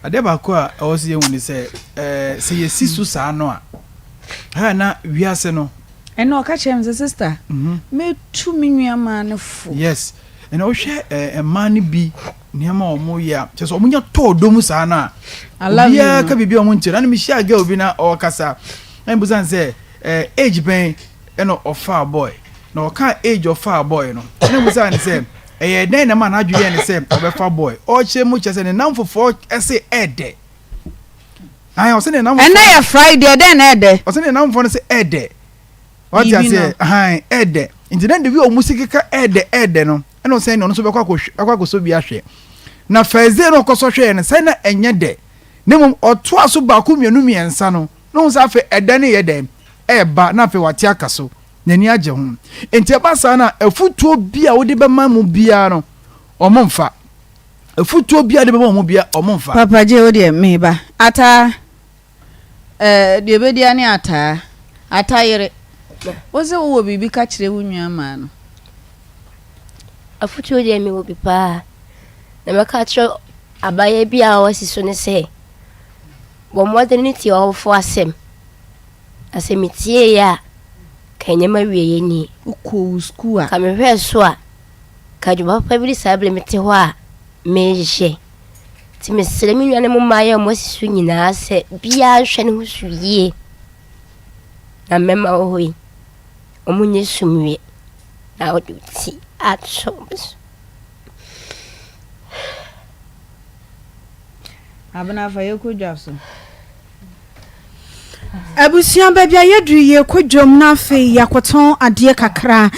ade ba ko a o se yewuni se yesi su sa no a ha na wiase no eno ka chem sister me tu minua ma ne fo yes eno ohwe man bi niama omo ya se so omunya to do mu sa na ya ka bibi omo nchira na me shia girl bi na o kasa na mbuzan se age ben eno ofa boy no ka age of far boy no na mbuzan se den na man adwo ye ne se obefa boy o che mu che se ne namfofo ese ede ayo se ne namfofo ena ya Friday den ede o se ne namfofo ne se ede what you say ede intina de bi o musiki ka ede no ena o se ne no so bekwa akwakoso bi ahwe na Thursday no koso hwe ne se na enye de ne mum oto aso ba ko mienu miensa no no sa fe ede ne ye de eba na fe wate akaso nani age ho enti aba sa na afutuo bia wo de be ma mu bia no omomfa afutuo bia de be ma mu bia omomfa Papa je wo de me ba ata de be dia ni ata yere wo se wo bibi ka kire wo nua ma no afutuo de me wo bi pa na me ka kire abaye bia wo si so ne se bo modernity wo fo asem asemitie ya kanyama wiye ni uko school a kamehwe so a kajuba pabili sable mete ho a meje ti mesele mi nwane mo maye mo sisu nyina se bia hwe ne ho suye na mema hoi omunye sumwe na odi atsobs abana fa yeko dwaso Abusian baby ayedru ye kwadwom na afi yakoton ade kakra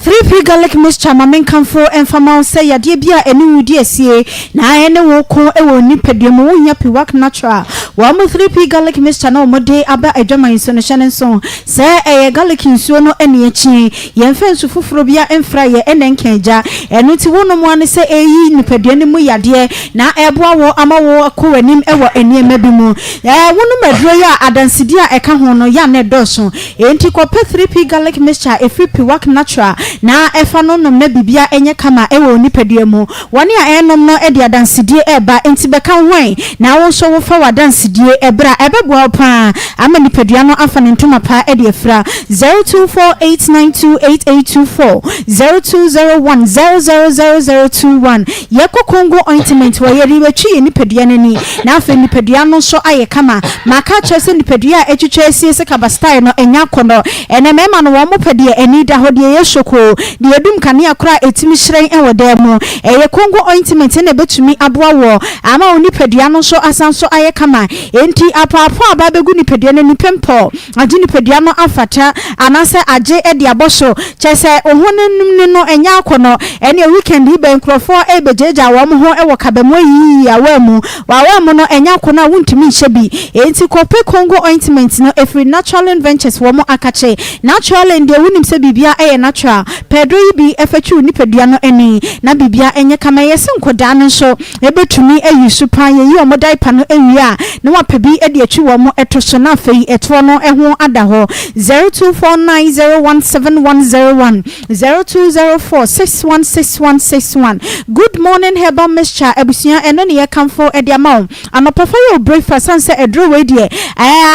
3p garlic mixture mamen kamfo enfama say yade bia eniwudi asie na ene wo ko ewo nipadem wo nya piwak natural wa mo 3p garlic mixture na omode aba adwaman so no hyene so say garlic nsuo no ene achi ye mfensu fufuro bia emfra ye ene nkenja eno ti wo no mo ane say eyi nipadem mu yade na eboa wo ama wo ko wanim ewo eniema bi mu wo no madro ya adansidi eka ho no ya ne doso enti kope 3p garlic mixture efi piwak natural na efa no nom na bibia enye kama ewo nipadua mu woni a enom no e de adansidie eba enti beka hwan na wo so wo fa wadansidie ebra ebeboa pa ama nipadua no afa ne ntoma pa e de afra 0248928824 0201000021 yekokongo ointment wo yeri betwi nipadua nani na afa nipadua no so aye kama maka chese nipadua etwetwe se kabastai no enya kono ene mema no wo mopede eni da ho de yeshoko de edum kane akora etimi hyiren e wodemu eye kongo ointment ne betumi aboa wo ama oni pedua no so asanso aye kama enti apapo ababegu ni pedua ne nipempo agi ni pedua no afata anase age e de aboso chese ohonenum no enya kono ene weekend ibe nkrofo e bejeja wo mo ho e wo kabemo yi awemu wawemu no enya kono a wuntimi hyebi enti kope kongo ointment no every natural ventures wo mo akache natural and de wunim se bibia e natural pedro bi efechu ni pedua no eni na bibia enye kama yesi nkoda no so ebetumi ayusu pan ye omodai pa no awia na wapabi e de atwi wo mo etoso na afei eto no eho ada ho 0249017101 0204616161 good morning herbal mixture abusia eno ne ye kamfo e de amaw anopafa yo breakfast anse edro we de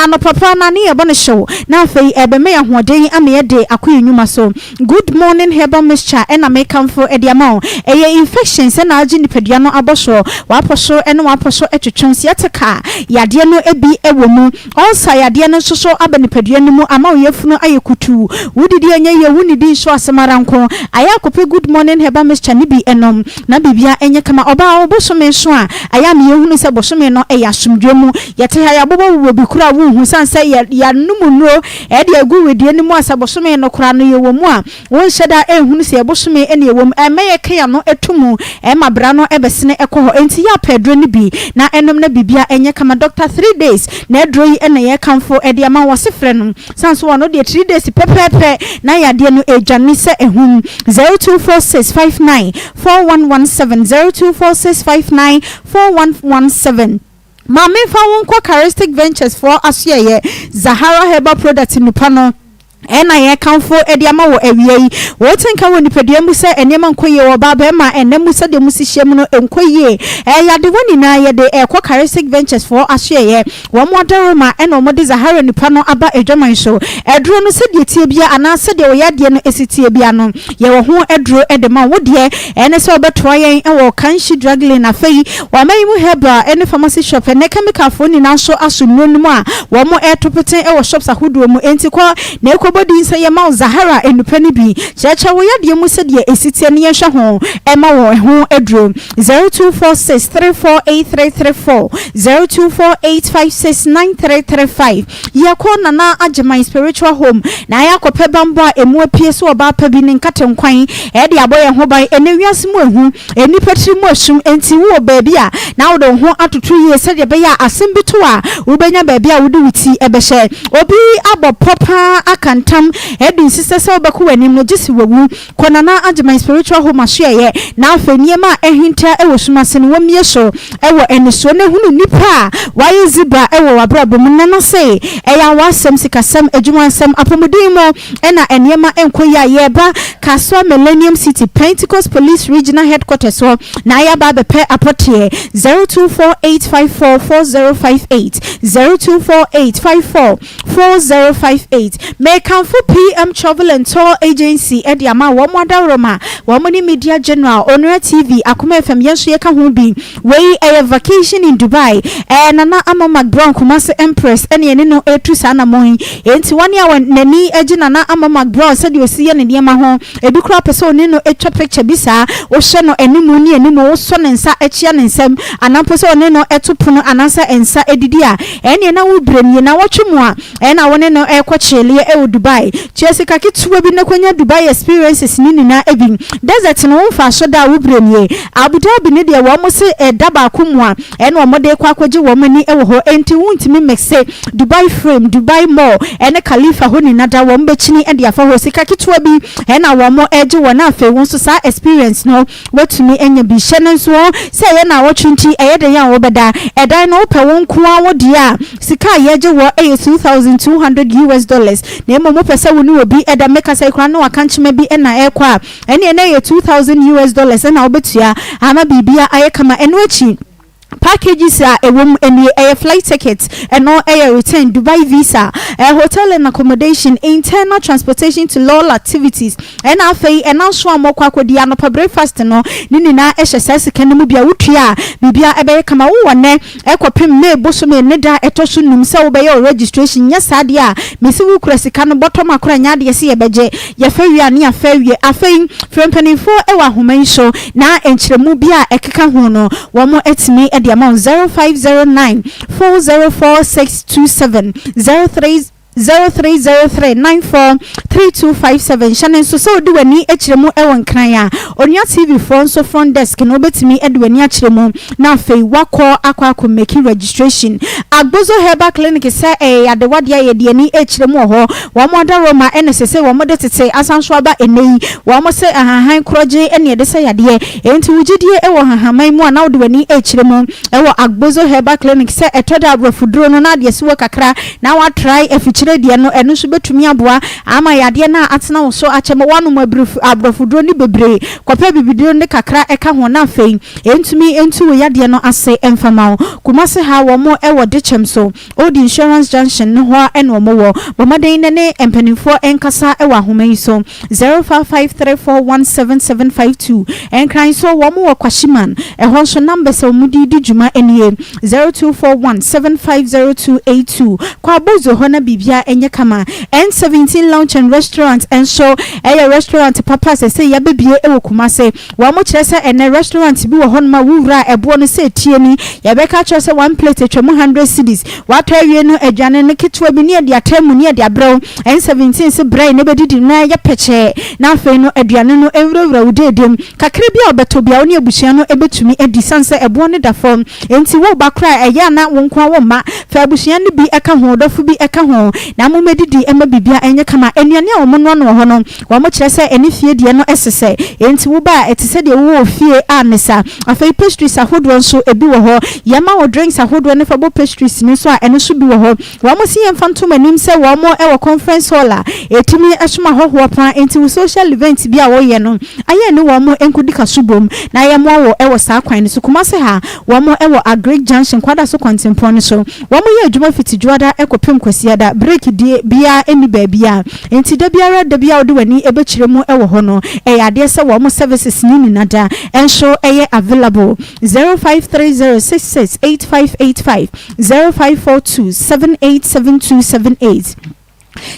anopafa na ne ye bone show na afei ebeme ya hoden ame de akoyinwuma so good morning herbal mixture ena me kamfo e de amaw eye infections na agi nipadua no aboso waposo eno waposo etwetwonsi ateka yade no ebi ewomu onsa yade no soso aba nipadua no mu ama oyefunu ayekutu wudidi enye ye wunidi so asemaranko aya kope good morning herbal mixture ni bi enom na bibia enye kama oba obosome so a aya me yehunu se bosome no eya somdwemu yete ha ya bobo wo bi kura wo hu sanse ya numu no e de agu wedie ni mu asabosome no kura no yewomu a won hyeda ehunu se bosome ene yewom emeye kaya no etumu emabra no ebesene ekoho enti ya pedro ni bi na enom na bibia enye kama doctor 3 days na edro yi na ye kanfo e de ama wose frɛ no sanso wono de 3 days pepepe na ya de no edwane se ehum 0246594117 0246594117 Mame fa won kwa Charistic Ventures for asye Zahara Herbal Product nupa no ena ye kanfo ediama wo awie wotenka wo nipadua mu se enema nkoye wo ba ba ma enemu se de musihiem no enkoye yade woni na ye de ekwa Charistic Ventures for asye wo modere ma ena mo de Zahara nipa no aba edwaman so edro no se de tie bia ana se de wo yade no esitie bia no ye wo ho edro edema wo de ene se obetoa yen wo kanshi drugling afei wa mai mu heba ene pharmacy shop ene chemical fo ni na so asunu no mu a wo mo etopeten wo shops ahodo mu enti ko na body say ma Zahara enupani bi checha wo yade mu se de esitie ne yehwe ho ema wo ho edro 0246348334 0248569335 yakona na agema spiritual home na yakope bambo a emu apie so oba pa bi ne nkate nkwan e de aboye ho ban ene wiase mu ehu eni patri mu asum enti wo baabi a na wo do ho atoto ye se de be ya asem bitu a wo benya baabi a wo de wuti ebehye obi abo popa akan edin sister se obeko wanim no gisi wawu kona na agema spiritual home ahye na afaniema ehinta ewosumase no wamie so ewo eniso ne hunu nipa waye ziba ewo wabrabom nana se eya wasem sikasem adwumansem apomodin mo ena eniema enkoya yeba Kaswa Millennium City Pentecost Police Regional Headquarters so na ya ba bepe apotie 0248544058 0248544058 Kanfu PM Travel and Tour Agency Ediama Wamwada Roma Wamoni Media General Onura TV Akoma FM Yensu Yeka Hubi Way a vacation in Dubai Nana Ama Macbron Kumasi Empress Eni Enino Etu Sana Mohi Enti 1 year when Neni Ejinana Ama Macbron said you see an Yama home Ebukra person Nino Echa picture bisa Oshano Enimuni Enimo Son and Sa Echian Nsem Anaposo Nino Etu Puno Anasa and Sa Edidia Eni na Ubrim Yena Wachumwa Ena Waneno Equacheli Dubai Jessica kitwe bi na kwanya Dubai experiences ni na ebin desert no mfa so da wo bremie Abu Dhabi ne de wo mo se daba akomwa ene wo mo de kwa kwaje wo mani ewo ho enti wuntimi mexe Dubai frame Dubai mall ene Khalifa ho ni nada wo mbechini e de afa ho sika kitwe bi ene wo mo eje wo na afa won so sa experience no watumi enya bi hyene so se ye na wo twinti eye de yan wo beda edan no pe won kwa wo dia sika yeje wo $2,200 Nemo mo pesa woni obi eda meka sai kra no akanchime bi na ekwa ene na ye $2,000 na obetua ama bibia ayekama eno achi packages are a flight tickets and no air return Dubai visa a hotel and accommodation internal transportation to all activities and afei and also mo kwakodi anopa breakfast no nini na ehsese kanemu bia wutua bibia ebe kama wo ne ekopem me bosome ne da etoso num se wo be your registration nya sade a mesi wo kura sika no bottom akora nya de se ye beje ye fawie ani afawie afei frempanifo ewa homan so na enkyeremu bia ekeka ho no wo mo etimi the amount 0509404627 0303943257 Shannon so do ani echiremu ewon kran a Onia TV phone so front desk no betimi edwani achiremu na afei wakọ akwa make registration Agbozo Herbal Clinic say adewade ayede ani echiremu ho wo moda Roma NSS wo mode tete asanso aba enei wo mo se ahahan kroje ene de say yade enti wugidie ewo hahaman mu na odwani echiremu ewo Agbozo Herbal Clinic say etoda abrofuduro no na de siwo kakra na wa try de no eno so betumi aboa ama yade na atena so achema wanu abrofuduro ni bebre kopa bibidiro ne kakra eka ho na afei entumi entu yade no ase emfama kumase ha wo mo ewo dechem so old insurance junction no ho eno mo wo bomaden ne empanifo enkasa ewa homan so 0553417752 enkran so wo mo kwashiman ehon so number so mudi di juma enie 0241750282 kwa bozo ho na bibia bibia enye kama N17 Lounge and Restaurant enso restaurant papa say ya bebie e Kumase wa mo kire say ene restaurant bi wo honma wura ebo no say tie ni ya beka kire say one plate atwa 100 cedis wato awie no adwane no ketwa bi ne de atamu ne de abrew N17 se brain ne bedidi na ya peche na afei no aduane no ewurawura wudedem kakra bi obeto bia oni abusua no ebetumi edi sanse ebo ne da form enti wo ba kra eya na wonkwa wo ma fa abusua ne bi eka ho dofo bi eka ho na mo medidi ema bibia enye kama enuane a wo no no ho no wo mo kire say eni fie de no esese enti wo ba etise de wo fie anesa afei pastries ahodo nso ebi wo ho yema wo drinks ahodo ne fa bo pastries ni so a eno so bi wo ho wo mo si yemfanto manim se wo mo e wo conference hall a etumi esoma hoho pa enti wo social event bi a wo ye no aye ne wo mo enkudi kasubom na ye mo wo e wo saa kwan so Kumase ha wo mo e wo Agric Junction kwada so Kwantempo ne so wo mo ye adwuma fitijuada ekopem kwasiada break die bia eni ba bia enti da biara da bia wo de wani ebekire mu e wo ho no e yade se wo mo services ni nada enso eye available 0530668585 0542787278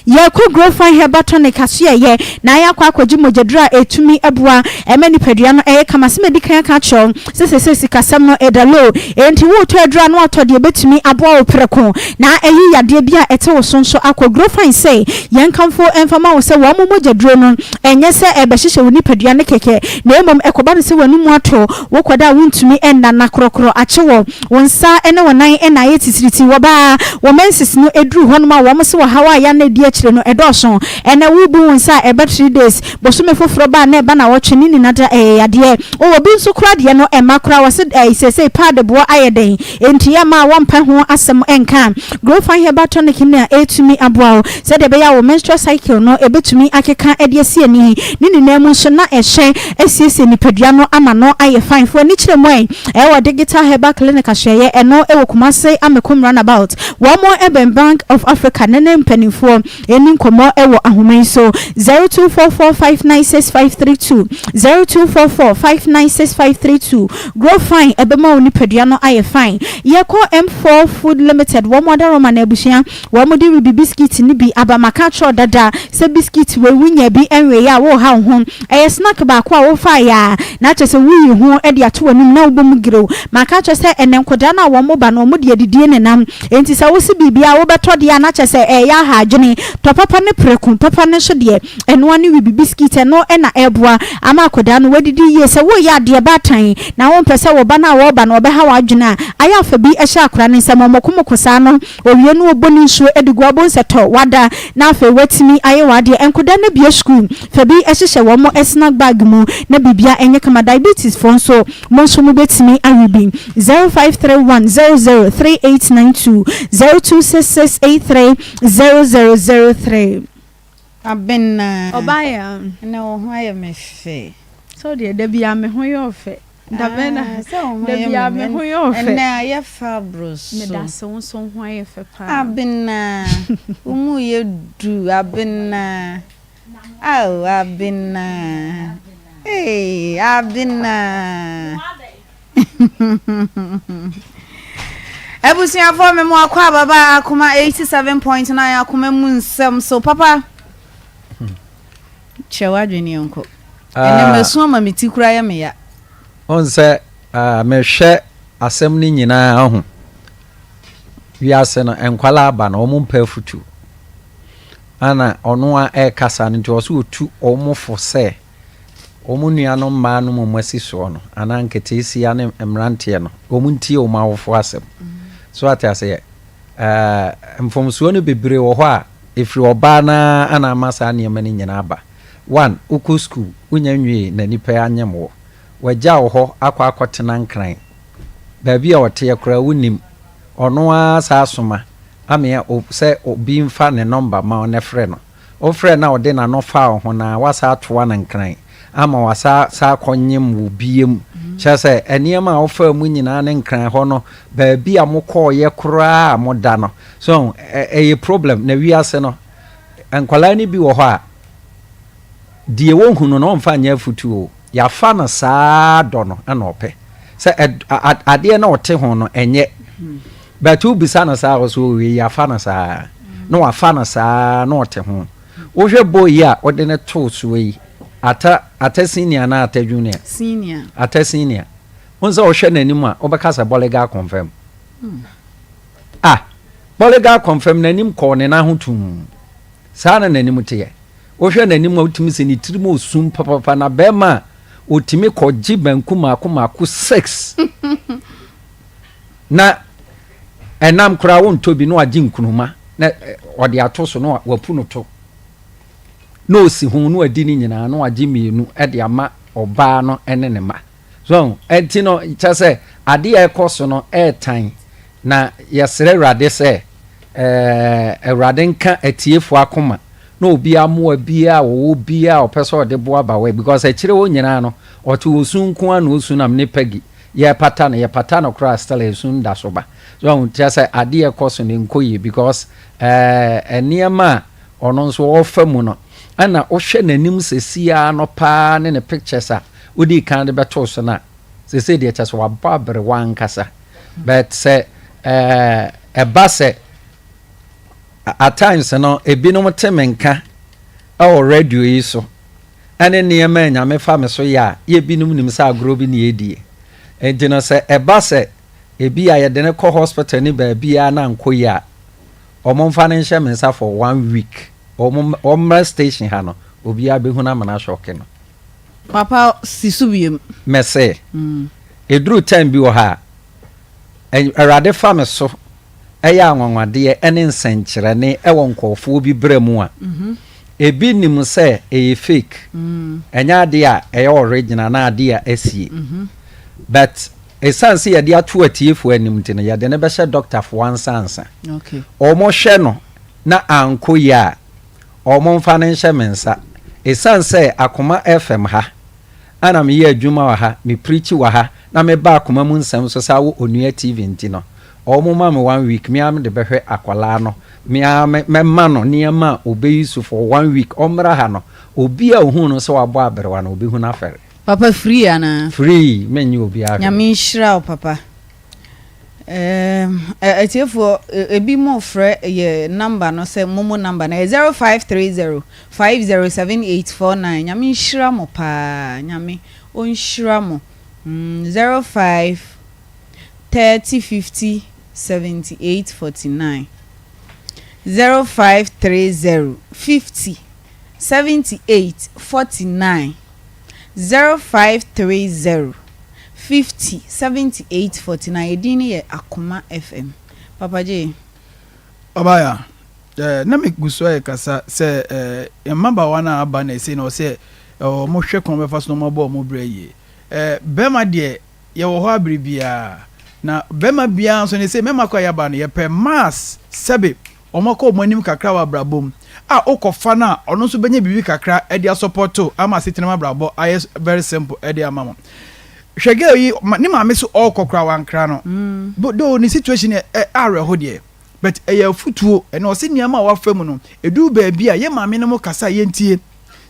ye ko grow fine hair tonic aso ye na ya kwa kwaji mojadura etumi ebua emani pedua no eye kama se medikan ka cho se sikasem no edalo enti wo to adura no atode betumi aboa opreko na eyi yade bia ete wo sonso akwa grow fine say yen kamfo enfama wo se wo mo mojaduro no enye se ebehihye wo ni pedua ne keke na emom ekoba no se wanu mu ato wo kwada wuntumi enna na krokro achewo wonsa ene wonan ena ye tisiriti wo ba wo mensis no eduru hono ma wo mo se wo hawa ya na di akire no edoson ene wo bu wonsa ebe 3 days bosume foforo ba na eba na wo twene ni nada yade o obi nso kura de no emakura wo se sesei pad bo ayeden enti ya ma wo mpa ho asem enka grow fine hair tonic ni a etumi aboa se de be ya wo menstrual cycle no ebetumi akeka ede asie ni namu nso na ehye asiesie ni padua no ama no aye fine fo ni kire moen wo digital hair clinic ahye eno e wo Kumase amekom runabout wo mo Bempah of Africa nene mpanifo eni komo ewo ahomen so 0244596532 0244596532 grow fine ebema oni padua no aye fine ye ko M4 Food Limited wo mo da Roma na abusia wo mo di biscuit ni bi abamaka cho dada se biscuit we wunya bi enwe ya wo ha ho snack ba ko wo fa ya na che se wuyi ho e de ato anim na wo bom giro maka che se enenkoda na wo mo ba no mo de adidie ne nam enti sa wo si bibia wo beto de na che se ya ha adwene to papa ne preku papa ne so de eno ani wi biscuit eno na eboa ama akoda no wadidi ye se wo ya de batan na wo mpese wo ba na wo ba no be ha wa adwene aya fa bi ehya akora ne nsem mokomokosa no owie no oboni nsuo edigu abonseto wada na afa watimi aye wade enkoda ne bia school fa bi ehye wo mo snack bag mu na bibia enye kama diabetes fo nso mo nso mo betimi awibi 0531003892 0266830003 abena obaya na wo ho aye mefe so de bia me ho yo fe Davena Devia me ho yo fe na ye fabros me da so ho aye fe pa abena umu ye du abena au abena abena ebusia for me mo akwa baba Akoma 87.9 Akoma mu Nsem so papa chewa dwene onko ene meso ma metikura ya me ya on se me hwe asem ni nyina ho wiase no enkwala aba na omo mpa futu ana ono a kasa nti oso otu omo fo se omo nua no ma no mo masi so no ana nkete isi ya ne emrante no omo ntie o ma wofo asem so ata se mfomsuo no bebre wo ho a efri oba na ana masa ne yema ni nyina aba one uku school unya nwie na nipa anyemwo wagya wo ho akwa akotena nkran baabi a wote yakura wunim ono a sa soma ame se obi mfa ne number ma one frɛ no o frɛ na ode na no fa ho na wasa atoa na nkran ama wasa sa konyem wo biem kyase eniema a ofa mu nyina ne nkran ho no baabi a mokɔ ye kura moda no so eye problem na wiase no enkwala ni bi wo ho a die wo hunu no mfa nya futuo ya fa na saa do no ana ope se ade na ote ho no enye but u bisa na saa so we ya fa na saa na wafa no saa na ɔte ho wohwɛ boy a ɔde ne to so yi ata senior na ata junior ata senior onza ohwe nanim a obekasa bolega confirm bolega confirm nanim ko ne na hotum saa na nanim te ohwe nanim a utimi se ni tirimo osum papa na bema otimi ko gi banku maako 6 na enam kura won tobi no agi nkunuma na ode ato so no wapu no to no si hu no adi ni nyina no agi mienu e de ama oba no ene ne ma so enti no chase ade e koso no tan na yesere rade se rade nka atiefo akoma na obi amoa bia wo bia opeso de boa ba we because akire wo nyina no oto osunku an osunam ne pagi ye pata no kra style esun da so ba so chase ade e koso ne nkoyi because eniema ono nso ofamu no ana ohwe nanim sesia no pa ne pictures a odi kan de beto so na se de chase wa babre wan kasa but say ebase at times no ebinom temenka o radio yi so ane niema nya me fa me so ya ye binum nim sa agro bi ne edie enti no se ebase ebi a ye de ne ko hospital ni ba bia na nkoyi a omomfa ne nhye mensa for 1 week omra station ha no obi abehuna mana shock no papa sisubiem mese edru time bi wo ha erade fa me so eya anwanwade ene nsenkyere ne ewo nkofo bi bremu a ebi nim se e fake enya ade a e original na ade a asie but esanse ye de ato atiefo anim tene ye de ne be hye doctor for one sansa okay omo hwe no na anko ya omo mfa ne nhye mensa esanse Akoma FM ha ana me ye adwuma wa ha me preach wa ha na me ba Akoma mu nsem so sa wo Onua TV ntino omo ma me 1 week me am de behwe akwala no me ma no niema obeyisu for 1 week omra ha no obi a ohun no so wabo aberewa no obi hu na fere papa free ana free menyi obi a nyame shira papa etiefo ebi mo frɛ ye number no se momo number na 0530 507849 nyame shira mo pa nyame on shira mo 05 30 50 7849 0530 50 7849 0530 50 7849 edini ye Akoma FM papa J Obaya na me guso e kasa se mamba wana aba na se no se mo hwe kon be faso no mo bo mo breye bema de ye wo ho abribia na bema bia so ne se mema kwa yaba no ye pe mass sebe omako monim kakra wa brabom a okofa na ono so benya bibi kakra e dia supporto ama sitinema brabo is very simple e dia mama hwege yi ni ma me so okokra wankra no but do ni situation e are ho de but e ya futuo e no se niam a wa fam no edu ba bia ye ma me no mo kasa ye ntie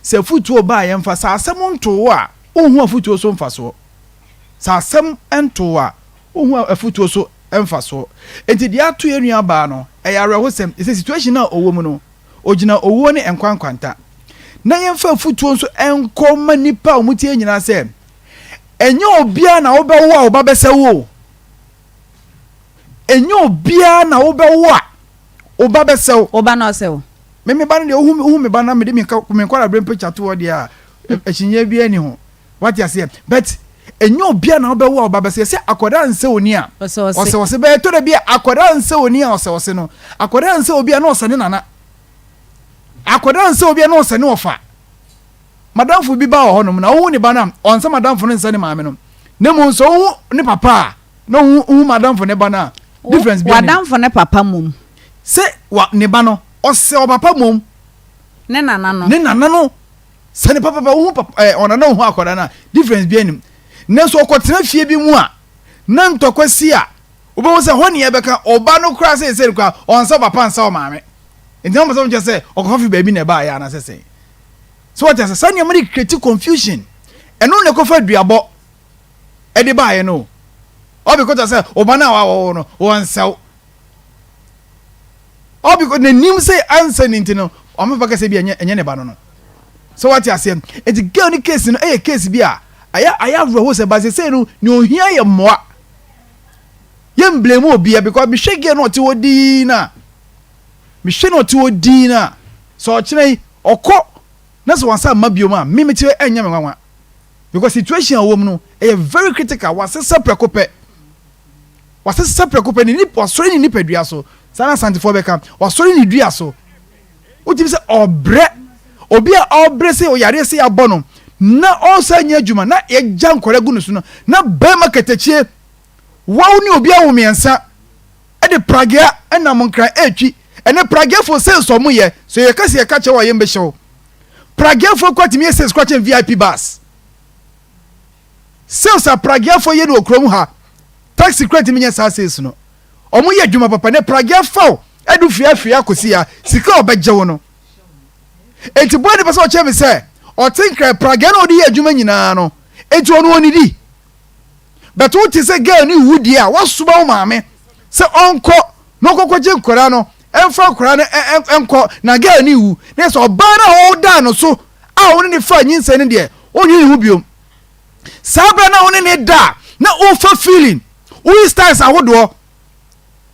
se futuo ba ye mfa sa asem nto a ohun afutuo so mfa so sa asem ento a ohun afutuo so mfa so enti dia to ye nua ba no e ya re ho sem e situation na owo mu no ogina owo ne enkwankwanta na ye mfa afutuo so enko manipa omutie nyina se enyo obia na obewo a obabesewo enyo obia na obewo a obabesewo oba na osewo me ba na de ohu me ba na me de me kwara Bempah chato de a echinya bia ni ho what you say but enyo obia na obewo a obabesewo se akoda nse oni a ose be to de bia akoda nse oni a ose no akoda nse obia na ose ne nana akoda nse obia na ose ne ofa madamfo bi ba ho no na wo ni ba na onsa madamfo no nsa ne maame no nemu nso wo ne papa no wo madamfo ne ba na difference bi madamfo ne papa mum se wa ne ba no o se o papa mum ne nana no se ne papa wo papa ona na wo akoda na difference bi anim ne so okotena fie bi mu a na ntokwasi a obo se ho ne ye beka oba no kra se kwa onsa papa nsa o maame enti mo so nche se okofa ba bi na ba ya na se so what is sanya mari create confusion eno ne kofa duabo e de ba ye no o be ko ta say oba na wa wo no won sew all because the name say answer no omo baka say bi enye ne ba no so what you say it girl ni case no case bi a aya wo se ba say no ni ohia ye moa ye blame obi because me hwege no ti wodi na me hwe no ti wodi na so kire okọ na so wansa mabio ma me ti enya me nwanwa because situation awom no very critical wasesa prekope ni wasori ni pedua so sana santifo beka wasori ni dua so uti se obre obi a obre se oyare se abono na onsa nya adwuma na eja nkore gu no so no na ba maketachie wawo ni obi a wo miensa e de pragia na monkran etwi ene pragia fo se so mo ye so ye kase ye ka che wa ye mbe hyew pragia fo kwatimi se scratch VIP bus sales a pragia fo ye no okrom ha taxi credit minya sa sales no omo ye adwuma papa ne pragia fo edu fia kosi ya sika obegye wo no enti boy ne pese o cheme se o tinkra pragia no di adwuma nyina no enti ono oni di but what is a girl ni wudi a wasuba wo maame se onko no kokogye nkora no emfa nkora no enko na girl ni wu ne so oba na o da no so a woni ne fa nyinse ne de onyi hu biom sabra na woni ne da na o fa feeling we styles ahodo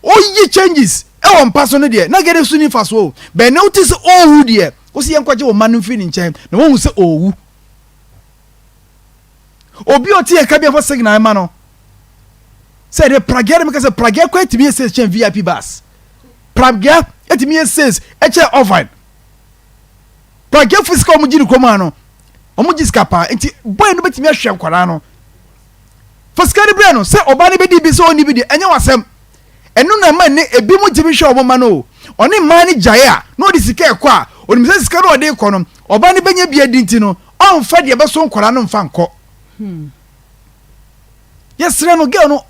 o yi changes e won paso ne de na gere su ni fa so be notice o wu de o si yenkwaje o manu feeling nchen na won se o wu obi oti e ka bia for signal ma no say the pragia me ka say pragia kwa timi says chen VIP bus pragia etimi says eche oven pragia physical mo jiri koma no omo jiska pa enti boy no betimi ahwe nkwara no physical bre no say oba ne bedi bi so oni bi de enye wasem enu na ma ne ebi mo jimi hwe omo ma no oni ma ne jaye a no di sika ekọ a oni se sika no de ekọ no oba ne benya bi adi nti no on fa de be so nkwara no mfa nkọ yes no girl no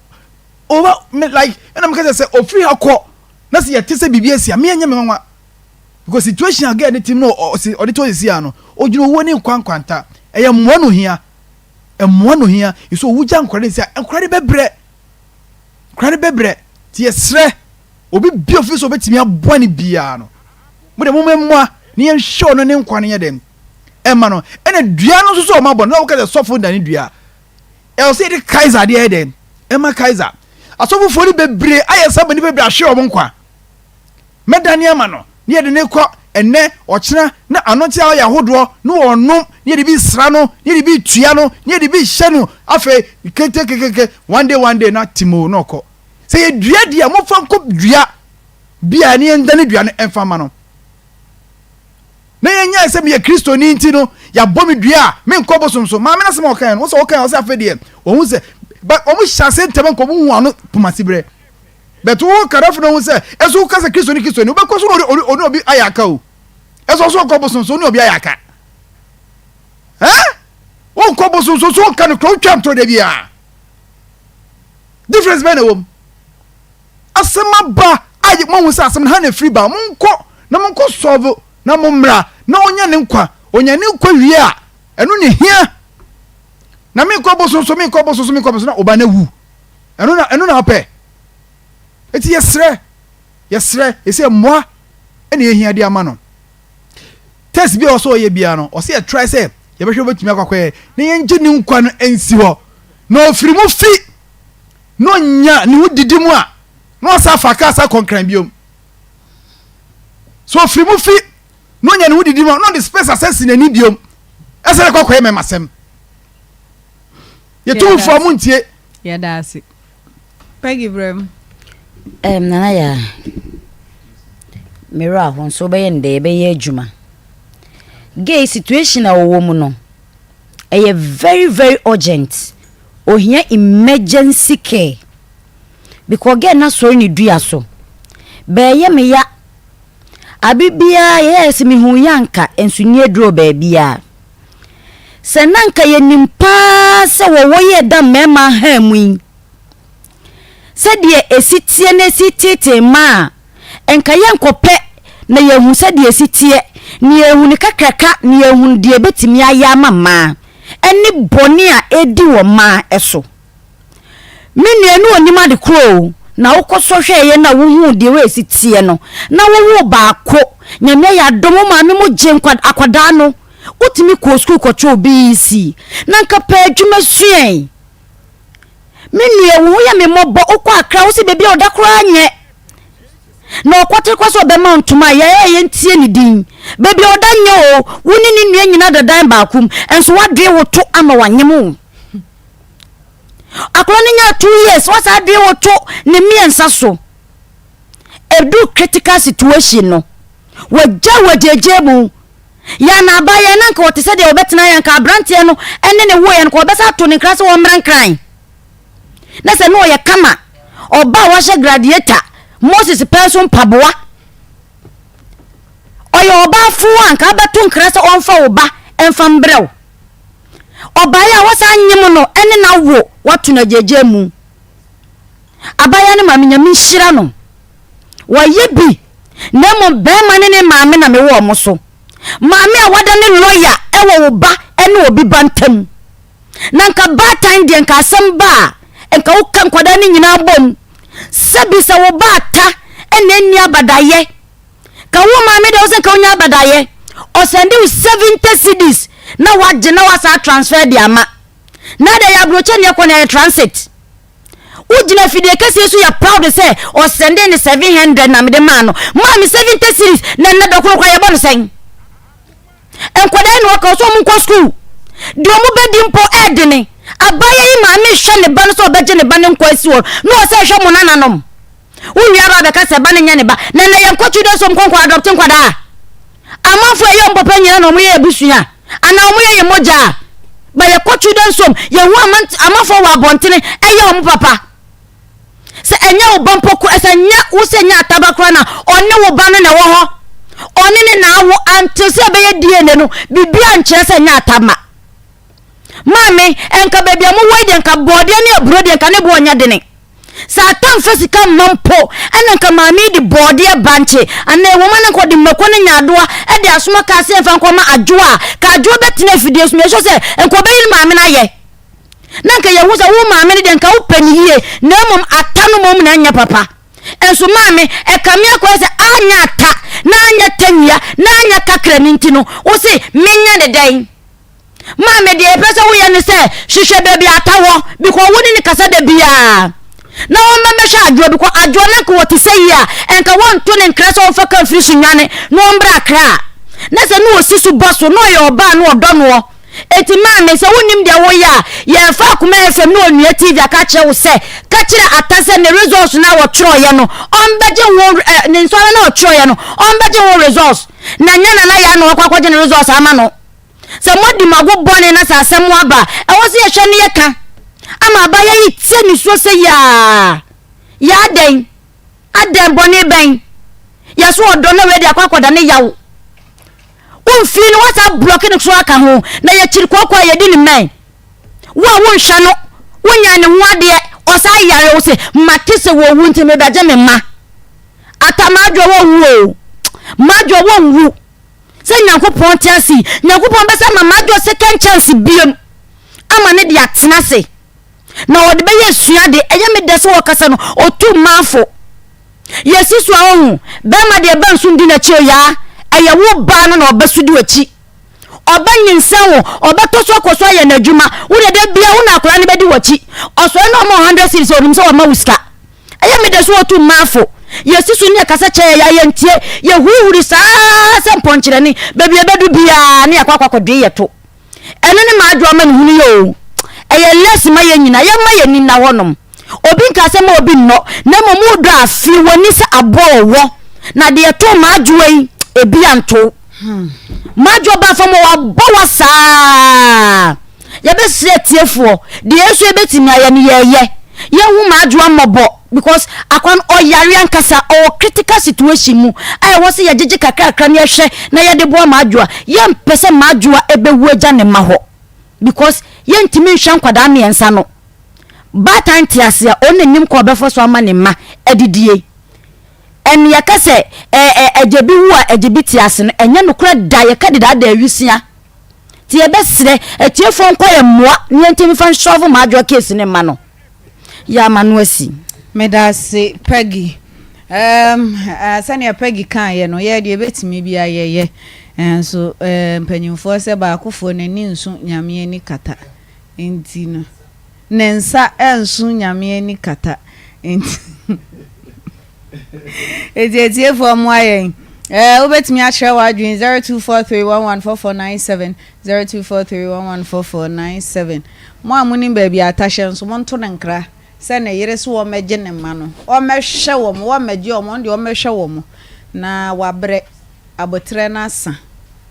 over me like and I'm gonna say o free akọ na se yete se bibia sia me anya me nwa because situation again the team no o de to sia no o juro wo ni kwankwanta eye mmoa no hia iso wuja nkware sia nkware bebre ti yesre obi bi office obetimi aboane bia no mo de mo memmoa ni en show no ne nkwane ye dem ema no ene dua no so ma bo na wo ka sofo dani dua e say the Kaiser dey den ema Kaiser asofu fori bebre ayesa bani bebre ahwe o nkwa medani ama no ne ye de ne kọ enne ochina na anoti a ya hodo no onum ne de bi sra no ne de bi tua no ne de bi hye no afa keke one day na timo no kọ say ye dua dia mo fa nko dua bia ne ndane dua no emfa ma no na yenya se me Kristo ni nti no ya bomi dua me nko bosomso ma me na se mo kan no so o kan o se afede o hu se but o mu hyase ntem nko bu hu ano pomasibre but wo karafo no hu se eso ka se Kristo ni o be ko so no obi ayaka o eso so nko bosomso ni obi ayaka o nko bosomso so kan ko twam to de bia difference be na wo asema ba ayi mo hu se asem na na free ba mo nko solve na mumra na onya ne nkwa wie a enu ne hia na me nkwa bososo na oba na wu enu na ope eti yesre ese moa ene ye hia de ama no test bi oso ye bia no o se try say ye behwe betumi akwakwɛ ne ye ngi ne nkwa no ensi ho na ofiri mu fi no nya ne wudidi mu a no sa faka sa konkran biom so ofiri mu fi no nya ne wudidi mu no the space access na ni biom ese kwa kwa memasem ye tu fo mu ntie ya dasi Peggy Brem nana ya mera ho so be yende be ye adwuma gay situation a wo mu no e very very urgent ohia emergency care because get na so ni dua so be ye me ya abibia yes mi hu yanka ensunye dro ba bia senanka ye nimpa se wo ye da mema ha mu se de esitie na sitete ma enka yankope na yehu se de esitie ni yehu ni kakraka ni yehu de betimi aya mama eni boni a edi wo ma eso menu enu onima de kro na ukoso hweye na wuhu de we sitie no na wo baako nyame ya domo maame mo je akwada no utimi ko school ko cho BC na nka pa adwuma suen menu wo ya me mobo okọ akra wo se bebi oda kra nye na okwate kwaso be ma ntuma ye ntie ni din bebi oda nye o woni ni nua nyina dadan baakum enso wadwe wo to ama wanyemu akra ni nya 2 years wasa adwe wo to ne miensa so edu critical situation no wajeje mu ya na abaye na nka wote se de obetena ya nka abrante no ene ne wo ya nka obesa to ne krase wo mran kran na se no ye kama oba wa hye gladiator Moses person paboa oyo oba fu anka beto nkrase onfa oba enfa mbrew oba ya wasa anyim no ene na wo watu na jeje mu abaya ne mame nyame hira no waye bi na mo be mane ne mame na me wo mo so mame a wada ne lawyer ewo oba ene obi bantam na nka batan de nka asem ba enka wo kan kwada ne nyina bom sabi sa wo bata ene ni abadaye ka wo mame de wo se ka onya abadaye o send you 70 cedis na waje na wasa transfer di ama na da ya broche ne ko na transit ujina fidie kesi su ya proud say o send ni 700 na me de ma no mame 70 cedis na dokoro kwa ya bo no sen enkwada ni waka so mu ko school di o mu bedi mpo edene abaya yi mame hwe ne ba no so obeje ne ba ne nkwasi wo no o se hwe mu nananom unwi aba be ka se ba ne nya ne ba na ye nkwachu de so mkonko adopt nkwada amafo ye mpopa nyina no mu ye ebusua ana mu ye moja ba ye kwachu de so ye hu amafo wa bontene eye o mu papa se enya wo bampoko ese nya wo se nya tabakra na onne wo ba no na wo ho oni ne na awo antil se be ye die no bibia nkyere se nya atama mame enka baby amu wede enka bode ne aburo de enka ne bo onya de ne satan fasika mampo enka mame di bode banche ana e woma na ko di mako ne nyadoa e de asoma ka se enfa nkoma adwoa ka adwo betina fidie so me so se enko be yi mame na ye nanka ye wo se wo mame ne de enka wo pani hie na mom atano mom na nya papa enso mame e kamia ko se anya ata na anya tania na anya kakra minti no wo se menya de dan mame de pesa wo ye ne se hwehwe baby atawo because woni ne kasa da bia na wo mame hwa adwo because adwo na ko wote se ya enka won to ne nkrasa wo faka firi sunwane no mbra kra na se no osisu boso no ye oba no odo no eti mame se wonim de wo ya ye fa kuma FM no onua TV aka kire wo se ka kire atase ne results na wo tro ye no onbeje wo ne nso na wo tro ye no onbeje wo results na nya na ya no kwakwaje ne results ama no se modi mago bone na sa asem aba e wo se ye hwe ne ye ka ama ba ye tie ni so se ya den aden bone ben ya so odo na we de akwakwada ne yawo unfi no wasa block ne so aka ho na ye chiri kwakwa ye di ni men wo hwa no wonya ne ho ade osa yare wo se matise wo wu ntime daje me ma atamadwo wo wu madwo wo wu se nyankopon tiasi nyankopon be se mamadwo second chance biem ama ne de atena se na wo de be yesua de eye me de se wo kasa no otu mafo yesisu ahun be ma de ba nsu ndi na chi ya eye wo ba no na obesudi wachi obanyinsem wo obeto so koso ya na djuma wo de bia wo na akora ne bedi wachi oso no mo 100 series onim so wo ma wuska eye me de so otu mafo yesisu ne kasa che ya yentie ye huhuri saa se mponchire ni bebi ebedu bia ne akwakwa dwe yeto eno ne maadwo ma ne hunu yo eye less ma ye nyina ye ma ye ni na wonom obi nka se ma obi no na momu do afi woni se abowo na de yeto maadwo yi ebi anto maadwo ba famo wa bowa saa ye be se tiefo de yesu ebetimi aye ne ye hu maadwo amobo because akwan oyare ankasa o critical situation mu ai wo se ye jeje kakra ne hwe na ye de bo maadwo ye mpese maadwo ebewu agya ne ma ho because ye ntimi hwa nkwada ne ensa no batan tiasia onenim ko befo so ama ne ma edidie en ya kase ejebi wu a ejebi tiase no enye no kura da ye kadida da awisia ti ye besre etiefo nko ye moa ne ntimi fa shove maadwo case ne ma no ya manu asi Medase Peggy. Sanya Peggy kan ye no ye de betimi bia ye enso mpanyimfo se ba akofo nani nso nyame ani kata enti no nensa enso nyame ani kata enti etie for mo ayen obetimi a share wadwin 0243114497 0243114497 mo amuni ba bia atashe nso mo nto nankra se na yere so wo meje ne ma no o mehwe wo mo wo meje o mo de o mehwe wo mo na wabre abotre na asa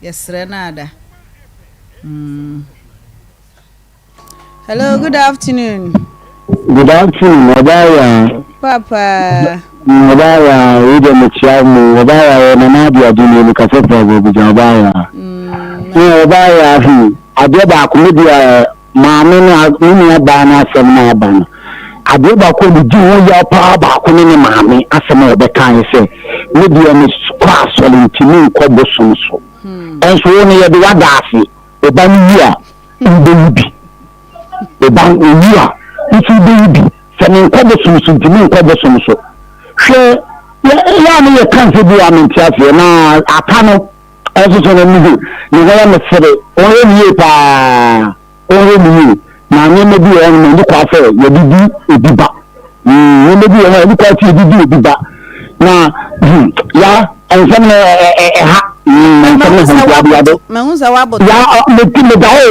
yesre na ada. Hello, good afternoon. Good afternoon, Obaya. Papa. Obaya, we don't know. Obaya, na Nadia dini lukase probo bija Obaya. Obaya hi. Adeba kumedia maame na mimi aba na asem na aba no. Adeba ko di wo ya pa ba ko ne maame asem e be kan se. Media ni class olintimi ko bosonso. Enso woni ye de wadaase. Eba ni yi a ndebi. Eba ni a nti ndebi. Sani ko bosonso ntimi ko bosonso. Hwe ya ni ye kan se bi amentiafe na akano enso so no mu ni ga me sere onye ni pa onye ni na nyeme bi o no ndi kwa fe ye bibi ebiba nyeme bi o ndi kwa ti ebibi ebiba na ya ensem na ha Manguza wabo ya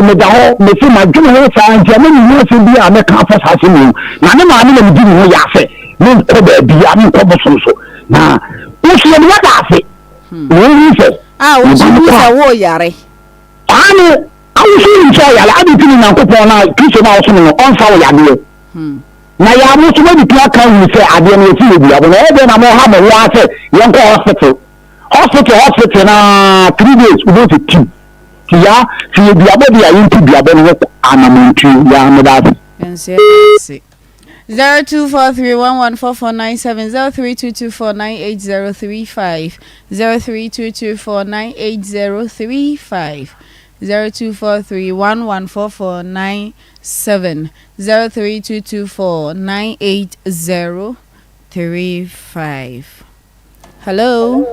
me da ho me fi ma dwene ho fa ntia me ni se bi a me ka fa sa se mu na ne ma ne me di ho ya fe me ko ba bi a me ko bosonso na wo se ye da fe wo ni fe wo se wo yare ani awusu nso yale aditini na nkopon na kristo na oso no onfa wo yade na ya mo so bi pia kan wi se ade na esi ebi abo na ebe na mo ha mo wa se yen ko hospital na 3 days we go to team ya fi ebi abo dia yin ti bi abo no anamontu ya me da 0243114497 0322498035 0243114497 0322498035. Hello.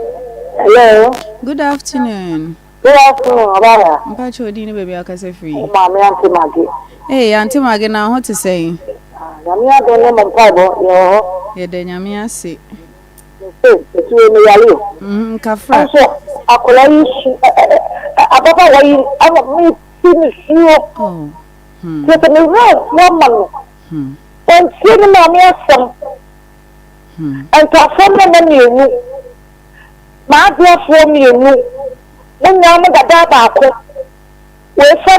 Hello. Good afternoon. Good afternoon, Abaya. Mpacho di ni baby akase free. Mama Auntie Maggie. Hey, Auntie Maggie, now what to say? Nyame adone mo mpabo yo. Ye de nyame ase. Etu emi yale. Kafra. So akola yi ababa wa yi ama mi sini sio. Yete mi ro mama no. En sini mama asam. En ta fonna na mi enu. Ma dia fo mi enu. Munya mo dada ba ko. We fa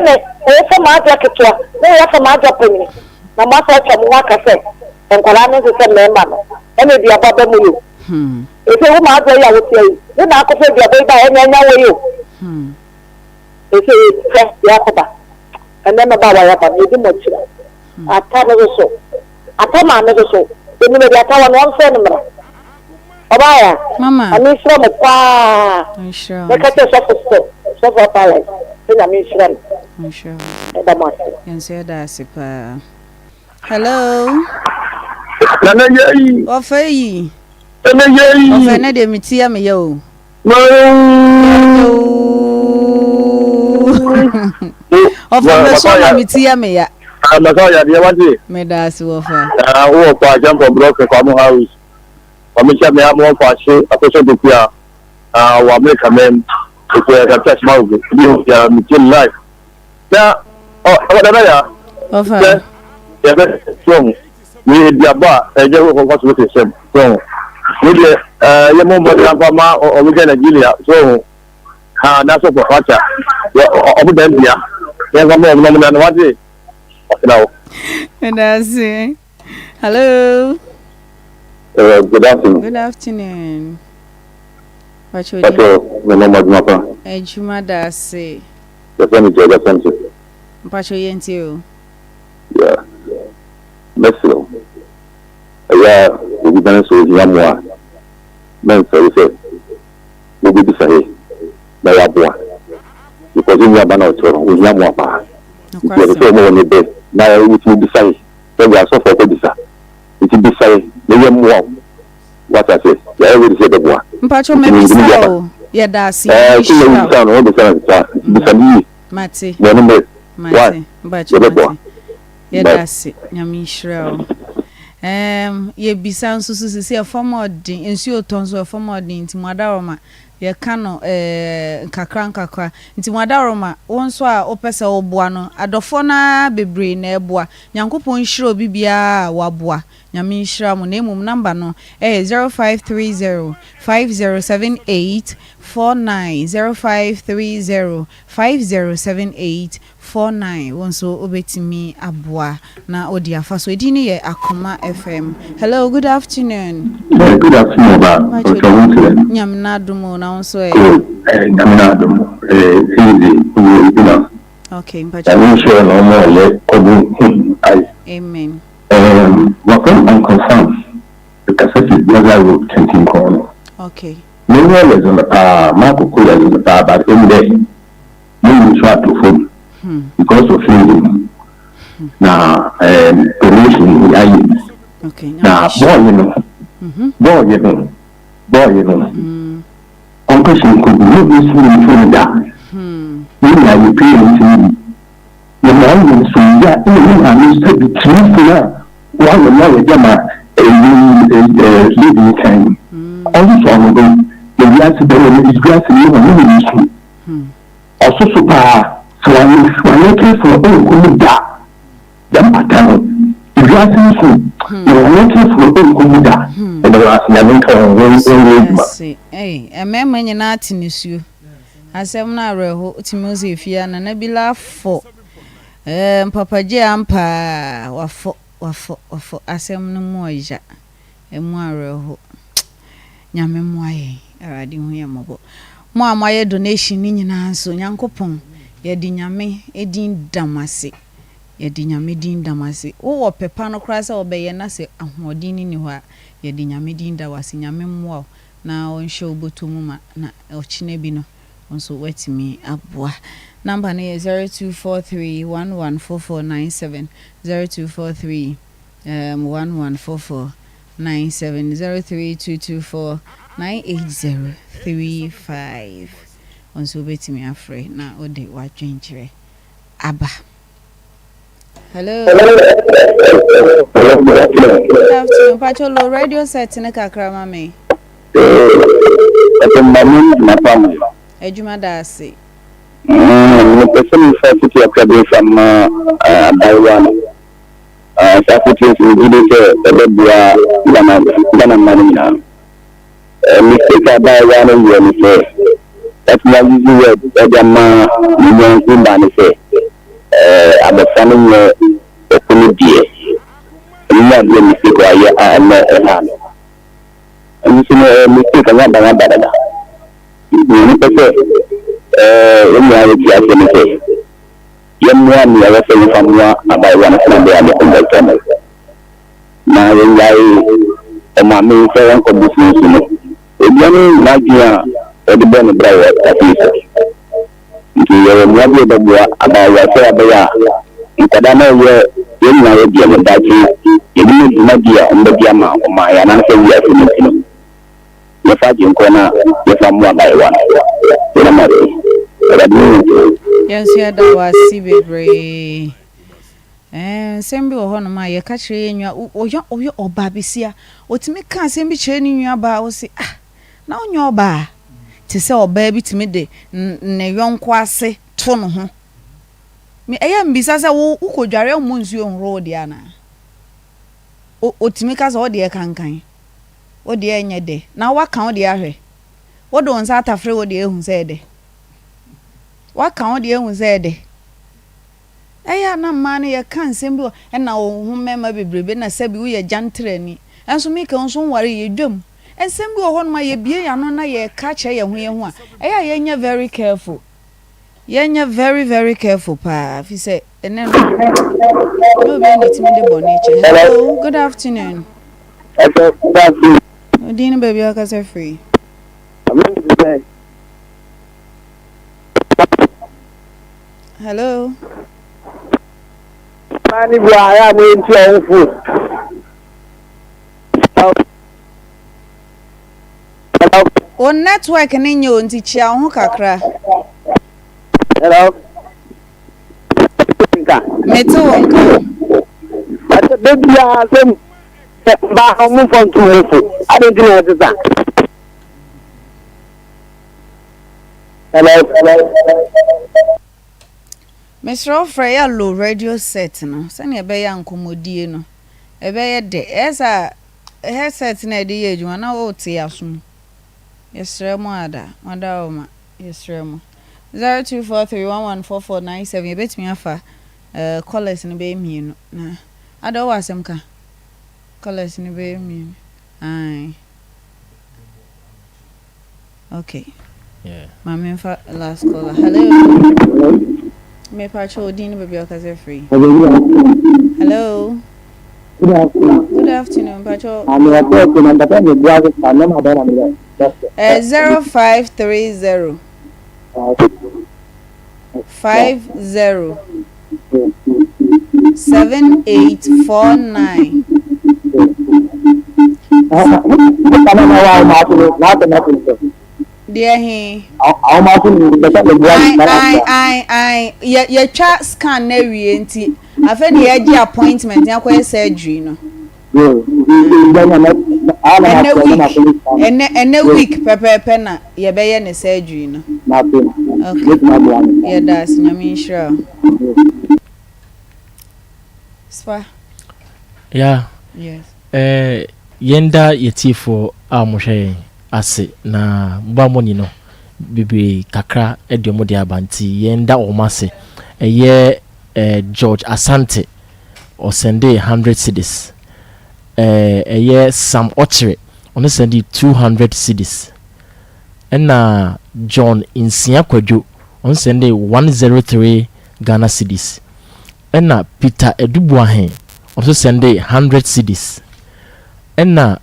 ma dia ketwa. We ya fa ma dia poni. Na ma fa cha mu aka se. En kwala ne se member no. Ene dia baba mu yo. Ese wo ma dia ya wo tie. Ni na ko fe dia ba enya wo yo. Ese fe ya ko ba. Ene ma ba wa ya ba ni di mo chira. Ata no so. Ata ma no so. Eni me dia ta wa no fe no mra. Obaya. Mama. Ami sro me pa. Sure. Nekate so for palace. Ina mi sro. Sure. Eda mo. Yense da sipa. Hello. Nana yeyi. Ofeyi. Nana yeyi. Ofene de mitia me yo. Ofene so na mitia me ya. Amaka ya dia wadi. Me da si ofa. Wo kwa jambo block kwa mo house. Wamesha me amo kwa she akoso dupia. Wa make men kwa touch maugo. Ndio ya mitin life. Na wadana ya. Ofa. Ya be strong. We dia ba eje ko ko so ke sem. So we dia ye mo mo ya pa ma o we Nigeria. So ha na so ko facha. Obu den dia. Ya ga mo mo na wadi. Now. And I say, hello. Good afternoon. Good afternoon. What you doing? My name is Mapa. Ejuma da say. That's something. Mpacho yentio. Yeah. Mexico. Yeah, we be done so yamwa. Men say we be say na yabwa. Because we are bana otoro, we yamwa pa. Because so mo ni be na we be say so we are so for this. It be say the more what I say. Yeah, we say the boy. Mpacho maybe so. Yeah, that's it. Sound all the time. Mate. The number. Mate. Mpacho. Yeah, that's it. Nyamishra. Ye bisa nso sisi afọmọ din nsi otonso afọmọ din nti mwadaroma ye kano kakra nti mwadaroma wonso a opese oboa no adofo na bebre na eboa nyankopon hiro bibia waboa nyame hira mo na emum number no 0530 5078 49 0530 5078 wonso obetimi aboa na odi afa so edini ye Akoma FM. Hello, good afternoon. Good afternoon, ba. Nyamna dumo na wonso nyamna dumo easy okay, mpacho. I'm sure no more le amen. What I'm confirmed because it's brother road 10 corner. Okay. Many years on the Marco Kula in the but in day you try to phone because of feeling now pollution okay. Now boy you know Uncle could move this woman to die. You pay the man so yeah I'm still be true one more jama living time also the react the is grass in also super so I looking for all da them pattern if you are saying you are looking for all da and the last never hey emema nyina atinisuo asem na reho timozi fia na bila fo papa je ampa wafo asem no mu oja emu areho nyame mu aye arade hu ya mobo mo amaye donation ni nyina so nyankopon ye di nyame edin damase ye di nyame din damase wo pepa no kra se obeye na se ahodin ni ho a ye di nyame din dawase nyame mu na onhye obotomu ma na ochine bi no onso wetimi aboa. Number is 0243114497 0243 114497 0322498035 onso betimi afre na ode wadwenkyere aba. Hello. Good afternoon. Pacholo radio set ne kakra mame. Ejuma dasi. Person faculty academy from Daiwan. Faculty is the Manina. Mistake about one year, that's not easy word. Ejama, you say. I'm a family of community. I'm not going to say why I'm not a hand. I'm just a mistake. I'm not a bad. You say, in reality, I can say, young one, you are saying from about one of them, they are making the family. Now, in a mammy, so uncle business, if you like the bonnet brother, that is. You are not about what you are. You can know where you know that you need not be on the Yama or my answer. We are finishing. If I can corner, if I'm one by one. Yes, yeah, that was Sibbre. Sembi ohono ma ye ka kire nwa oyo oba bisia otimi ka sembi kire ni nwa ba wo se na onyo oba ti se oba bi timi de ne yonko ase to no ho me eya mbisa se wo ukodware mu nsuo nro de ana otimi ka se o de kankan o de enye de na waka o de ahwe wo do nsa atafre wo de ehun se de waka o de ehun se de eya na mane ye kan sembi e na wo hu mema bebrebe na sabi wo ye jantrani enso mi ka nso nware ye dwam ensembi wo hon ma ye bie ya no na ye ka che ye hu a eya ye nya very careful ye nya very careful pa fi say ene no be ndetimi de boniche. Hello, good afternoon. Odin baby akase free. Hello. Mani bua ya mo nti on fu. o network ni nyo nti chia ho kakra. Hello. Meto wonka. Baby ya sem ba mu fon tu ho. I don't know that. Hello. Mr. Freya low radio set no. Sani ebe ya nkomodie no. Ebe ye de. Esa headset na de ye adwuma na wo te asom. Yesremo ada. Wada o ma. Yesremo. 0243114497 yebetimi afa callers ni be mienu na ada wo asem ka callers ni be mienu ai okay yeah mama fa last caller hello me pacho din baby okaze free hello good afternoon pacho I'm talking on the phone with Braga Salem Adana 0530 50 7849 dear he I your chat scan na wie nti afa ne ya gi appointment ya kwa surgery no ene week pepe na ye be ye ne surgery no okay yeah that's nyame sure spa yeah yes yenda yetifo amohwe ase na mbamoni no bibi kakra ediomo de abanti yenda omase George Asante or sende 100 cedis Sam Ochre on sende 200 cedis and John Insia Kwadwo on sende 103 Ghana cedis and Peter Edubuahen also sende 100 cedis and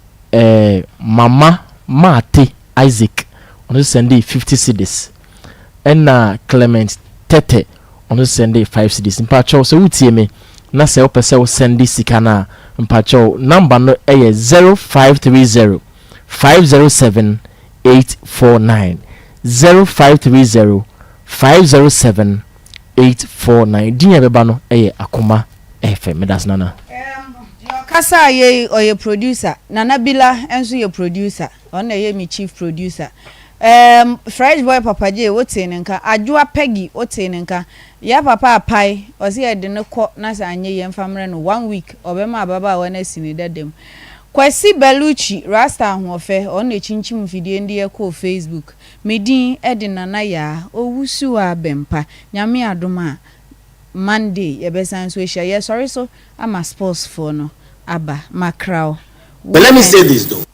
Mama Mate Isaac on sende 50 cedis and Clement Tete on sende 5 cedis mpacho so utie me na se opese wo sende sika na mpacho number no 0530 507 849 0530 507 849 dinya beba no Akoma FM das nana kasa ye oye producer Nana Bila enso ye producer on ye mi chief producer Fresh boy Papa J wote nenka adwoa Peggy wote nenka ya papa apai osi ye de ne kɔ na sa anye ye mfamre no 1 week obema ababa wana sini dadem Kwesi Beluchi Rasta ahofe on e chinchim video ndi ye ko Facebook medin edi nana ya Owusuaa Bempah nyame adoma Monday ye besan so ehia ye sorry so ama sports for no aba makrao. But let me say this though.